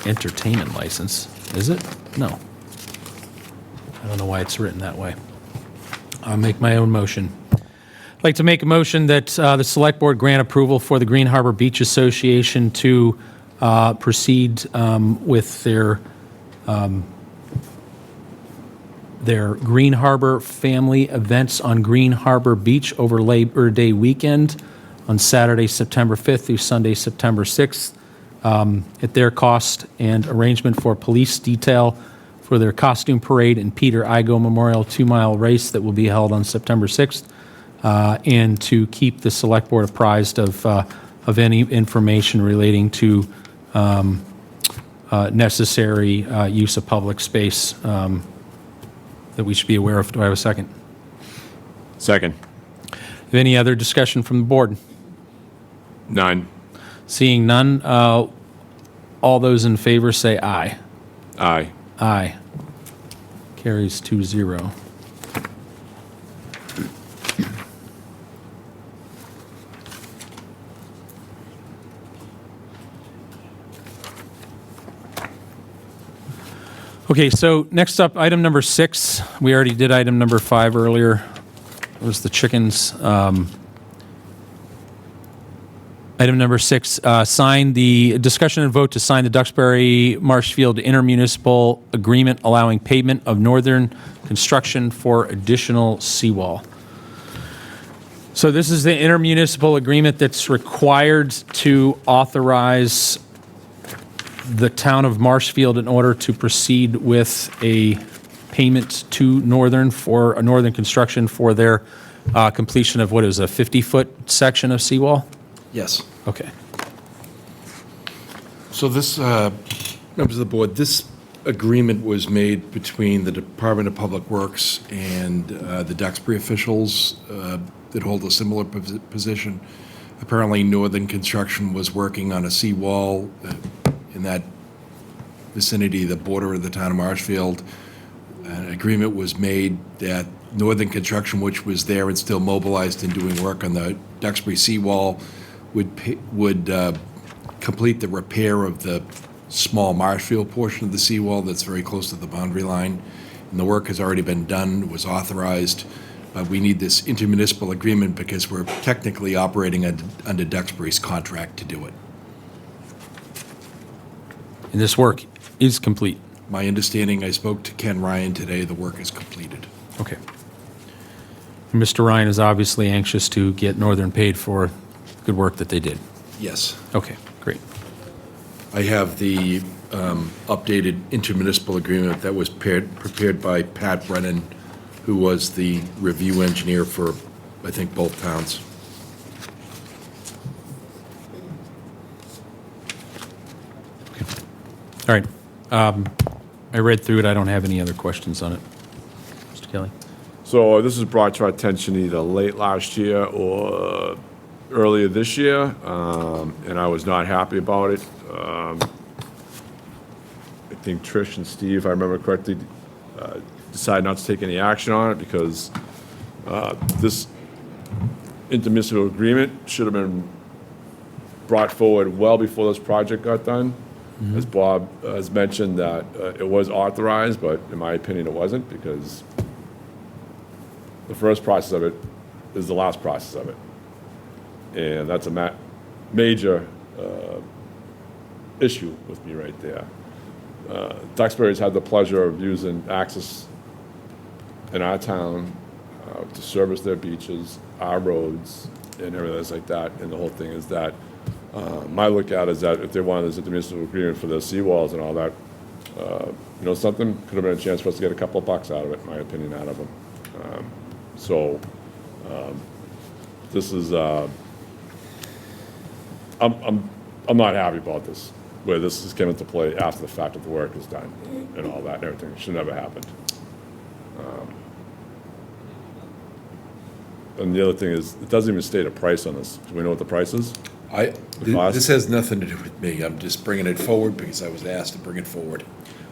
entertainment license, is it? No. I don't know why it's written that way. I'll make my own motion. I'd like to make a motion that the Select Board grant approval for the Green Harbor Beach Association to proceed with their Green Harbor family events on Green Harbor Beach over Labor Day weekend on Saturday, September 5th through Sunday, September 6th, at their cost, and arrangement for police detail for their costume parade and Peter Igo Memorial 2-mile race that will be held on September 6th, and to keep the Select Board apprised of any information relating to necessary use of public space that we should be aware of. Do I have a second? Second. Any other discussion from the board? None. Seeing none, all those in favor say aye. Aye. Aye. Carries 2-0. Okay, so next up, item number 6. We already did item number 5 earlier. It was the chickens. Item number 6, sign the discussion and vote to sign the Duxbury Marshfield intermunicipal agreement allowing pavement of northern construction for additional seawall. So this is the intermunicipal agreement that's required to authorize the town of Marshfield in order to proceed with a payment to Northern for a northern construction for their completion of what is a 50-foot section of seawall? Yes. Okay. So this, members of the board, this agreement was made between the Department of Public Works and the Duxbury officials that hold a similar position. Apparently, Northern Construction was working on a seawall in that vicinity, the border of the town of Marshfield. An agreement was made that Northern Construction, which was there and still mobilized and doing work on the Duxbury seawall, would complete the repair of the small Marshfield portion of the seawall that's very close to the boundary line. And the work has already been done, was authorized. We need this intermunicipal agreement because we're technically operating under Duxbury's contract to do it. And this work is complete? My understanding, I spoke to Ken Ryan today, the work is completed. Okay. Mr. Ryan is obviously anxious to get Northern paid for good work that they did. Yes. Okay, great. I have the updated intermunicipal agreement that was prepared by Pat Brennan, who was the review engineer for, I think, both towns. All right. I read through it. I don't have any other questions on it. Mr. Kelly? So this was brought to our attention either late last year or earlier this year, and I was not happy about it. I think Trish and Steve, if I remember correctly, decided not to take any action on it because this intermunicipal agreement should have been brought forward well before this project got done. As Bob has mentioned, that it was authorized, but in my opinion, it wasn't, because the first process of it is the last process of it. And that's a major issue with me right there. Duxbury's had the pleasure of using access in our town to service their beaches, our roads, and everything else like that. And the whole thing is that my look at is that if they wanted this intermunicipal agreement for the seawalls and all that, something could have been a chance for us to get a couple of bucks out of it, in my opinion, out of them. This is, I'm not happy about this, where this has come into play after the fact that the work is done and all that and everything. It should never happened. And the other thing is, it doesn't even state a price on this. Do we know what the price is? This has nothing to do with me. I'm just bringing it forward because I was asked to bring it forward.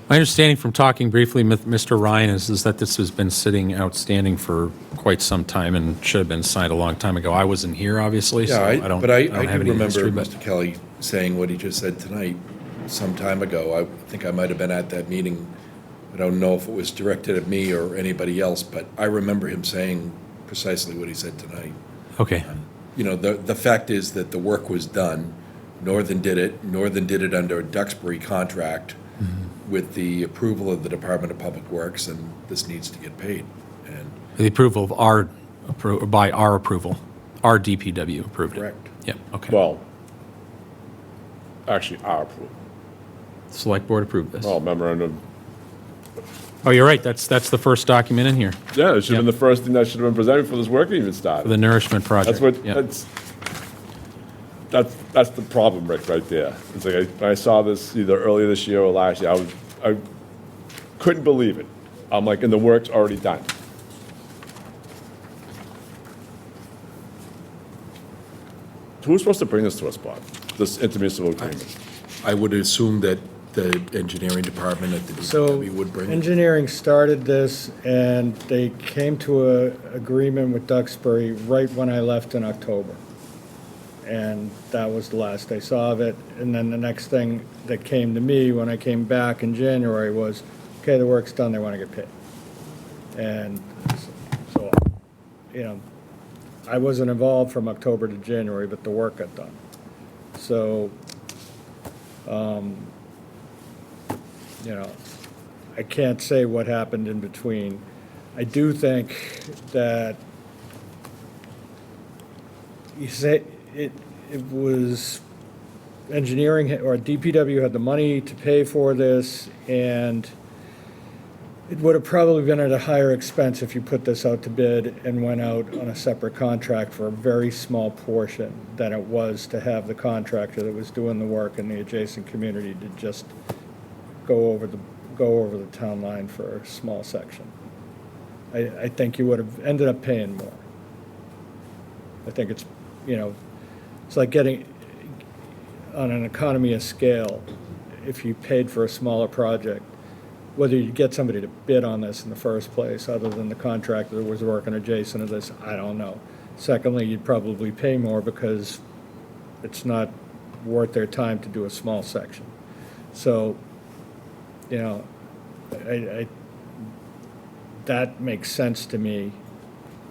My understanding from talking briefly with Mr. Ryan is that this has been sitting outstanding for quite some time and should have been signed a long time ago. I wasn't here, obviously, so I don't I have do any history. remember Mr. Kelly saying what he just said tonight some time ago. I think I might have been at that meeting. I don't know if it was directed at me or anybody else, but I remember him saying precisely what he said tonight. Okay. The fact is that the work was done. Northern did it. Northern did it under a Duxbury contract with the approval of the Department of Public Works, and this needs to get paid. And The approval of by our approval. Our DPW approved it. correct. Yep, okay. Well, actually, our approval. Select Board approved this. Well, memorandum. Oh, you're right, that's the first document in here, Yeah, it should have been the first thing that should have been presented before this work even started. for the nourishment project. That's what, Yep. that's the problem, Rick, right there. It's like, I saw this either earlier this year or last year, I couldn't believe it. I'm like, and the work's already done. Who's supposed to bring this to us, Bob? This intermunicipal agreement? I would assume that the engineering department at the So DPW would bring? engineering started this, and they came to a agreement with Duxbury right when I left in October. And that was the last I saw of it. And then the next thing that came to me when I came back in January was, okay, the work's done, they want to get paid. And so, you know, I wasn't involved from October to January, but the work got done. So, you know, I can't say what happened in between. I do think that you say it was engineering, or DPW had the money to pay for this, and it would have probably been at a higher expense if you put this out to bid and went out on a separate contract for a very small portion than it was to have the contractor that was doing the work in the adjacent community to just go over the town line for a small section. I think you would have ended up paying more. I think it's, you know, it's like getting, on an economy of scale, if you paid for a smaller project, whether you get somebody to bid on this in the first place, other than the contractor that was working adjacent to this, I don't know. Secondly, you'd probably pay more because it's not worth their time to do a small section. So, you know, that makes sense to me,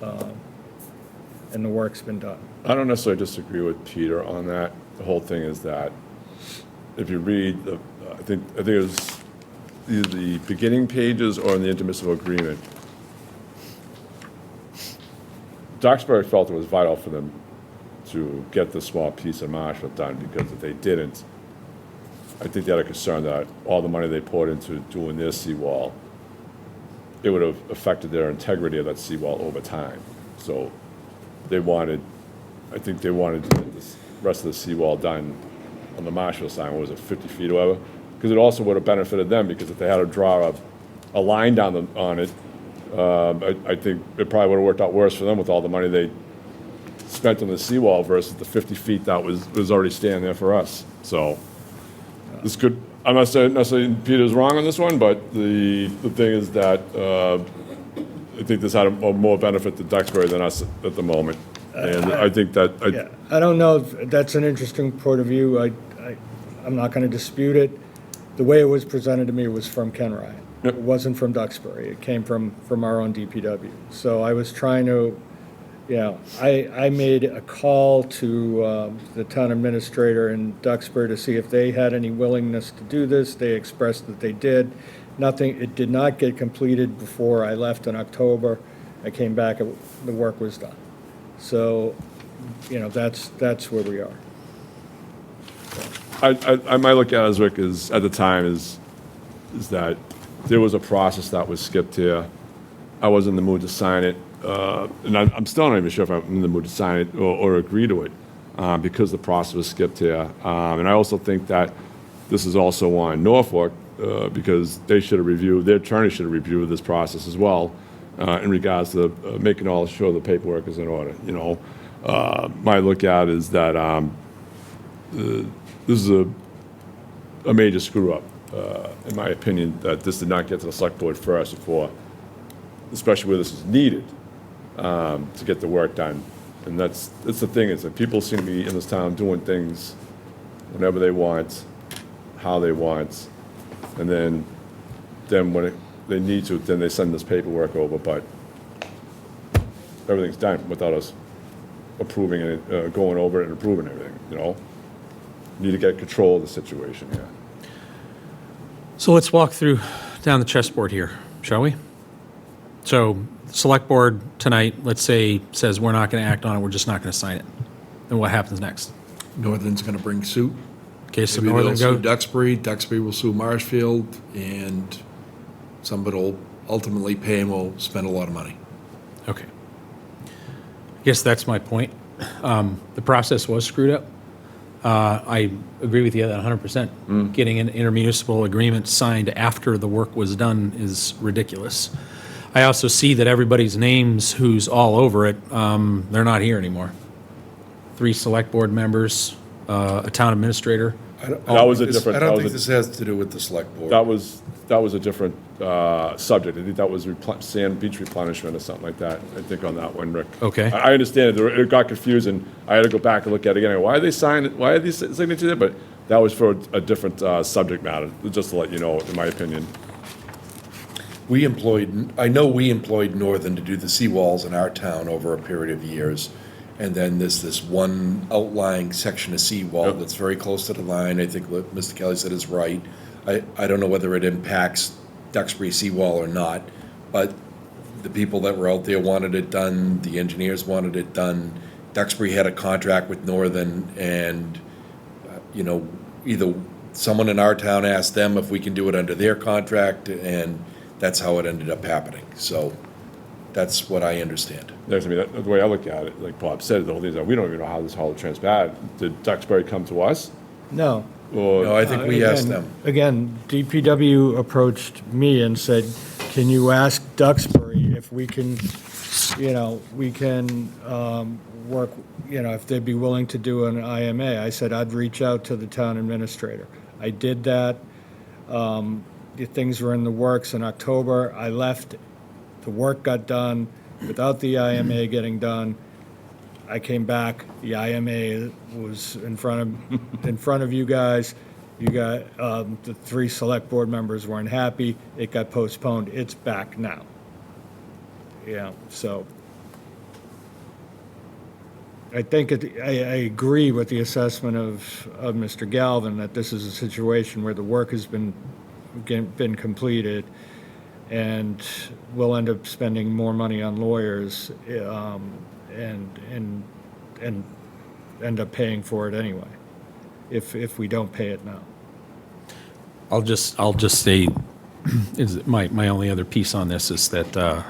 and the work's been done. I don't necessarily disagree with Peter on that. The whole thing is that if you read I think it was either the beginning pages or in the intermunicipal agreement, Duxbury felt it was vital for them to get the small piece of Marshfield done, because if they didn't, I think they had a concern that all the money they poured into doing their seawall, it would have affected their integrity of that seawall over time. So I think they wanted to get the rest of the seawall done on the Marshfield side. What was it, 50 feet or whatever? Because it also would have benefited them, because if they had to draw a line down on it, I think it probably would have worked out worse for them with all the money they spent on the seawall versus the 50 feet that was already standing there for us. So this could, I'm not saying necessarily Peter's wrong on this one, but the thing is that I think this had a more benefit to Duxbury than us at the moment. And I think that... Yeah, I don't know, if that's an interesting point of view. I'm not going to dispute it. The way it was presented to me was from Ken Ryan. Yep. It wasn't from Duxbury. It came from our own DPW. So I was trying to, you know, I made a call to the town administrator in Duxbury to see if they had any willingness to do this. They expressed that they did. Nothing, it did not get completed before I left in October. I came back, the work was done. So, you know, that's where we are. I might look at it as, Rick, is at the time is that there was a process that was skipped here. I wasn't in the mood to sign it, and I'm still not even sure if I'm in the mood to sign it or agree to it, because the process was skipped here. And I also think that this is also on Norfolk, because they should have reviewed, their attorney should have reviewed this process as well, in regards to making all sure the paperwork is in order. You know, my look at it is that this is a major screw-up, in my opinion, that this did not get to the select board first before, especially where this is needed, to get the work done. And that's the thing, is that people seem to be in this town doing things whenever they want, how they want, and then when they need to, then they send this paperwork over, but everything's done without us approving it, going over it and approving everything, you know? Need to get control of the situation here. So let's walk down the chessboard here, shall we? So select board tonight, let's say, says we're not going to act on it, we're just not going to sign it. Then what happens next? Northern's going to bring suit. Okay, so Maybe Northern they'll go. sue Duxbury, Duxbury will sue Marshfield, and somebody will ultimately pay and will spend a lot of money. Okay. I guess that's my point. The process was screwed up. I agree with you that 100%. Getting an intermunicipal agreement signed after the work was done is ridiculous. I also see that everybody's names who's all over it, they're not here anymore. 3 select board members, a town administrator. That was a different. I that don't was think a- this has to do with the select board. That was a different subject. I think that was sand beach replenishment or something like that, I think on that one, Rick. Okay. I understand it. It got confusing. I had to go back and look at it again. Why are they signing, why are these signatures there? But that was for a different subject matter, just to let you know, in my opinion. I know we employed Northern to do the seawalls in our town over a period of years. And then there's this one outlying section of seawall Yep. that's very close to the line. I think what Mr. Kelly said is right. I don't know whether it impacts Duxbury seawall or not, but the people that were out there wanted it done, the engineers wanted it done. Duxbury had a contract with Northern, and, either someone in our town asked them if we can do it under their contract, and that's how it ended up happening. So that's what I understand. That's, I mean, the way I look at it, like Bob said, the whole thing is that we don't even know how this whole transpired. Did Duxbury come to us? No. Or, No, I think we asked Again- them. Again, DPW approached me and said, can you ask Duxbury if we can, work, if they'd be willing to do an IMA. I said, I'd reach out to the town administrator. I did that. The things were in the works in October. I left. The work got done without the IMA getting done. I came back, the IMA was in front of you guys. You got, the 3 select board members weren't happy. It got postponed. It's back now. So I think I agree with the assessment of Mr. Galvin that this is a situation where the work has been completed, and we'll end up spending more money on lawyers, and end up paying for it anyway, if we don't pay it now. I'll just say, is my only other piece on this is that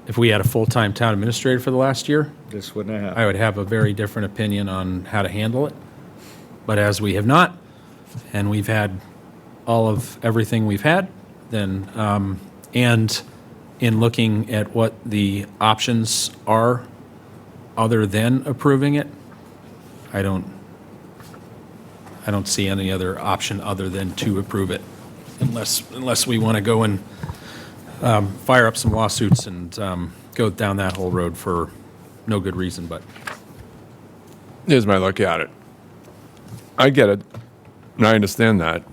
if we had a full-time town administrator for the last year, This wouldn't have happened. I would have a very different opinion on how to handle it. But as we have not, and we've had all of everything we've had, then, and in looking at what the options are other than approving it, I don't see any other option other than to approve it, unless we want to go and fire up some lawsuits and go down that whole road for no good reason, but. Here's my look at it. I get it, and I understand that.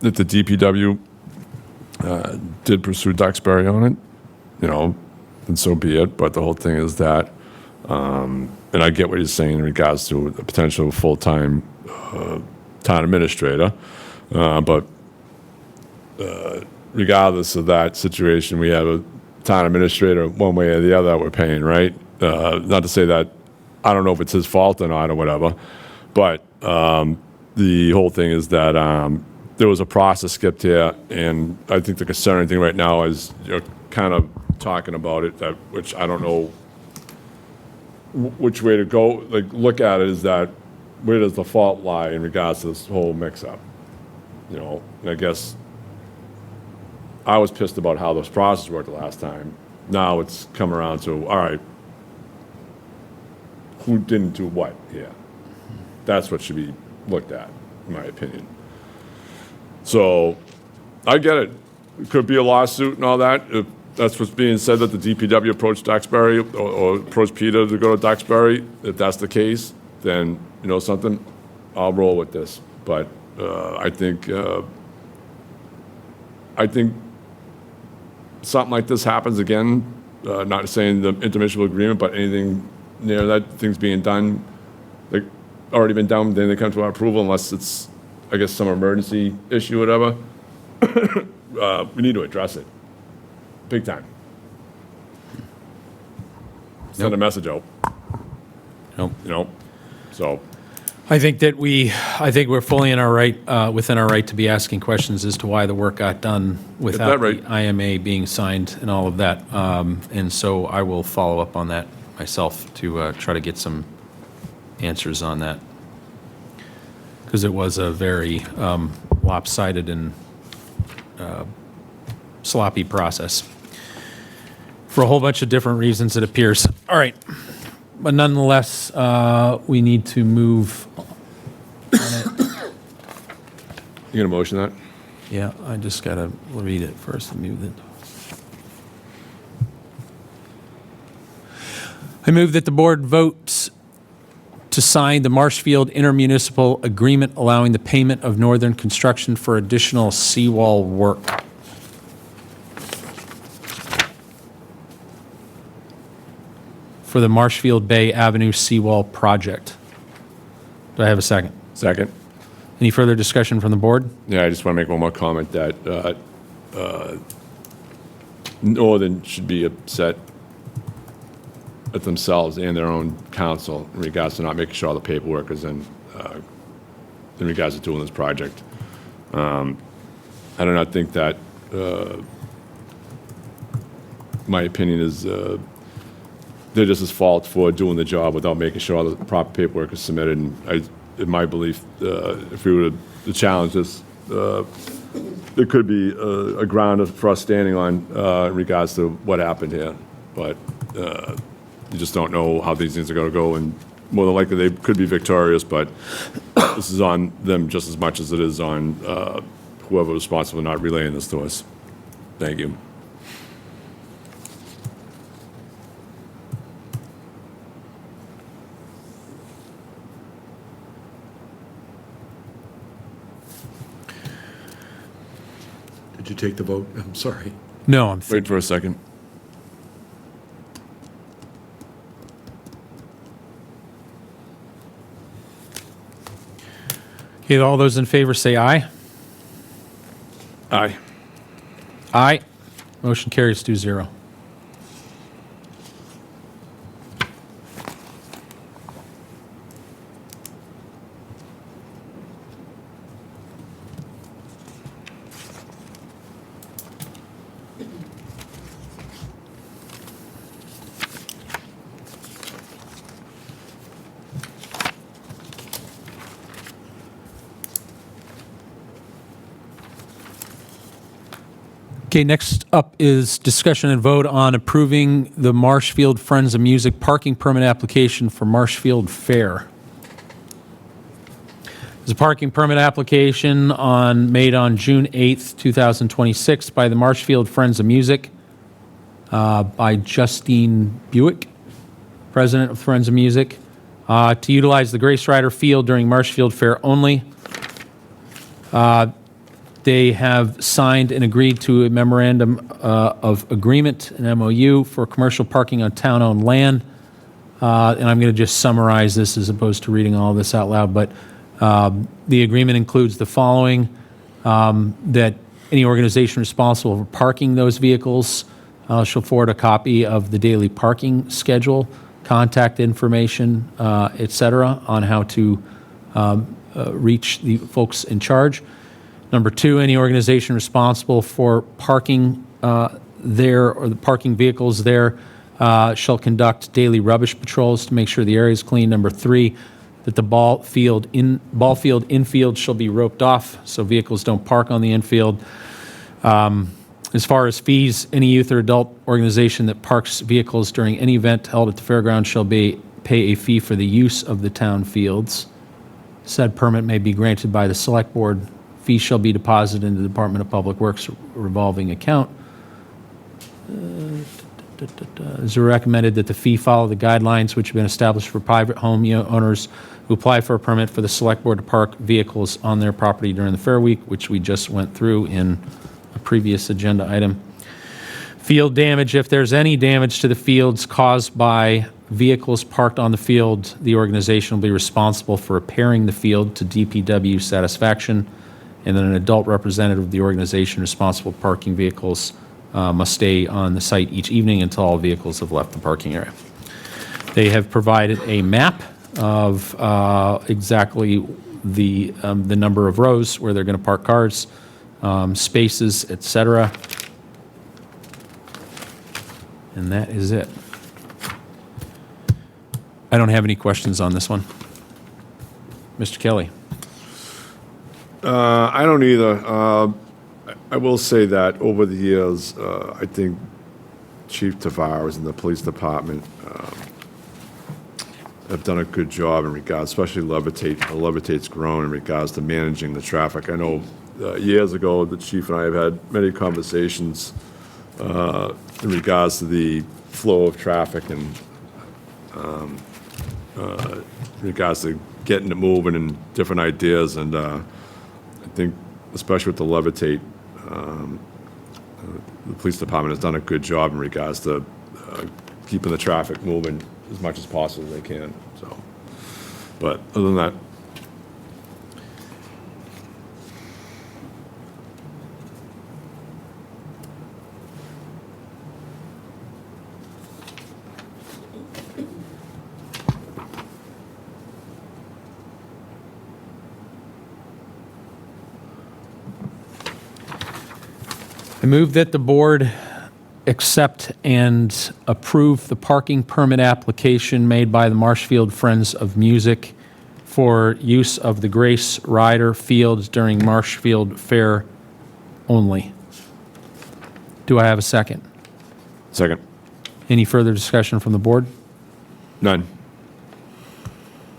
That the DPW did pursue Duxbury on it, and so be it. But the whole thing is that, and I get what he's saying in regards to the potential full-time town administrator, but regardless of that situation, we have a town administrator one way or the other that we're paying, right? Not to say that I don't know if it's his fault or not or whatever, but the whole thing is that there was a process skipped here, and I think the concerning thing right now is you're kind of talking about it, that which I don't know which way to go. Like, look at it is that where does the fault lie in regards to this whole mix-up? And I guess I was pissed about how this process worked the last time. Now it's come around to, all right, who didn't do what here? That's what should be looked at, in my opinion. So, I get it. It could be a lawsuit and all that. If that's what's being said, that the DPW approached Duxbury or approached Peter to go to Duxbury. If that's the case, then, something, I'll roll with this. But I think something like this happens again, not saying the intermunicipal agreement, but anything near that, things being done, like already been done, then they come to our approval unless it's, I guess, some emergency issue or whatever. We need to address it, big time. Send a message out. Nope. So. I think we're fully in our right, within our right to be asking questions as to why the work got done without right. the IMA being signed and all of that. And so I will follow up on that myself to try to get some answers on that. Because it was a very lopsided and sloppy process for a whole bunch of different reasons, it appears. All right. but nonetheless, we need to move on it. You gonna motion that? Yeah, I just got to read it first and move it. I move that the board votes to sign the Marshfield intermunicipal agreement allowing the payment of Northern Construction for additional seawall work. For the Marshfield Bay Avenue seawall project. Do I have a second? Second. Any further discussion from the board? Yeah, I just want to make one more comment that Northern should be upset at themselves and their own council in regards to not making sure all the paperwork is in regards to doing this project. I do not think that, my opinion is, they're just as fault for doing the job without making sure all the proper paperwork is submitted. And in my belief, if we were to challenge this, there could be a ground for us standing on in regards to what happened here. But you just don't know how these things are going to go, and more than likely they could be victorious, but this is on them just as much as it is on whoever was responsible for not relaying this to us. Thank you. Did you take the vote? I'm sorry. No, I'm Wait for a second. Okay, all those in favor say aye. Aye. Aye. Motion carries 2-0. Okay, next up is discussion and vote on approving the Marshfield Friends of Music parking permit application for Marshfield Fair. There's a parking permit application made on June 8th, 2026 by the Marshfield Friends of Music by Justine Buick, President of Friends of Music, to utilize the Grace Rider Field during Marshfield Fair only. They have signed and agreed to a memorandum of agreement, an MOU, for commercial parking on town-owned land. And I'm going to just summarize this as opposed to reading all this out loud. But the agreement includes the following, that any organization responsible for parking those vehicles shall forward a copy of the daily parking schedule, contact information, et cetera, on how to reach the folks in charge. Number two, any organization responsible for parking there or the parking vehicles there shall conduct daily rubbish patrols to make sure the area is clean. Number three, that the ball field infield shall be roped off so vehicles don't park on the infield. As far as fees, any youth or adult organization that parks vehicles during any event held at the fairground shall pay a fee for the use of the town fields. Said permit may be granted by the select board. Fees shall be deposited into the Department of Public Works revolving account. It is recommended that the fee follow the guidelines which have been established for private home owners who apply for a permit for the select board to park vehicles on their property during the fair week, which we just went through in a previous agenda item. Field damage, if there's any damage to the fields caused by vehicles parked on the field, the organization will be responsible for repairing the field to DPW satisfaction. And then an adult representative of the organization responsible for parking vehicles must stay on the site each evening until all vehicles have left the parking area. They have provided a map of exactly the number of rows where they're going to park cars, spaces, etc. And that is it. I don't have any questions on this one. Mr. Kelly. I don't either. I will say that over the years, I think Chief Tavares and the police department have done a good job in regards, especially Levitate's grown in regards to managing the traffic. I know years ago, the chief and I have had many conversations in regards to the flow of traffic and in regards to getting it moving and different ideas. And I think, especially with the Levitate, the police department has done a good job in regards to keeping the traffic moving as much as possible they can. So, but other than that, I move that the board accept and approve the parking permit application made by the Marshfield Friends of Music for use of the Grace Rider Field during Marshfield Fair only. Do I have a second? second. Any further discussion from the board? None.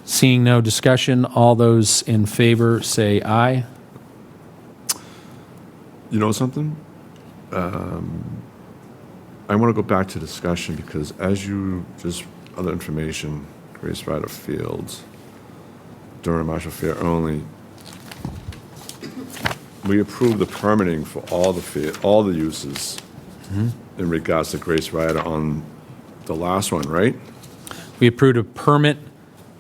Seeing no discussion, all those in favor say aye. You know something? I want to go back to discussion because as you, just other information, Grace Rider Fields, during Marshall Fair only, we approved the permitting for all the uses in regards to Grace Rider on the last one, right? We approved a permit.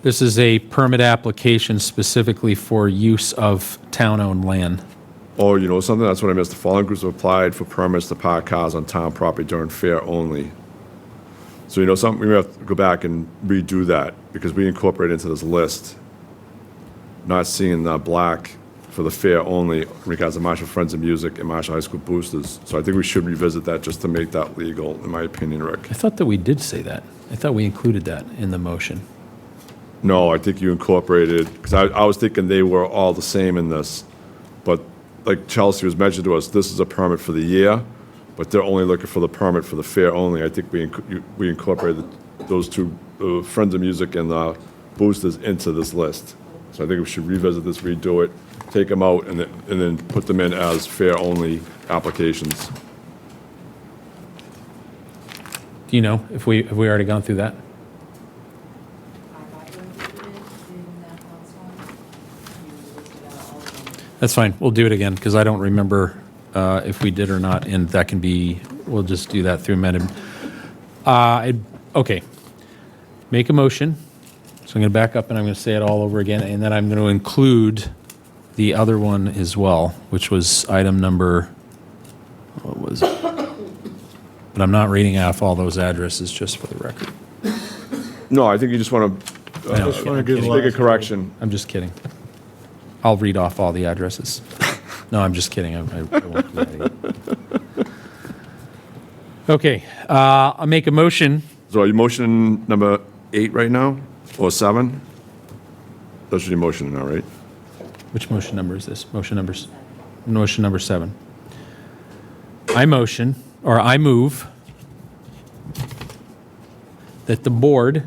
This is a permit application specifically for use of town-owned land. Oh, you know something? That's what I missed. The following groups have applied for permits to park cars on town property during fair only. So you know something? We have to go back and redo that because we incorporated into this list, not seeing the black for the fair only in regards to Marshall Friends of Music and Marshall High School Boosters. So I think we should revisit that just to make that legal, in my opinion, Rick. I thought that we did say that. I thought we included that in the motion. No, I think you incorporated, because I was thinking they were all the same in this. But like Chelsea was mentioned to us, this is a permit for the year, but they're only looking for the permit for the fair only. I think we incorporated those two, Friends of Music and the Boosters, into this list. So I think we should revisit this, redo it, take them out, and then put them in as fair only applications. Do you know if we already gone through that? That's fine. We'll do it again because I don't remember if we did or not, and that can be, we'll just do that through amended. Okay. Make a motion. So I'm going to back up and I'm going to say it all over again, and then I'm going to include the other one as well, which was item number, what was it? But I'm not reading off all those addresses just for the record. No, I think you just want to just wanna do the make a last correction. I'm just kidding. I'll read off all the addresses. No, I'm just kidding. I won't do that either. Okay, I'll make a motion. So are you motion number 8 right now, or 7? That's your motion now, right? Which motion number is this? Motion number 7. I move that the board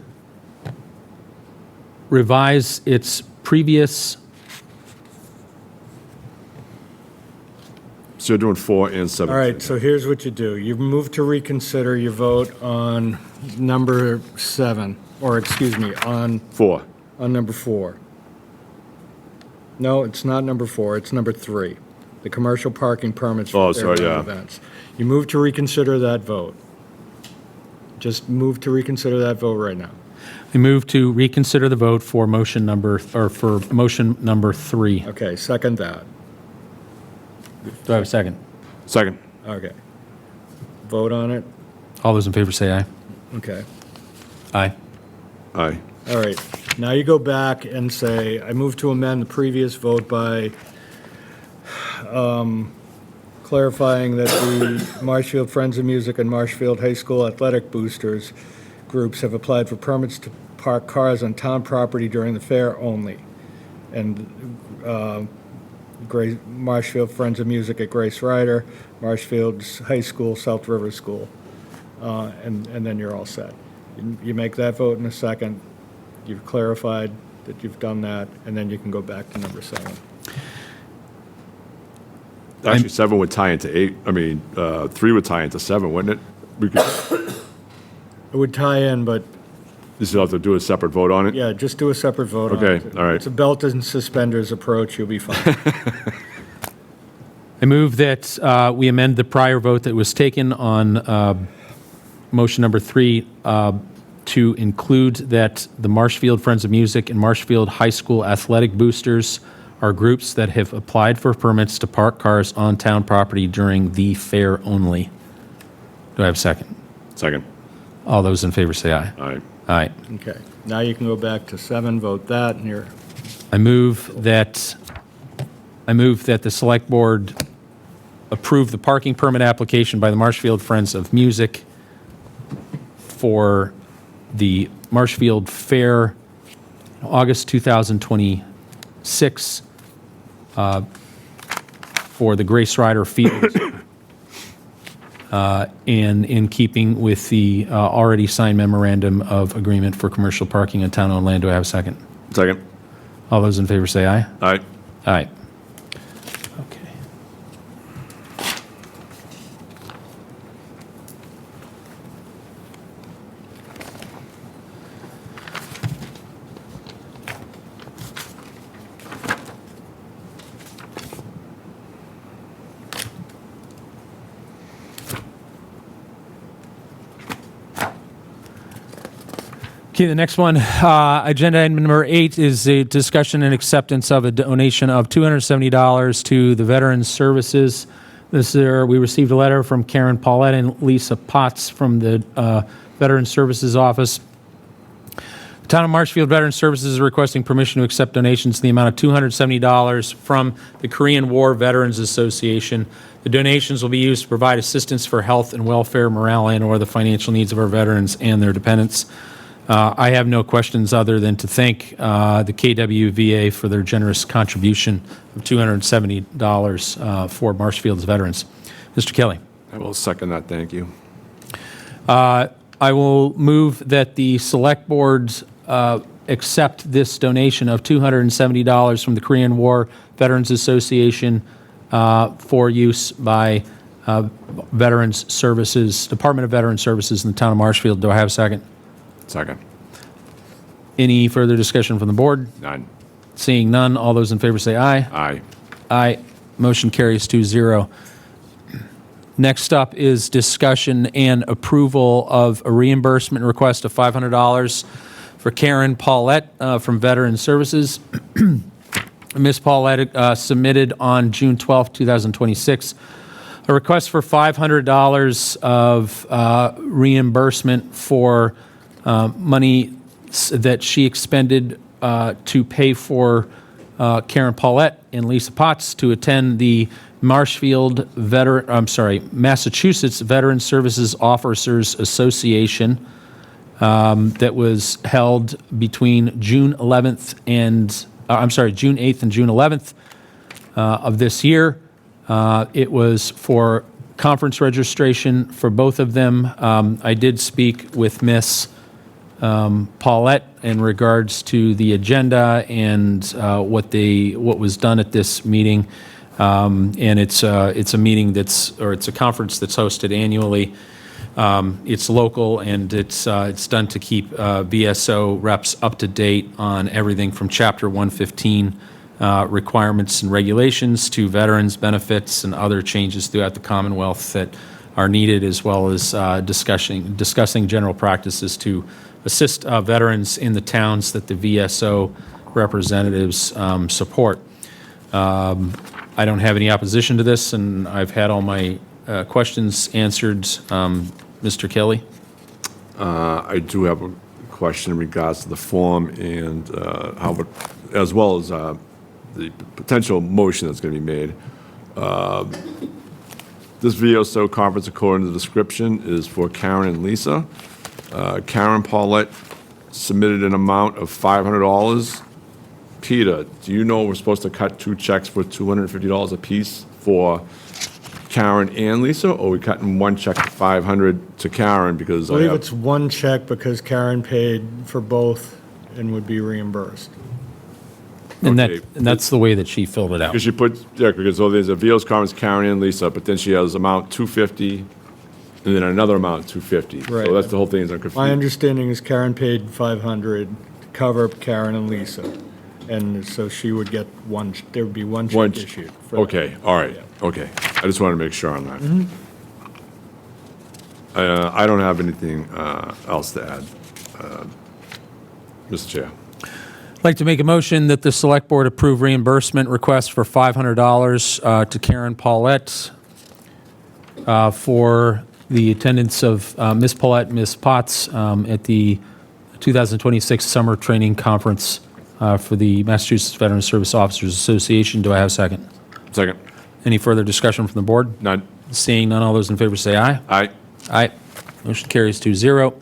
revise its previous. So you're doing 4 and 7. All right, so here's what you do. You move to reconsider your vote on number 7, or excuse me, on 4. number 4. No, it's not number 4, it's number 3. The commercial parking permits for sorry, fairground yeah. events. You move to reconsider that vote. Just move to reconsider that vote right now. I move to reconsider the vote for motion number 3. Okay, second that. Do I have a second? Second. Okay. Vote on it? All those in favor say aye. Okay. Aye. Aye. All right. Now you go back and say, I move to amend the previous vote by clarifying that the Marshfield Friends of Music and Marshfield High School Athletic Boosters groups have applied for permits to park cars on town property during the fair only. And Marshfield Friends of Music at Grace Rider, Marshfield's High School, South River School. And then you're all set. You make that vote in a second. you've clarified that you've done that, and then you can go back to number 7. Actually, 7 would tie into 8, 3 would tie into 7, wouldn't it? We could, It would tie in, but you still have to do a separate vote on it? yeah, just do a separate vote on it. Okay, all right. It's a belt and suspenders approach, you'll be fine. I move that we amend the prior vote that was taken on motion number 3 to include that the Marshfield Friends of Music and Marshfield High School Athletic Boosters are groups that have applied for permits to park cars on town property during the fair only. Do I have a second? Second. All those in favor say aye. All right. Aye. Okay, now you can go back to 7, vote that, and you're, I move that the select board approve the parking permit application by the Marshfield Friends of Music for the Marshfield Fair, August 2026, for the Grace Rider Field, and in keeping with the already signed memorandum of agreement for commercial parking on town-owned land. Do I have a second? Second. All those in favor say aye. Aye. Aye. Okay. Okay, the next one, agenda item number 8 is a discussion and acceptance of a donation of $270 to the Veterans Services. This is, we received a letter from Karen Paulette and Lisa Potts from the Veterans Services Office. The Town of Marshfield Veterans Services is requesting permission to accept donations in the amount of $270 from the Korean War Veterans Association. The donations will be used to provide assistance for health and welfare, morale, and/or the financial needs of our veterans and their dependents. I have no questions other than to thank the KWVA for their generous contribution of $270 for Marshfield's veterans. Mr. Kelly. I will second that, thank you. I will move that the select boards accept this donation of $270 from the Korean War Veterans Association for use by Veterans Services, Department of Veterans Services in the town of Marshfield. Do I have a second? Second. Any further discussion from the board? None. Seeing none, all those in favor say aye. Aye. Aye. Motion carries 2-0. Next up is discussion and approval of a reimbursement request of $500 for Karen Paulette from Veteran Services. Ms. Paulette submitted on June 12, 2026, a request for $500 of reimbursement for money that she expended to pay for Karen Paulette and Lisa Potts to attend the Marshfield Massachusetts Veteran Services Officers Association that was held between June 8th and June 11th of this year. It was for conference registration for both of them. I did speak with Miss Paulette in regards to the agenda and what was done at this meeting. And it's a meeting it's a conference that's hosted annually. It's local and it's done to keep VSO reps up to date on everything from Chapter 115 requirements and regulations to veterans benefits and other changes throughout the Commonwealth that are needed, as well as discussing general practices to assist veterans in the towns that the VSO representatives support. I don't have any opposition to this, and I've had all my questions answered. Mr. Kelly? I do have a question in regards to the form and how, as well as the potential motion that's going to be made. This VSO conference, according to the description, is for Karen and Lisa. Karen Paulette submitted an amount of $500. Peter, do you know we're supposed to cut 2 checks for $250 apiece for Karen and Lisa, or are we cutting 1 check for $500 to Karen because I believe it's 1 check because Karen paid for both and would be reimbursed. And Okay. that's the way that she filled it out. Because she put, yeah, because so there's a Vils, Commons, Karen, and Lisa, but then she has amount 250, and then another amount 250. Right. So that's the whole thing is I'm My confused. understanding is Karen paid 500 to cover Karen and Lisa, and so she would get one, there would be one One check ch- issued. for that. Okay, all right, okay. I just wanted to make sure on that. I don't have anything else to add. Mr. Chair. I'd like to make a motion that the Select Board approve reimbursement request for $500 to Karen Paulette for the attendance of Ms. Paulette, Ms. Potts at the 2026 Summer Training Conference for the Massachusetts Veteran Service Officers Association. Do I have a second? Second. Any further discussion from the board? None. Seeing none, all those in favor say aye. Aye. Aye. Motion carries 2-0.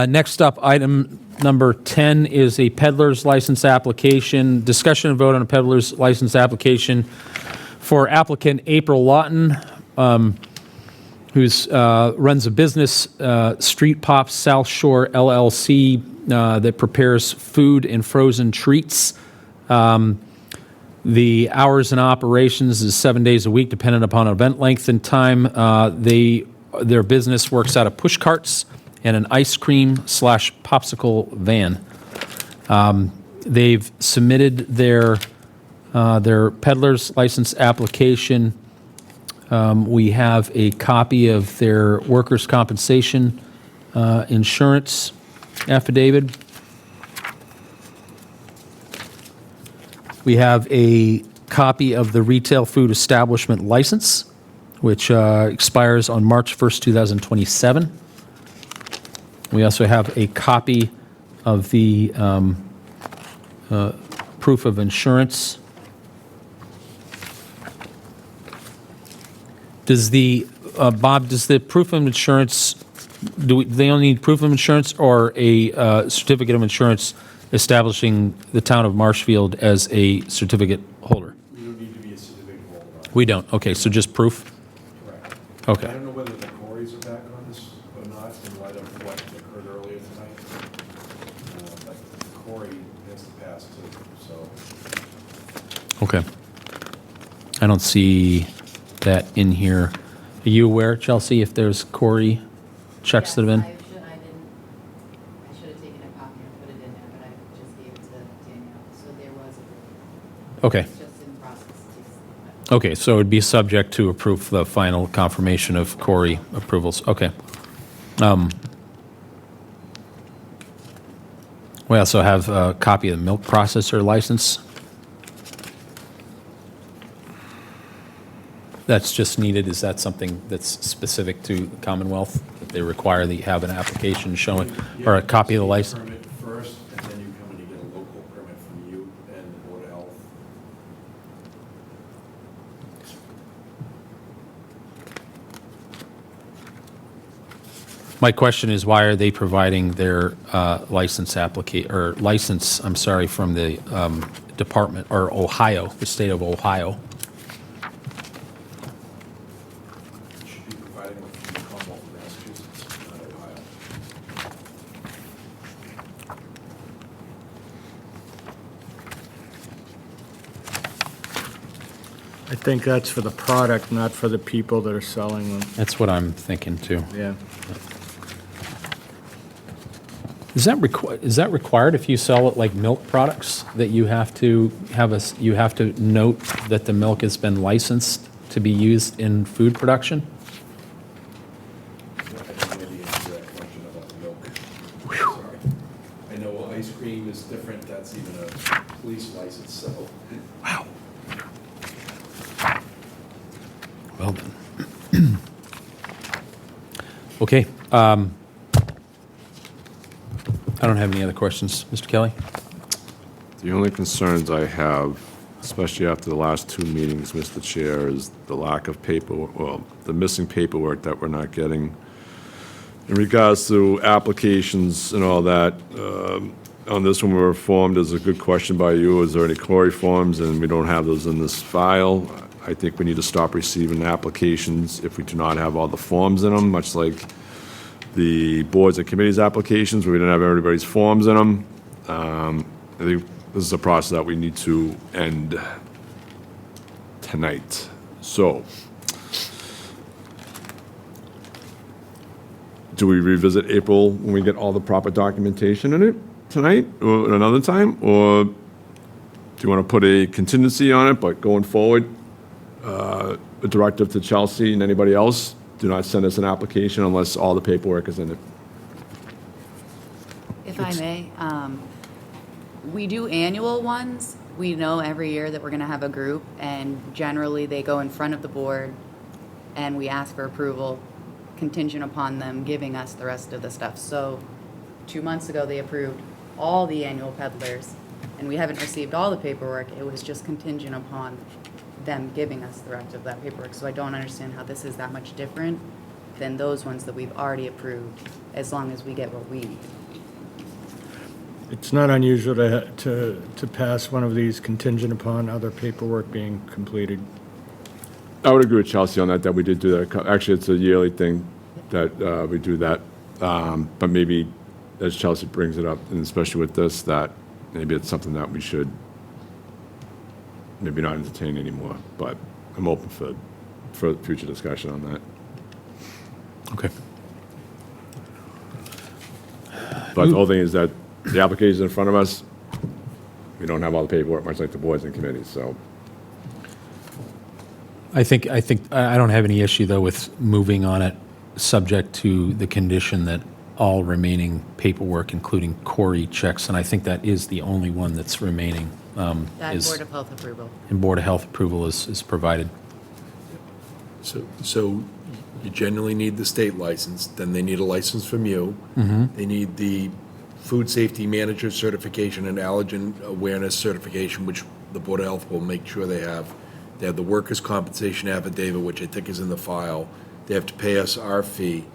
Next up, item number 10 is a peddler's license application. Discussion and vote on a peddler's license application for applicant April Lawton, who's runs a business, Street Pop South Shore LLC, that prepares food and frozen treats. The hours and operations is 7 days a week, dependent upon event length and time. Their business works out of push carts and an ice cream / popsicle van. They've submitted their peddler's license application. We have a copy of their workers' compensation insurance affidavit. We have a copy of the retail food establishment license, which expires on March 1st, 2027. We also have a copy of the proof of insurance. Does the, Bob, does the proof of insurance, do they only need proof of insurance or a certificate of insurance establishing the town of Marshfield as a certificate holder? We don't need to be a certificate holder. We don't, okay, so just proof? Correct. Okay. I don't know whether the Corys are back on this or not in light of what occurred earlier tonight. But Cory has to pass too, so. Okay. I don't see that in here. Are you aware, Chelsea, if there's Corey checks that have been? I should have taken a copy and put it in there, but I just gave it to Danielle. So there was a, Okay. it's just in process. Okay, so it would be subject to approve the final confirmation of Corey approvals. Okay. We also have a copy of the milk processor license. That's just needed. Is that something that's specific to the Commonwealth? That they require that you have an application showing, or a copy of the license? Permit first, and then you come in and get a local permit from you and the Board of Health. My question is, why are they providing their license I'm sorry, from the department, or Ohio, the state of Ohio? Should be providing it from the Commonwealth of Massachusetts, not Ohio. I think that's for the product, not for the people that are selling them. That's what I'm thinking, too. Yeah. Is that required if you sell it like milk products, that you have to you have to note that the milk has been licensed to be used in food production? I don't know the answer to that question about the milk. Sorry. I know ice cream is different, that's even a police license, so. Wow. Well then. Okay. I don't have any other questions. Mr. Kelly? The only concerns I have, especially after the last two meetings, Mr. Chair, is the lack of the missing paperwork that we're not getting in regards to applications and all that. On this one, we were informed, there's a good question by you, is there any Cory forms, and we don't have those in this file. I think we need to stop receiving applications if we do not have all the forms in them, much like the boards and committees applications, where we didn't have everybody's forms in them. I think this is a process that we need to end tonight. So, do we revisit April when we get all the proper documentation in it tonight, or another time? Or do you want to put a contingency on it, but going forward, a directive to Chelsea and anybody else, do not send us an application unless all the paperwork is in it? If I may, we do annual ones. We know every year that we're going to have a group, and generally they go in front of the board, and we ask for approval contingent upon them giving us the rest of the stuff. So 2 months ago, they approved all the annual peddlers, and we haven't received all the paperwork. It was just contingent upon them giving us the rest of that paperwork. So I don't understand how this is that much different than those ones that we've already approved, as long as we get what we need. It's not unusual to pass one of these contingent upon other paperwork being completed. I would agree with Chelsea on that we did do that. Actually, it's a yearly thing that we do that. But maybe, as Chelsea brings it up, and especially with this, that maybe it's something that we should maybe not entertain anymore. But I'm open for future discussion on that. Okay. But the whole thing is that the application is in front of us. We don't have all the paperwork, much like the boards and committees, so. I don't have any issue, though, with moving on it, subject to the condition that all remaining paperwork, including Corey checks, and I think that is the only one that's remaining. That is- Board of Health approval. And Board of Health approval is provided. So you generally need the state license, then they need a license from you. They need the food safety manager certification and allergen awareness certification, which the Board of Health will make sure they have. They have the workers' compensation affidavit, which I think is in the file. They have to pay us our fee,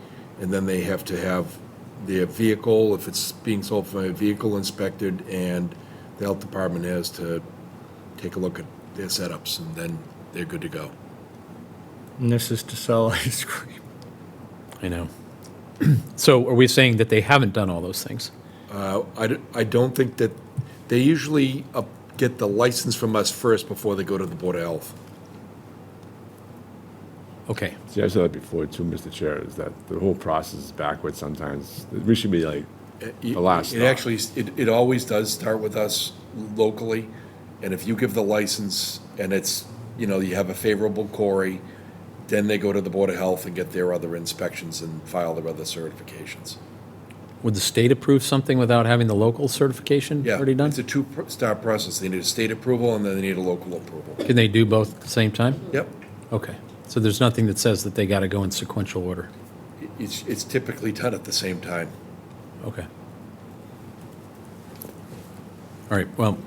and then they have to have their vehicle, if it's being sold from a vehicle, inspected, and the health department has to take a look at their setups, and then they're good to go. And this is to sell ice cream. I know. So are we saying that they haven't done all those things? I don't think that, they usually get the license from us first before they go to the Board of Health. Okay. See, I said that before too, Mr. Chair, is that the whole process is backwards sometimes. We should be like the last It stop. actually, it always does start with us locally, and if you give the license and it's, you have a favorable Corey, then they go to the Board of Health and get their other inspections and file their other certifications. Would the state approve something without having the local certification Yeah, already done? it's a two-step process. They need a state approval and then they need a local approval. Can they do both at the same time? Yep. Okay. So there's nothing that says that they got to go in sequential order? It's typically done at the same time. Okay. All right, well,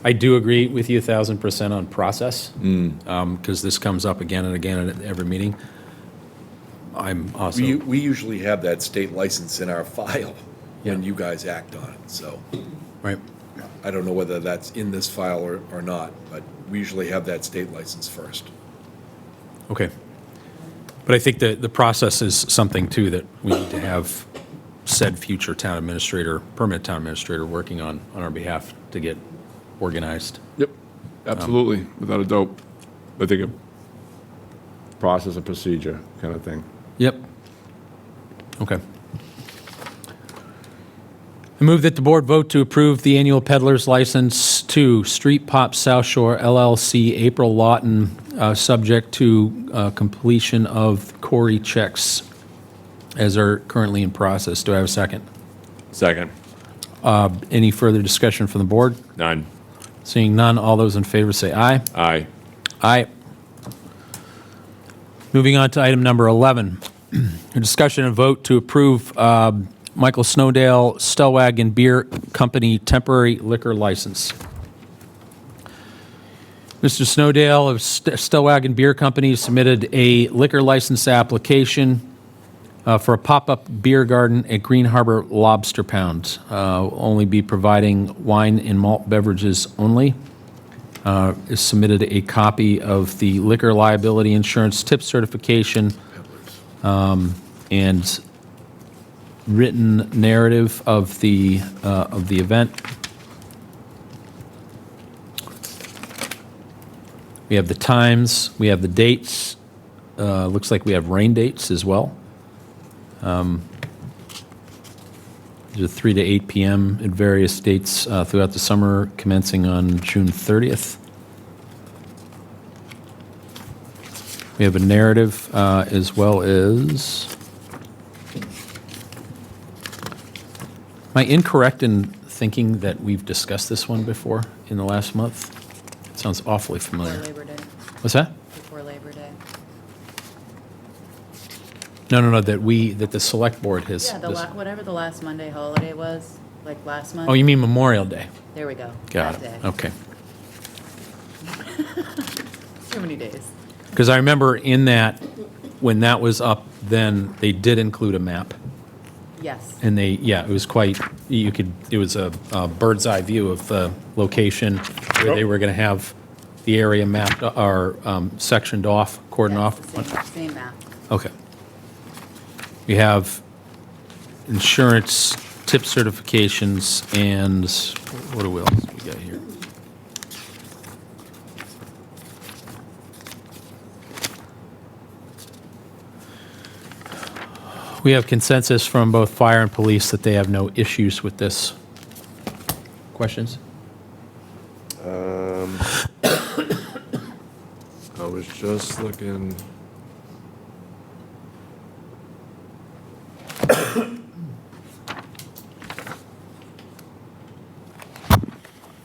I do agree with you 1,000% on process, because this comes up again and again at every meeting. I'm also, We usually have that state license in our file when you guys act on it, so. right, I don't know whether that's in this file or not, but we usually have that state license first. okay. But I think the process is something, too, that we need to have said future town administrator, permanent town administrator, working on our behalf to get organized. Yep, absolutely, without a doubt. I think a process and procedure kind of thing. Yep. Okay. I move that the board vote to approve the annual peddler's license to Street Pop South Shore LLC, April Lawton, subject to completion of Corey checks as are currently in process. Do I have a second? Second. Any further discussion from the board? None. Seeing none, all those in favor say aye. Aye. Aye. Moving on to item number 11, a discussion and vote to approve Michael Snowdale Stellwagen Beer Company temporary liquor license. Mr. Snowdale of Stellwagen Beer Company submitted a liquor license application for a pop-up beer garden at Green Harbor Lobster Pound. Will only be providing wine and malt beverages only. Is submitted a copy of the liquor liability insurance tip certification and written narrative of the event. We have the times, we have the dates. Looks like we have rain dates as well. These are 3 to 8 p.m. at various dates throughout the summer, commencing on June 30th. We have a narrative as well as... Am I incorrect in thinking that we've discussed this one before in the last month? It sounds awfully familiar. Before Labor Day. What's that? Before Labor Day. No, that the select board has... Yeah, whatever the last Monday holiday was, like last month. Oh, you mean Memorial Day? There we go. Got that it, day. okay. Too many days. Because I remember in that, when that was up, then they did include a map. Yes. And it was quite, it was a bird's eye view of the location where they were going to have the area mapped or sectioned off, cordoned Yes, off. the same map. Okay. We have insurance, tip certifications, and what else do we got here? We have consensus from both fire and police that they have no issues with this. Questions? I was just looking.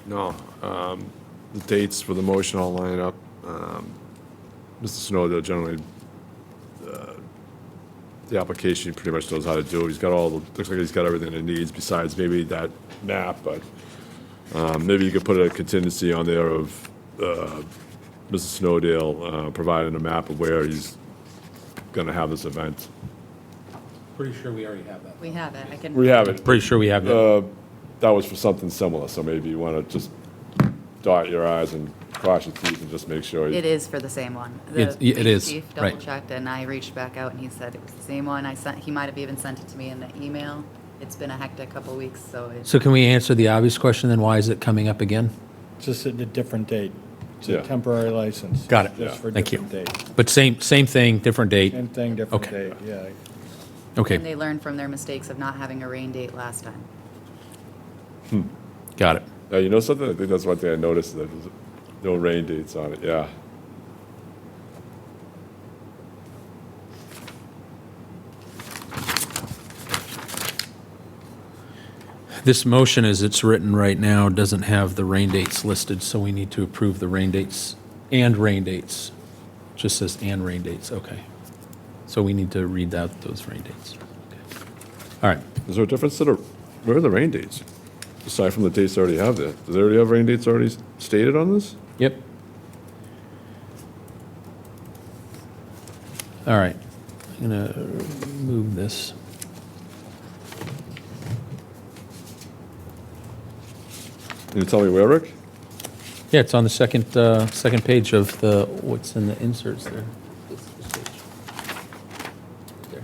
No, the dates for the motion all line up. Mr. Snowdale generally, the application, he pretty much knows how to do it. He's got looks like he's got everything he needs besides maybe that map, but maybe you could put a contingency on there of Mr. Snowdale providing a map of where he's going to have this event. Pretty sure we already have that. We have it. I can. We have it. Pretty sure we have that. That was for something similar, so maybe you want to just dot your i's and cross your t's and just make sure. It is for the same one. It The is, chief right. double checked, and I reached back out, and he said it was the same one. He might have even sent it to me in the email. It's been a hectic couple weeks, so it's. So can we answer the obvious question then? Why is it coming up again? Just at a different date. It's a Yeah. temporary license. Got it. Just for a Thank you. different date. But same thing, different date. Same thing, different Okay. date, yeah. Okay, And they learned from their mistakes of not having a rain date last time. got it. You know something? I think that's one thing I noticed, that there's no rain dates on it, yeah. This motion, as it's written right now, doesn't have the rain dates listed, so we need to approve the rain dates and rain dates. Just says and rain dates, okay. So we need to read out those rain dates. Okay. All right, Is there a difference to where are the rain dates? Aside from the dates they already have there. Do they already have rain dates already stated on this? yep. All right, I'm gonna move this. Can you tell me where, Rick? Yeah, it's on the second page of what's in the inserts there. This page. There.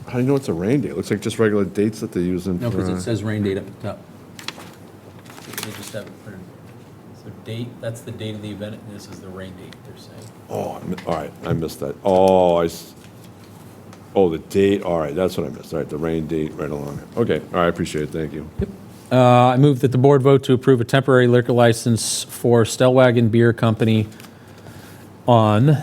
How do you know it's a rain date? It looks like just regular dates that they're using. No, because for, it says rain date up at the top. They just have it printed. So date, that's the date of the event, and this is the rain date, they're saying. Oh, all right, I missed that. The date, all right, that's what I missed. All right, the rain date right along it. Okay, all right, I appreciate it, thank you. I move that the board vote to approve a temporary liquor license for Stellwagen Beer Company from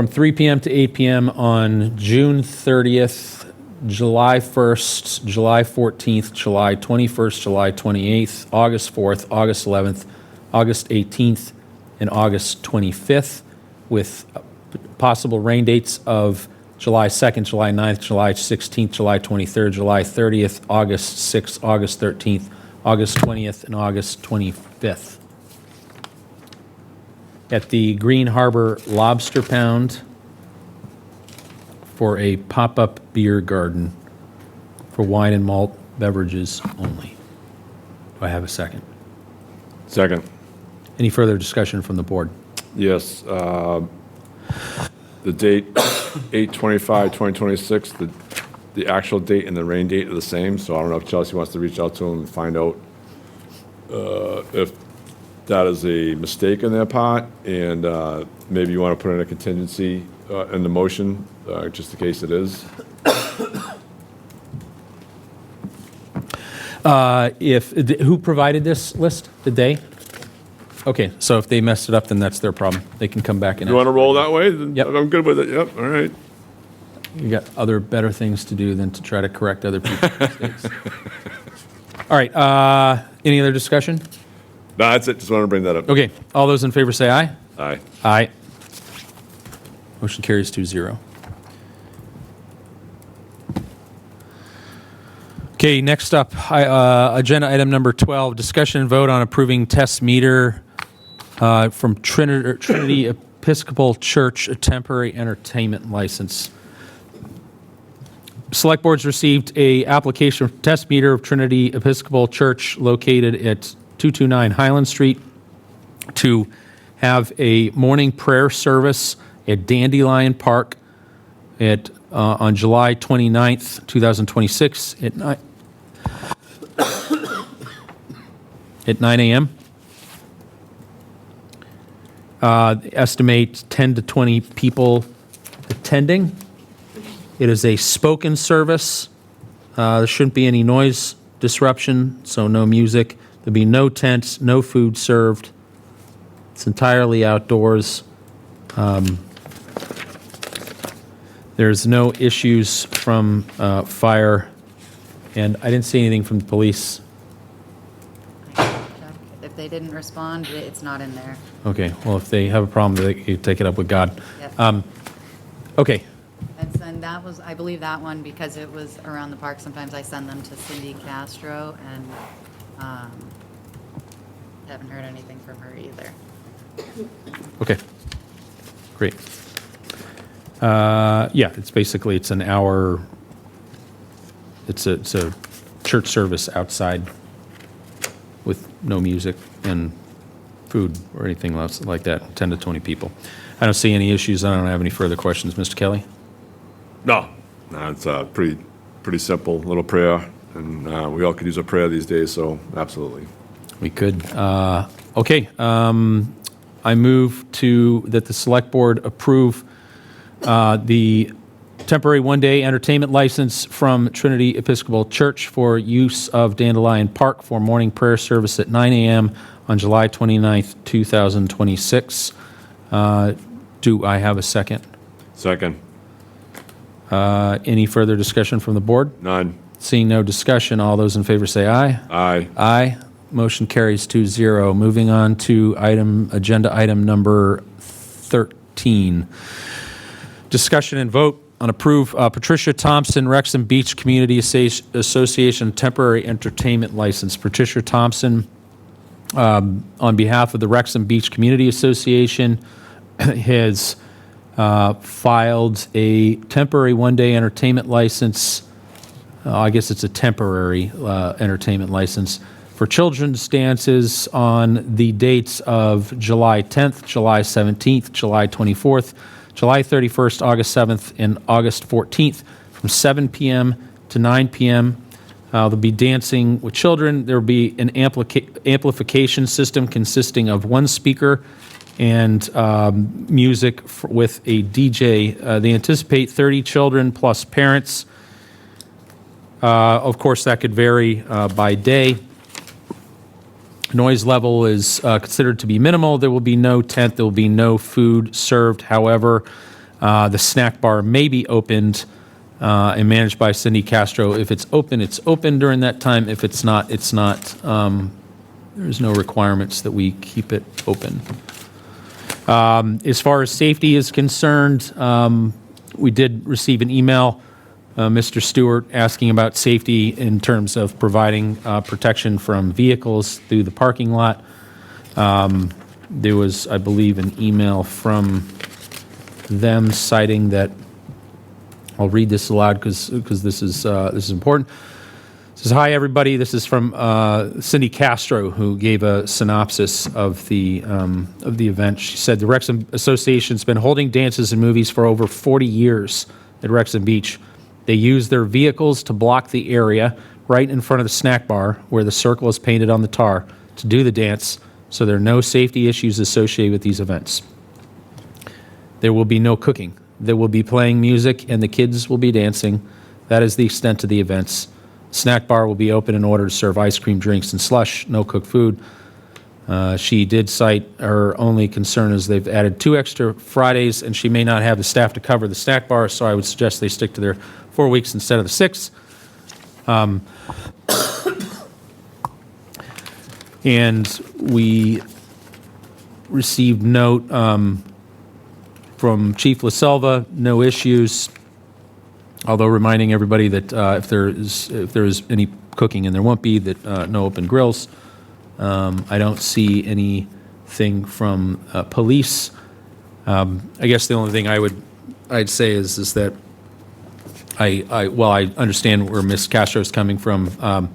3 p.m. to 8 p.m. on June 30th, July 1st, July 14th, July 21st, July 28th, August 4th, August 11th, August 18th, and August 25th, with possible rain dates of July 2nd, July 9th, July 16th, July 23rd, July 30th, August 6th, August 13th, August 20th, and August 25th. At the Green Harbor Lobster Pound for a pop-up beer garden for wine and malt beverages only. Do I have a second? Second. Any further discussion from the board? Yes, the date, 8/25/2026, the actual date and the rain date are the same, so I don't know if Chelsea wants to reach out to them and find out if that is a mistake on their part, and maybe you want to put in a contingency in the motion, just in case it is. Who provided this list? Did they? Okay, so if they messed it up, then that's their problem. They can come back and. You want to roll that way? Then Yep. I'm good with it, yep, all right. You got other better things to do than to try to correct other people's mistakes. All right, any other discussion? No, that's it, just wanted to bring that up. Okay, all those in favor say aye. Aye. Aye. Motion carries 2-0. Okay, next up, agenda item number 12, discussion and vote on approving test meter from Trinity Episcopal Church, a temporary entertainment license. Select Board's received a application for test meter of Trinity Episcopal Church located at 229 Highland Street to have a morning prayer service at Dandelion Park on July 29th, 2026 at 9 a.m. Estimate 10 to 20 people attending. It is a spoken service. There shouldn't be any noise disruption, so no music. There'll be no tents, no food served. It's entirely outdoors. There's no issues from fire, and I didn't see anything from the police. If they didn't respond, it's not in there. Okay, well, if they have a problem, they can take it up with God. Yep. Okay, And that was, I believe that one, because it was around the park, sometimes I send them to Cindy Castro, and haven't heard anything from her either. okay, great. Yeah, it's basically, it's an hour, it's a church service outside with no music and food or anything else like that, 10 to 20 people. I don't see any issues. I don't have any further questions. Mr. Kelly? No, it's pretty simple, little prayer, and we all could use a prayer these days, so absolutely. We could. Okay, I move that the Select Board approve the temporary one-day entertainment license from Trinity Episcopal Church for use of Dandelion Park for morning prayer service at 9 a.m. on July 29th, 2026. Do I have a second? Second. Any further discussion from the board? None. Seeing no discussion, all those in favor say aye. Aye. Aye. Motion carries 2-0. Moving on to agenda item number 13. Discussion and vote on approve Patricia Thompson, Rexom Beach Community Association temporary entertainment license. Patricia Thompson, on behalf of the Rexom Beach Community Association, has filed a temporary one-day entertainment license. I guess it's a temporary entertainment license for children's dances on the dates of July 10th, July 17th, July 24th, July 31st, August 7th, and August 14th from 7 p.m. to 9 p.m. They'll be dancing with children. There will be an amplification system consisting of one speaker and music with a DJ. They anticipate 30 children plus parents. Of course, that could vary by day. Noise level is considered to be minimal. There will be no tent. There will be no food served. However, the snack bar may be opened and managed by Cindy Castro. If it's open during that time. If it's not, it's not. There's no requirements that we keep it open. As far as safety is concerned, we did receive an email, Mr. Stewart, asking about safety in terms of providing protection from vehicles through the parking lot. There was, I believe, an email from them citing that, I'll read this aloud because this is important. Says, hi, everybody. This is from Cindy Castro, who gave a synopsis of the event. She said, the Rexom Association's been holding dances and movies for over 40 years at Rexom Beach. They use their vehicles to block the area right in front of the snack bar where the circle is painted on the tar to do the dance, so there are no safety issues associated with these events. There will be no cooking. There will be playing music, and the kids will be dancing. That is the extent of the events. Snack bar will be open in order to serve ice cream, drinks, and slush, no cooked food. She did cite her only concern is they've added 2 extra Fridays, and she may not have the staff to cover the snack bar, so I would suggest they stick to their 4 weeks instead of the 6. And we received note from Chief LaSelva, no issues, although reminding everybody that if there is any cooking, and there won't be, that no open grills. I don't see anything from police. I guess the only thing I'd say is that I understand where Ms. Castro is coming from.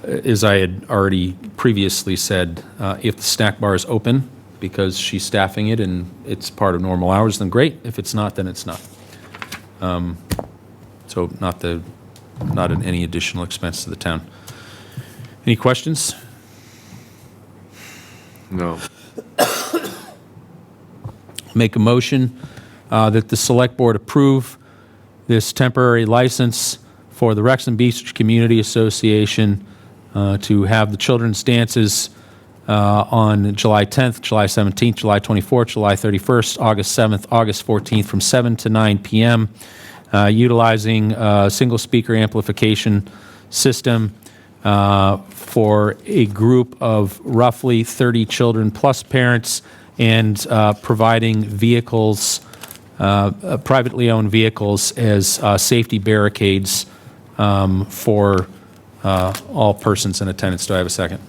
As I had already previously said, if the snack bar is open because she's staffing it and it's part of normal hours, then great. If it's not, then it's not. So not at any additional expense to the town. Any questions? No. Make a motion that the select board approve this temporary license for the Rexom Beach Community Association to have the children's dances on July 10th, July 17th, July 24th, July 31st, August 7th, August 14th from 7 to 9 p.m. Utilizing a single speaker amplification system for a group of roughly 30 children plus parents, and providing vehicles, privately owned vehicles, as safety barricades for all persons in attendance. Do I have a second?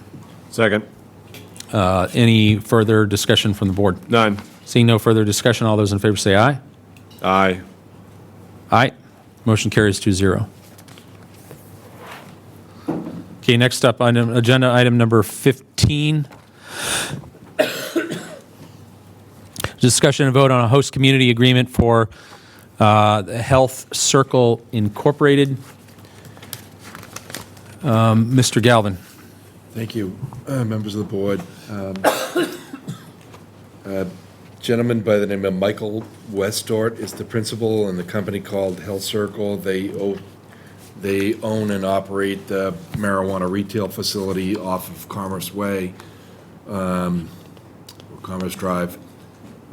Second. Any further discussion from the board? None. Seeing no further discussion, all those in favor say aye. Aye. Aye. Motion carries 2-0. Okay, next up on agenda item number 15. Discussion and vote on a host community agreement for the Health Circle Incorporated. Mr. Galvin. Thank you, members of the board. A gentleman by the name of Michael Westort is the principal in the company called Health Circle. They own and operate the marijuana retail facility off of Commerce Way, or Commerce Drive.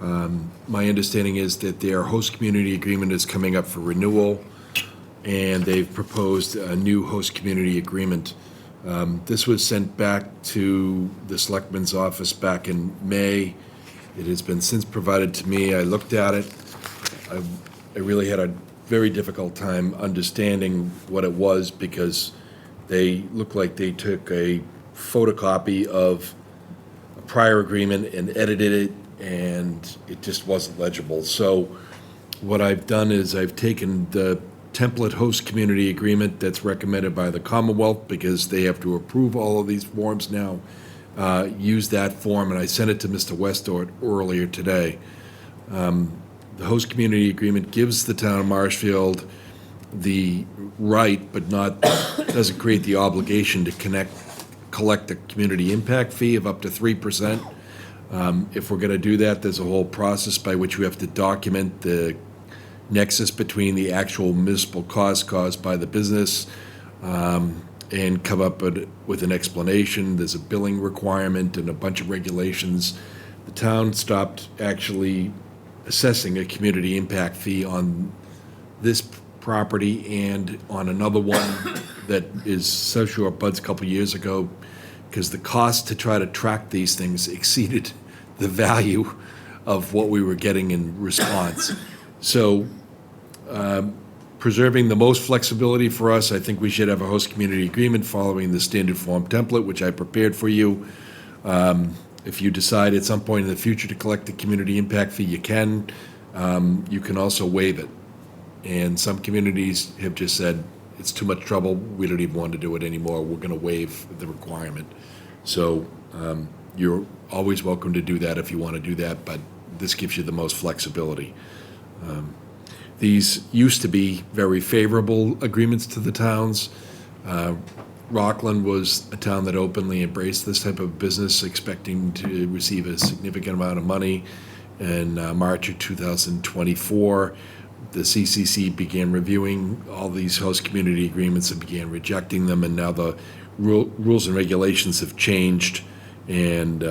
My understanding is that their host community agreement is coming up for renewal, and they've proposed a new host community agreement. This was sent back to the Selectman's office back in May. It has been since provided to me. I looked at it. I really had a very difficult time understanding what it was, because they looked like they took a photocopy of a prior agreement and edited it, and it just wasn't legible. So what I've done is I've taken the template host community agreement that's recommended by the Commonwealth, because they have to approve all of these forms now, use that form, and I sent it to Mr. Westort earlier today. The host community agreement gives the town of Marshfield the right, but doesn't create the obligation to collect a community impact fee of up to 3%. If we're going to do that, there's a whole process by which we have to document the nexus between the actual municipal costs caused by the business, and come up with an explanation. There's a billing requirement and a bunch of regulations. The town stopped actually assessing a community impact fee on this property and on another one that is so short buds a couple years ago, because the cost to try to track these things exceeded the value of what we were getting in response. So preserving the most flexibility for us, I think we should have a host community agreement following the standard form template, which I prepared for you. If you decide at some point in the future to collect the community impact fee, you can. You can also waive it. And some communities have just said it's too much trouble, we don't even want to do it anymore, we're going to waive the requirement. So you're always welcome to do that if you want to do that, but this gives you the most flexibility. These used to be very favorable agreements to the towns. Rockland was a town that openly embraced this type of business, expecting to receive a significant amount of money. In March of 2024, the CCC began reviewing all these host community agreements and began rejecting them, and now the rules and regulations have changed, and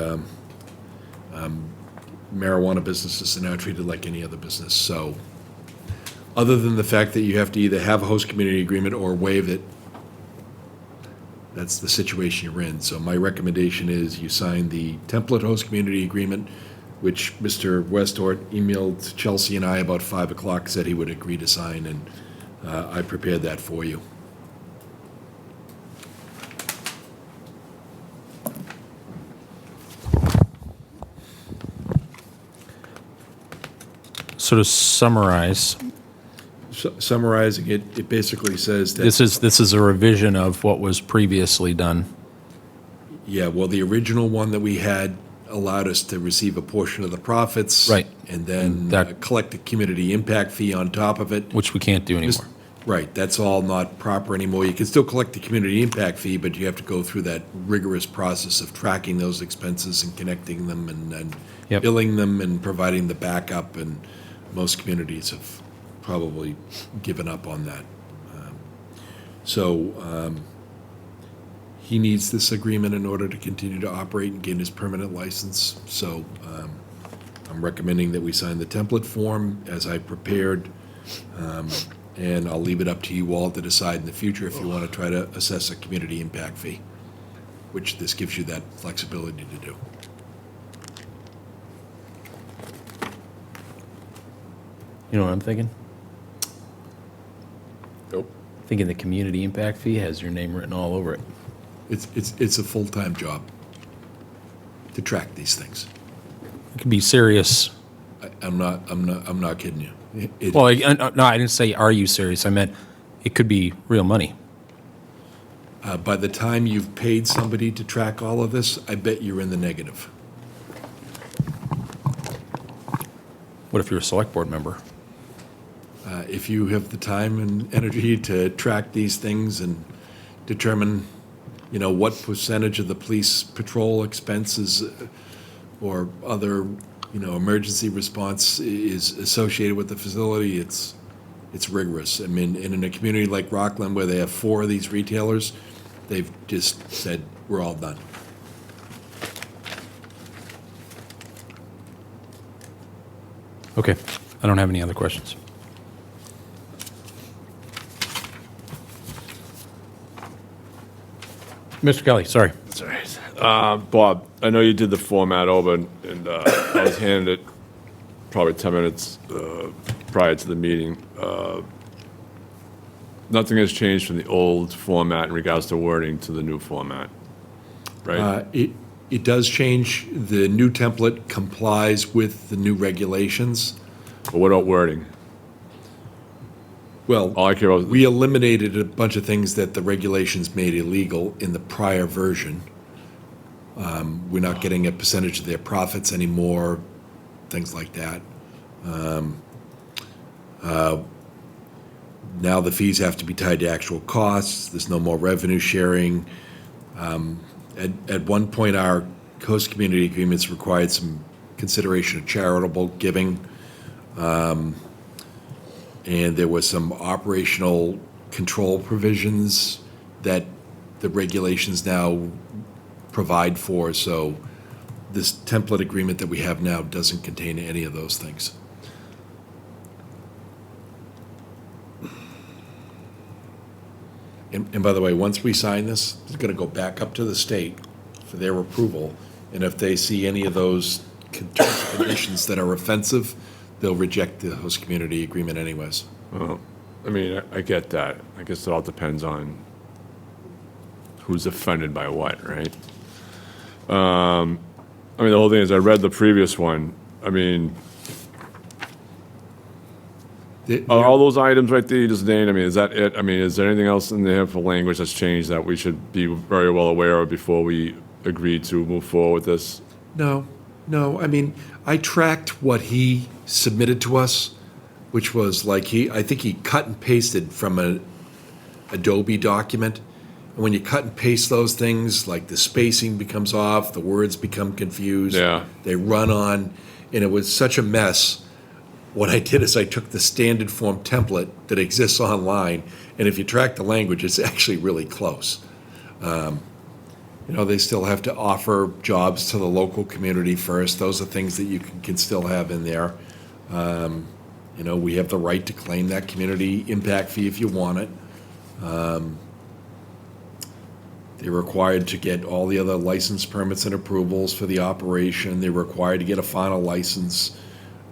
marijuana businesses are now treated like any other business. So other than the fact that you have to either have a host community agreement or waive it, that's the situation you're in. So my recommendation is you sign the template host community agreement, which Mr. Westort emailed Chelsea and I about 5 o'clock, said he would agree to sign, and I prepared that for you. So to summarize, Summarizing it, it basically says that... this is a revision of what was previously done. Yeah, well, the original one that we had allowed us to receive a portion of the profits. Right. And then That- collect a community impact fee on top of it. Which we can't do anymore. Right, that's all not proper anymore. You can still collect the community impact fee, but you have to go through that rigorous process of tracking those expenses and connecting them and Yep. billing them and providing the backup, and most communities have probably given up on that. So he needs this agreement in order to continue to operate and gain his permanent license. So I'm recommending that we sign the template form as I prepared. And I'll leave it up to you all to decide in the future if you want to try to assess a community impact fee, which this gives you that flexibility to do. You know what I'm thinking? Nope. Thinking the community impact fee has your name written all over it. It's a full-time job to track these things. It could be serious. I'm not kidding you. Well, no, I didn't say, are you serious? I meant it could be real money. By the time you've paid somebody to track all of this, I bet you're in the negative. What if you're a select board member? If you have the time and energy to track these things and determine, what percentage of the police patrol expenses or other, emergency response is associated with the facility, it's rigorous. I mean, in a community like Rockland where they have 4 of these retailers, they've just said, we're all done. Okay, I don't have any other questions. Mr. Kelly, sorry. That's all right. Bob, I know you did the format over, and I was handed it probably 10 minutes prior to the meeting. Nothing has changed from the old format in regards to wording to the new format, right? It does change. The new template complies with the new regulations. But what about wording? Well, All I care about we eliminated a bunch of things that the regulations made illegal in the prior version. We're not getting a percentage of their profits anymore, things like that. Now the fees have to be tied to actual costs. There's no more revenue sharing. At one point, our host community agreements required some consideration of charitable giving. And there was some operational control provisions that the regulations now provide for. So this template agreement that we have now doesn't contain any of those things. And by the way, once we sign this, it's going to go back up to the state for their approval. And if they see any of those conditions that are offensive, they'll reject the host community agreement anyways. Well, I mean, I get that. I guess it all depends on who's offended by what, right? I mean, the whole thing is, I read the previous one. I mean, All those items right there you just named, I mean, is that it? I mean, is there anything else in there for language that's changed that we should be very well aware of before we agree to move forward with this? No, I mean, I tracked what he submitted to us, which was like I think he cut and pasted from an Adobe document. And when you cut and paste those things, like the spacing becomes off, the words become confused. Yeah. They run on, and it was such a mess. What I did is I took the standard form template that exists online, and if you track the language, it's actually really close. They still have to offer jobs to the local community first. Those are things that you can still have in there. We have the right to claim that community impact fee if you want it. They're required to get all the other license permits and approvals for the operation. They're required to get a final license.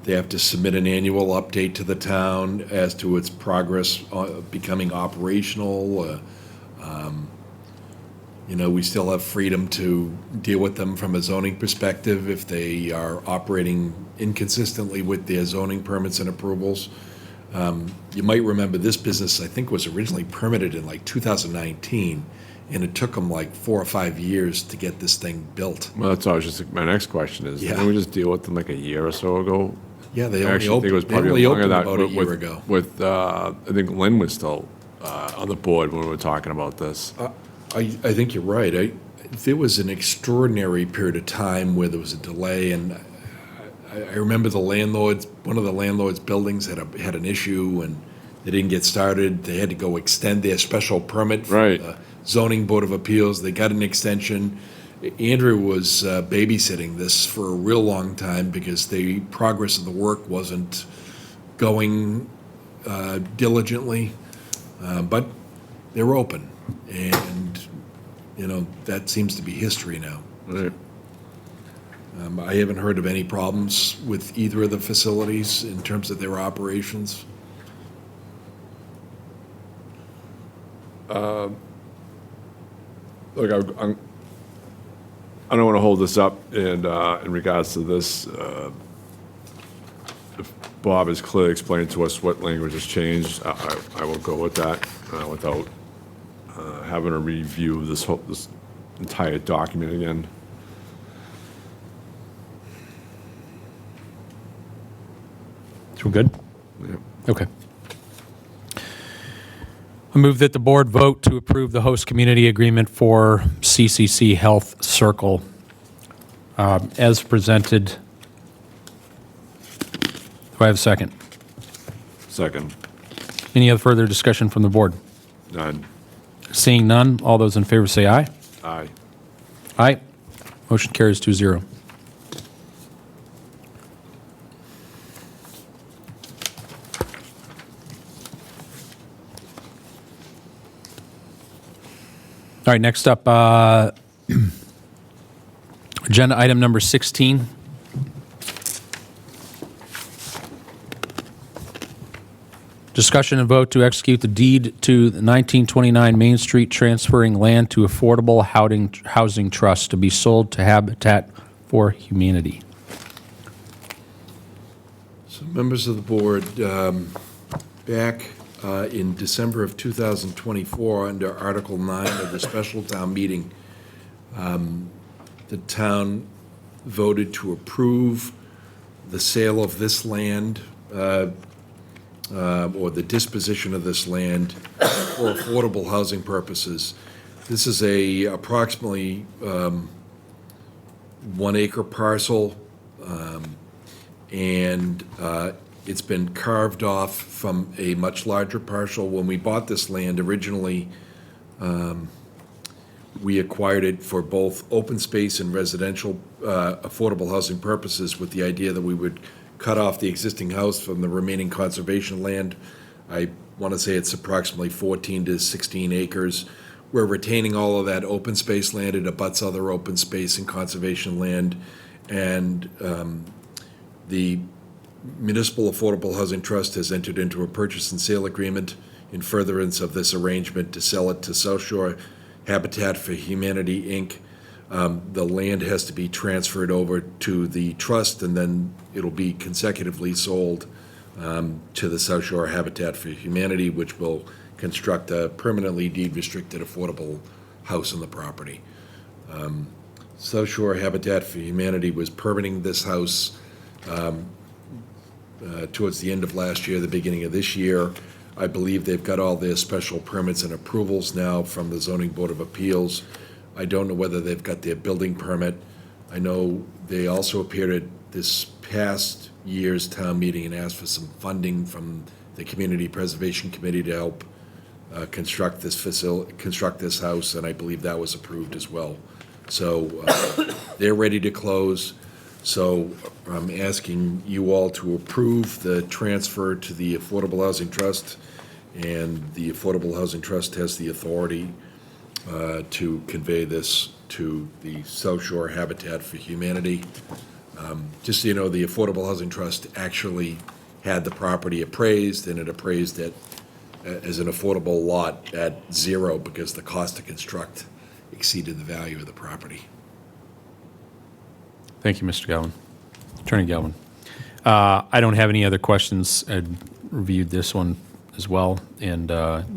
They have to submit an annual update to the town as to its progress becoming operational. We still have freedom to deal with them from a zoning perspective if they are operating inconsistently with their zoning permits and approvals. You might remember this business, I think, was originally permitted in like 2019, and it took them like 4 or 5 years to get this thing built. Well, that's always just my next question is, didn't we just deal with them like a year or so ago? Yeah, they Actually, only I think it was opened, probably longer than that about a year ago. I think Lynn was still on the board when we were talking about this. I think you're right. There was an extraordinary period of time where there was a delay, and I remember one of the landlord's buildings had an issue, and they didn't get started. They had to go extend their special permit from the zoning board of appeals. They got an extension. Andrew was babysitting this for a real long time because the progress of the work wasn't going diligently, but they're open, and that seems to be history now. Right. I haven't heard of any problems with either of the facilities in terms of their operations. Look, I don't want to hold this up, and in regards to this, if Bob has clearly explained to us what language has changed, I will go with that without having to review this entire document again. So we're good? Yeah. Okay. I move that the board vote to approve the host community agreement for CCC Health Circle as presented. Do I have a second? Second. Any other further discussion from the board? None. Seeing none, all those in favor say aye. Aye. Aye. Motion carries 2-0. All right, next up, agenda item number 16. Discussion and vote to execute the deed to the 1929 Main Street, transferring land to Affordable Housing Trust to be sold to Habitat for Humanity. So members of the board, back in December of 2024, under Article 9 of the special town meeting, the town voted to approve the sale of this land, or the disposition of this land for affordable housing purposes. This is a approximately 1 acre parcel, and it's been carved off from a much larger parcel. When we bought this land originally, we acquired it for both open space and residential affordable housing purposes, with the idea that we would cut off the existing house from the remaining conservation land. I want to say it's approximately 14 to 16 acres. We're retaining all of that open space land. It abuts other open space and conservation land. And the Municipal Affordable Housing Trust has entered into a purchase and sale agreement in furtherance of this arrangement to sell it to South Shore Habitat for Humanity, Inc. The land has to be transferred over to the trust, and then it'll be consecutively sold to the South Shore Habitat for Humanity, which will construct a permanently deed-restricted affordable house on the property. South Shore Habitat for Humanity was permitting this house towards the end of last year, the beginning of this year. I believe they've got all their special permits and approvals now from the Zoning Board of Appeals. I don't know whether they've got their building permit. I know they also appeared at this past year's town meeting and asked for some funding from the Community Preservation Committee to help construct this house, and I believe that was approved as well. So they're ready to close. So I'm asking you all to approve the transfer to the Affordable Housing Trust, and the Affordable Housing Trust has the authority to convey this to the South Shore Habitat for Humanity. Just so you know, the Affordable Housing Trust actually had the property appraised, and it appraised it as an affordable lot at zero because the cost to construct exceeded the value of the property. Thank you, Mr. Galvin. Attorney Galvin. I don't have any other questions. I reviewed this one as well, and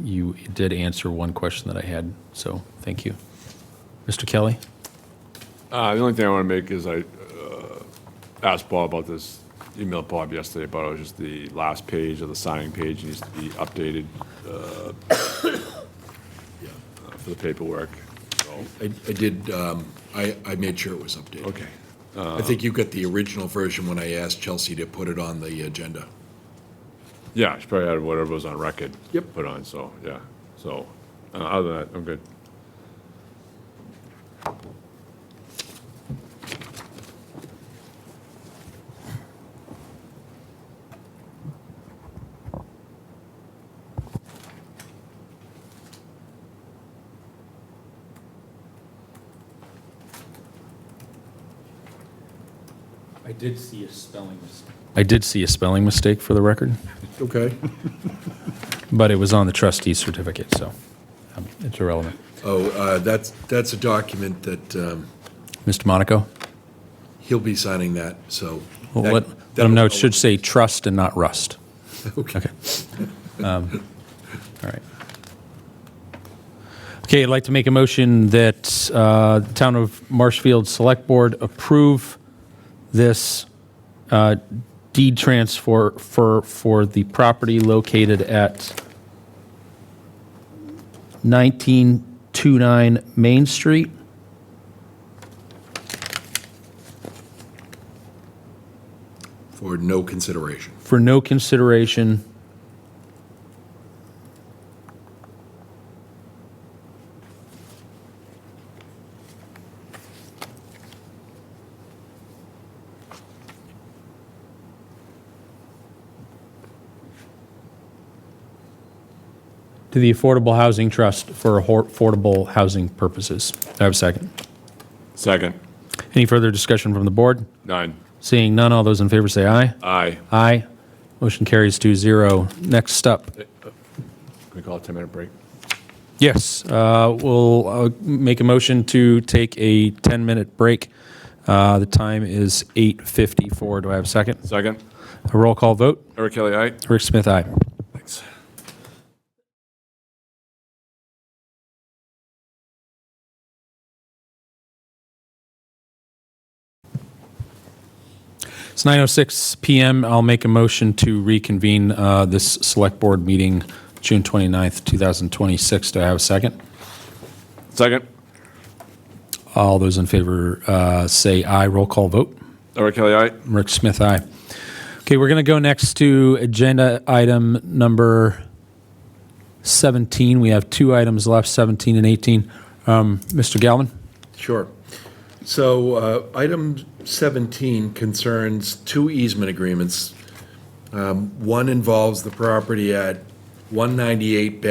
you did answer one question that I had, so thank you. Mr. Kelly? The only thing I want to make is I asked Bob about this, emailed Bob yesterday about it was just the last page of the signing page needs to be updated for the paperwork. So, I did, I made sure it was updated. okay. I think you got the original version when I asked Chelsea to put it on the agenda. Yeah, she probably had whatever was on record. Yep. Put on, so, yeah. So, other than that, I'm good. I did see a spelling mistake for the record, Okay. but it was on the trustee certificate, so it's irrelevant. Oh, that's a document that Mr. Monaco? he'll be signing that, so. Well, that- let him know it should say trust and not rust. Okay. All right. Okay, I'd like to make a motion that the Town of Marshfield Select Board approve this deed transfer for the property located at 1929 Main Street. For no consideration. For no consideration. To the Affordable Housing Trust for affordable housing purposes. Do I have a second? Second. Any further discussion from the board? None. Seeing none, all those in favor say aye. Aye. Aye. Motion carries 2-0. Next up. Can we call a 10-minute break? Yes, we'll make a motion to take a 10-minute break. The time is 8:54. Do I have a second? Second. A roll call vote. Eric Kelly, aye. Rick Smith, aye. Thanks. It's 9:06 p.m. I'll make a motion to reconvene this select board meeting, June 29th, 2026. Do I have a second? Second. All those in favor say aye. Roll call vote. Eric Kelly, aye. Rick Smith, aye. Okay, we're going to go next to agenda item number 17. We have two items left, 17 and 18. Mr. Galvin? Sure. So item 17 concerns two easement agreements. One involves the property at 198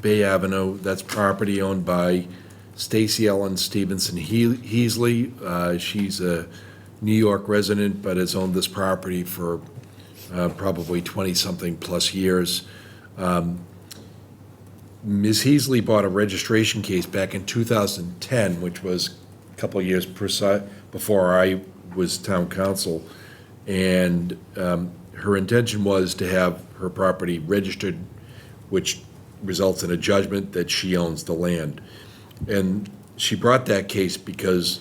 Bay Avenue. That's property owned by Stacy Ellen Stevenson Heasley. She's a New York resident, but has owned this property for probably 20-something plus years. Ms. Heasley bought a registration case back in 2010, which was a couple of years before I was town council. And her intention was to have her property registered, which results in a judgment that she owns the land. And she brought that case because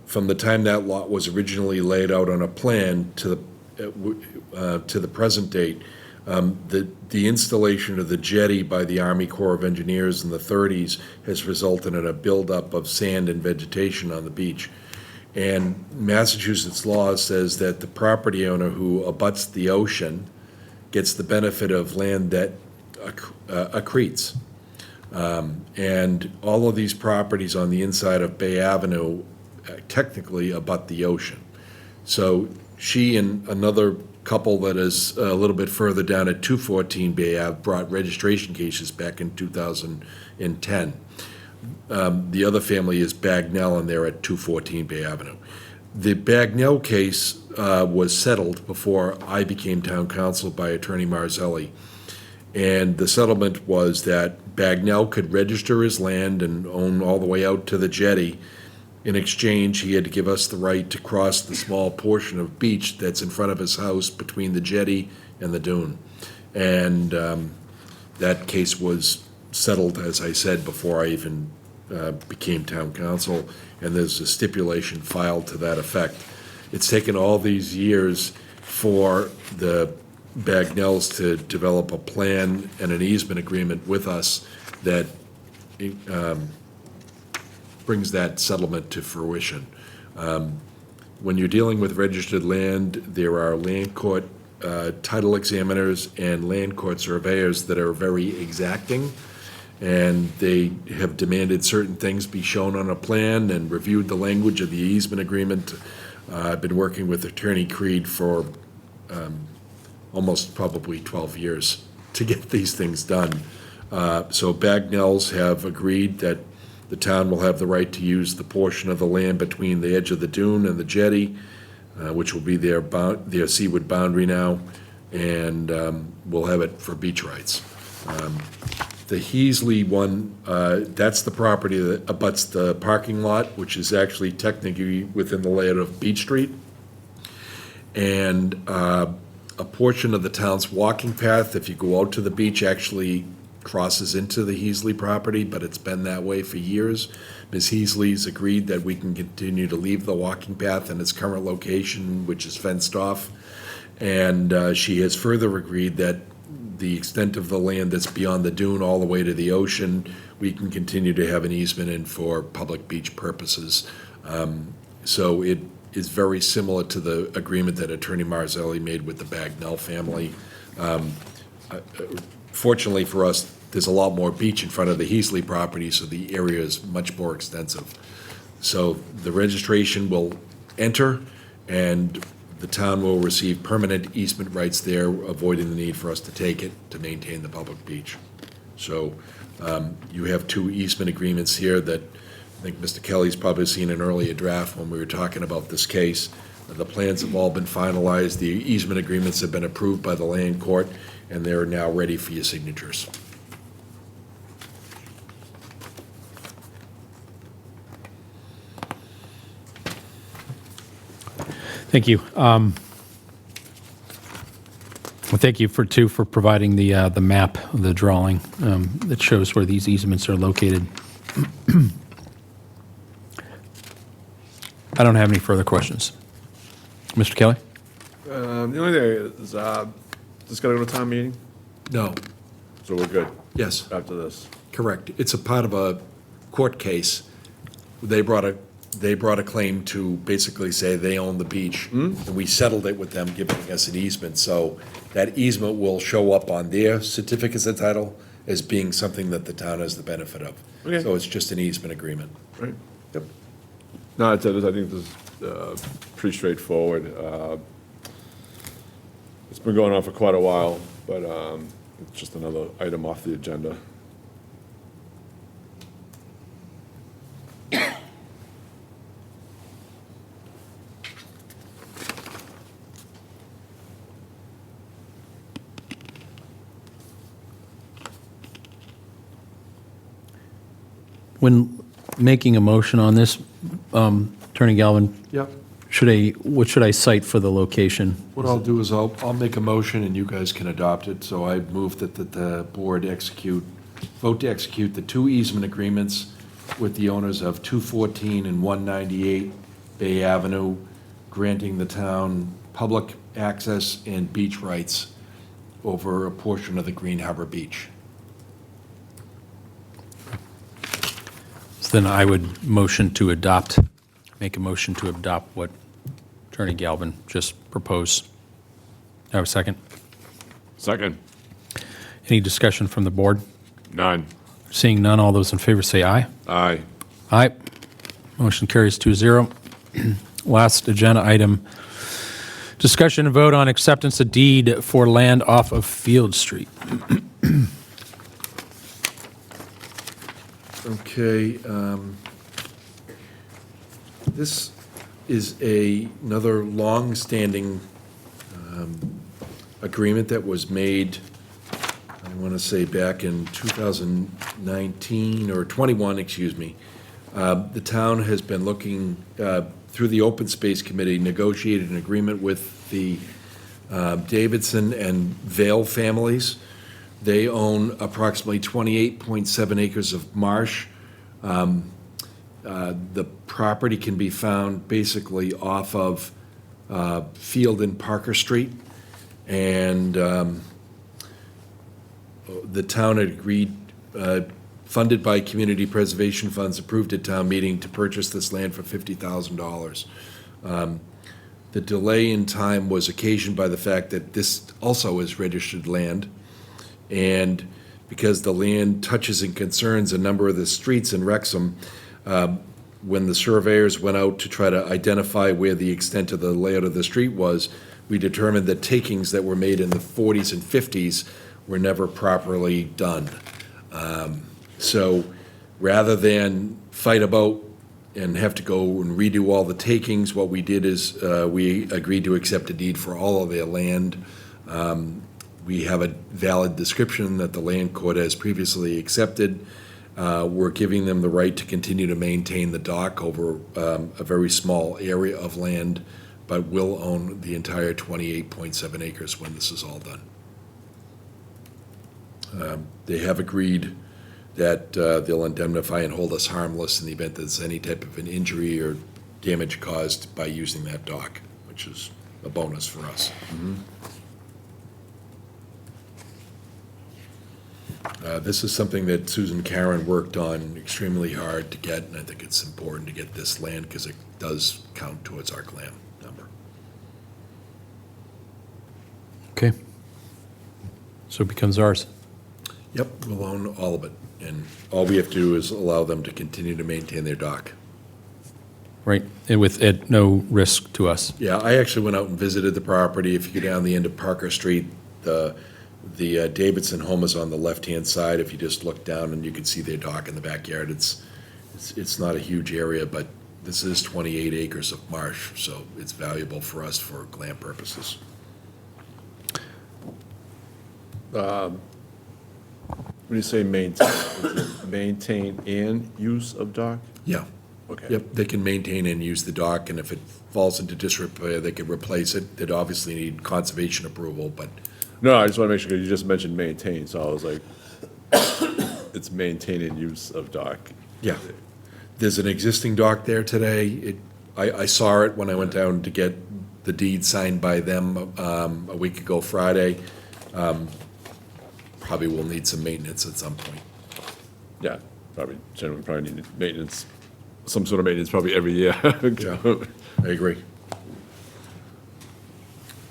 from the time that lot was originally laid out on a plan to the present date, the installation of the jetty by the Army Corps of Engineers in the 30s has resulted in a buildup of sand and vegetation on the beach. And Massachusetts law says that the property owner who abuts the ocean gets the benefit of land that accretes. And all of these properties on the inside of Bay Avenue technically abut the ocean. So she and another couple that is a little bit further down at 214 Bay Ave brought registration cases back in 2010. The other family is Bagnell, and they're at 214 Bay Avenue. The Bagnell case was settled before I became town council by Attorney Marzelli. And the settlement was that Bagnell could register his land and own all the way out to the jetty. In exchange, he had to give us the right to cross the small portion of beach that's in front of his house between the jetty and the dune. And that case was settled, as I said, before I even became town council, and there's a stipulation filed to that effect. It's taken all these years for the Bagnells to develop a plan and an easement agreement with us that brings that settlement to fruition. When you're dealing with registered land, there are land court title examiners and land court surveyors that are very exacting, and they have demanded certain things be shown on a plan and reviewed the language of the easement agreement. I've been working with Attorney Creed for almost probably 12 years to get these things done. So Bagnells have agreed that the town will have the right to use the portion of the land between the edge of the dune and the jetty, which will be their seaward boundary now, and we'll have it for beach rights. The Heasley one, that's the property that abuts the parking lot, which is actually technically within the layout of Beach Street. And a portion of the town's walking path, if you go out to the beach, actually crosses into the Heasley property, but it's been that way for years. Ms. Heasley's agreed that we can continue to leave the walking path in its current location, which is fenced off. And she has further agreed that the extent of the land that's beyond the dune all the way to the ocean, we can continue to have an easement in for public beach purposes. So it is very similar to the agreement that Attorney Marzelli made with the Bagnell family. Fortunately for us, there's a lot more beach in front of the Heasley property, so the area is much more extensive. So the registration will enter, and the town will receive permanent easement rights there, avoiding the need for us to take it to maintain the public beach. So you have two easement agreements here that I think Mr. Kelly's probably seen an earlier draft when we were talking about this case. The plans have all been finalized. The easement agreements have been approved by the land court, and they're now ready for your signatures. Thank you. Well, thank you for providing the map, the drawing that shows where these easements are located. I don't have any further questions. Mr. Kelly? The only thing is, just gotta go to town meeting, No, so we're good yes, after this. correct. It's a part of a court case. They brought a claim to basically say they own the beach, and we settled it with them, giving us an easement. So that easement will show up on their certificates of title as being something that the town has the benefit of. Okay. So it's just an easement agreement. Right, yep. No, I think this is pretty straightforward. It's been going on for quite a while, but it's just another item off the agenda. When making a motion on this, Attorney Galvin, Yep. what should I cite for the location? What I'll do is I'll make a motion and you guys can adopt it. So I move that the board vote to execute the 2 easement agreements with the owners of 214 and 198 Bay Avenue, granting the town public access and beach rights over a portion of the Green Harbor Beach. So then I would make a motion to adopt what Attorney Galvin just proposed. I have a second. Second. Any discussion from the board? None. Seeing none, all those in favor say aye. Aye. Aye. Motion carries 2-0. Last agenda item, discussion and vote on acceptance of deed for land off of Field Street. Okay, this is another long-standing agreement that was made, I want to say back in 2019, or 21, excuse me. The town has been looking, through the Open Space Committee, negotiated an agreement with the Davidson and Vale families. They own approximately 28.7 acres of marsh. The property can be found basically off of Field and Parker Street. And the town had agreed, funded by community preservation funds, approved at town meeting to purchase this land for $50,000. The delay in time was occasioned by the fact that this also is registered land. And because the land touches and concerns a number of the streets in Rexom, when the surveyors went out to try to identify where the extent of the layout of the street was, we determined that takings that were made in the 40s and 50s were never properly done. So rather than fight about and have to go and redo all the takings, what we did is we agreed to accept a deed for all of their land. We have a valid description that the land court has previously accepted. We're giving them the right to continue to maintain the dock over a very small area of land, but will own the entire 28.7 acres when this is all done. They have agreed that they'll indemnify and hold us harmless in the event there's any type of an injury or damage caused by using that dock, which is a bonus for us. This is something that Susan Karen worked on extremely hard to get, and I think it's important to get this land because it does count towards our clam number. Okay. So it becomes ours. Yep, we'll own all of it, and all we have to do is allow them to continue to maintain their dock. Right, and at no risk to us. Yeah, I actually went out and visited the property. If you go down the end of Parker Street, the Davidson home is on the left-hand side. If you just look down and you can see their dock in the backyard, it's not a huge area, but this is 28 acres of marsh, so it's valuable for us for glam purposes. When you say maintain, is it maintain and use of dock? Yeah. Okay. Yep, they can maintain and use the dock, and if it falls into disrepair, they can replace it. They'd obviously need conservation approval, but No, I just want to make sure, because you just mentioned maintain, so I was like, it's maintain and use of dock. yeah. There's an existing dock there today. I saw it when I went down to get the deed signed by them a week ago Friday. Probably will need some maintenance at some point. Yeah, generally probably need maintenance, some sort of maintenance probably every year. Yeah, I agree.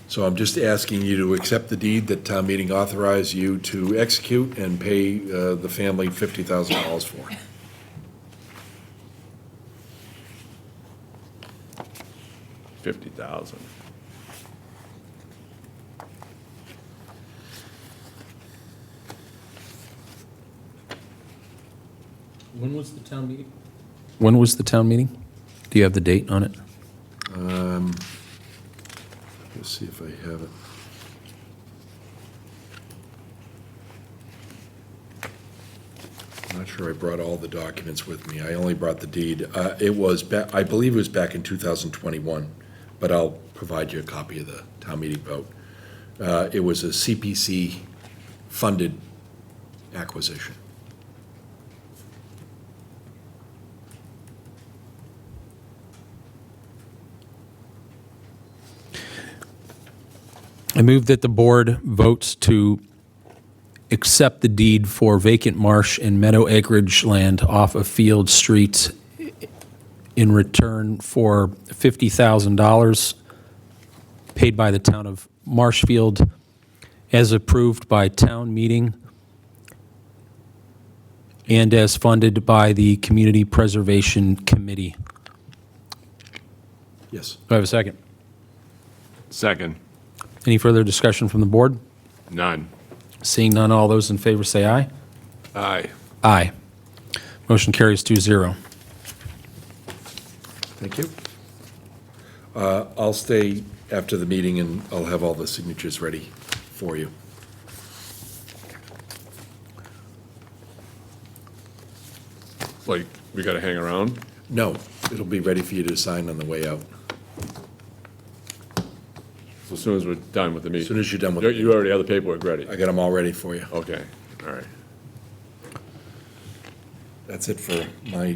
So I'm just asking you to accept the deed that town meeting authorized you to execute and pay the family $50,000 for. $50,000. When was the town meeting? When was the town meeting? Do you have the date on it? Let's see if I have it. I'm not sure I brought all the documents with me. I only brought the deed. It was, I believe it was back in 2021. but I'll provide you a copy of the town meeting vote. It was a CPC-funded acquisition. I move that the board votes to accept the deed for vacant marsh and meadow acreage land off of Field Street in return for $50,000 paid by the town of Marshfield as approved by town meeting and as funded by the Community Preservation Committee. Yes. Do I have a second? Second. Any further discussion from the board? None. Seeing none, all those in favor say aye. Aye. Aye. Motion carries 2-0. Thank you. I'll stay after the meeting, and I'll have all the signatures ready for you. Like, we gotta hang around? No, it'll be ready for you to sign on the way out. So as soon as we're done with the meeting? As soon as you're done with You already have the paperwork ready? I got them all ready for you. Okay, all right. That's it for my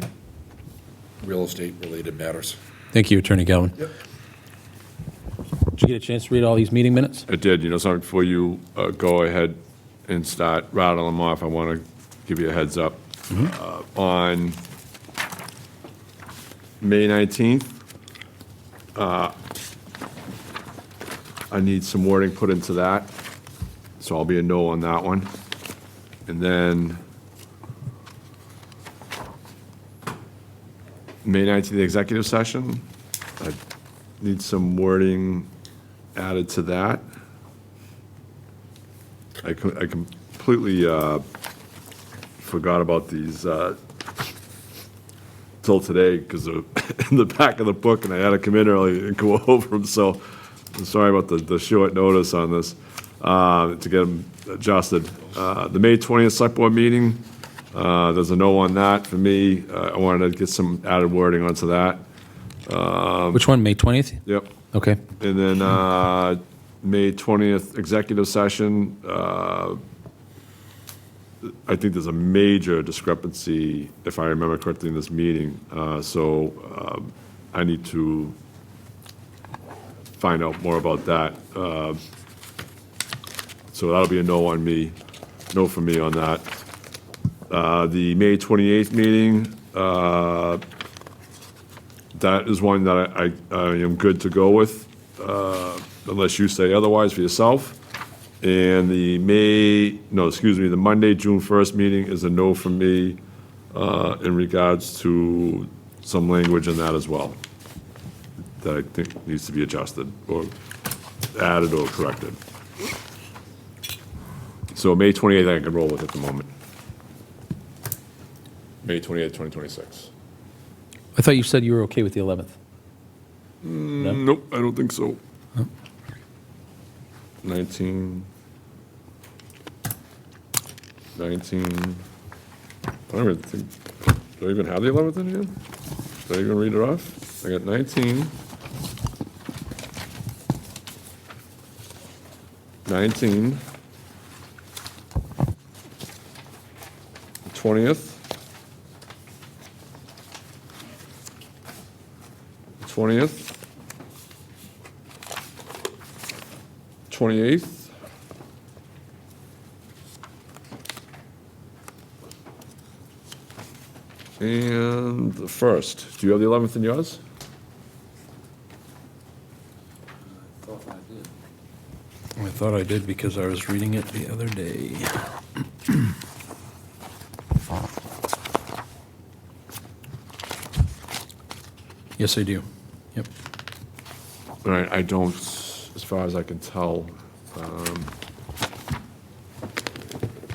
real estate-related matters. Thank you, Attorney Galvin. Yep. Did you get a chance to read all these meeting minutes? I did, something before you go ahead and start rattling them off, I want to give you a heads up. On May 19th, I need some wording put into that, so I'll be a no on that one. And then May 19th, executive session, I need some wording added to that. I completely forgot about these till today because they're in the back of the book, and I had to come in early and go over them, so I'm sorry about the short notice on this, to get them adjusted. The May 20th select board meeting, there's a no on that for me. I wanted to get some added wording onto that. Which one, May 20th? Yep. Okay. And then May 20th executive session, I think there's a major discrepancy, if I remember correctly, in this meeting. So I need to find out more about that. So that'll be a no on me, no for me on that. The May 28th meeting, that is one that I am good to go with, unless you say otherwise for yourself. And the the Monday, June 1st meeting is a no for me in regards to some language in that as well, that I think needs to be adjusted or added or corrected. So May 28th, I can roll with at the moment. May 28th, 2026. I thought you said you were okay with the 11th. No? Nope, I don't think so. 19. I don't even think, do I even have the 11th in here? Did I even read it off? I got 19. 19. 20th. 20th. 28th. And the 1st. Do you have the 11th in yours? I thought I did because I was reading it the other day. Yes, I do. Yep. All right, I don't, as far as I can tell.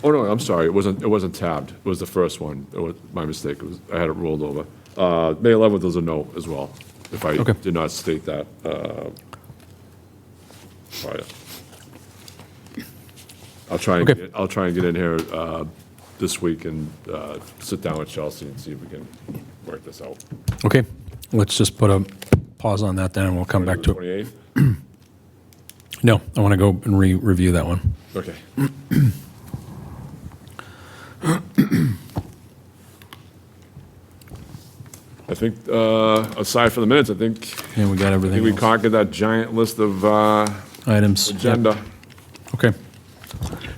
Oh, no, I'm sorry, it wasn't tabbed. It was the first one. It was my mistake. I had it rolled over. May 11th was a no as well, if I Okay. did not state that prior. I'll try and Okay. get in here this week and sit down with Chelsea and see if we can work this out. Okay, let's just put a pause on that then, and we'll come back to it. 28th? No, I want to go and review that one. Okay. I think, aside from the minutes, I think Yeah, we got I everything think we else. conquered that giant list of Items. Yep. agenda. Okay.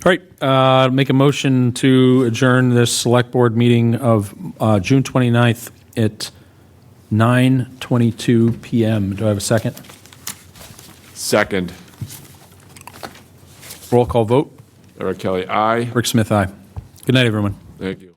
All right, make a motion to adjourn this select board meeting of June 29th at 9:22 PM. Do I have a second? Second, Roll call vote. Eric Kelly, aye. Rick Smith, aye. Good night, everyone. Thank you.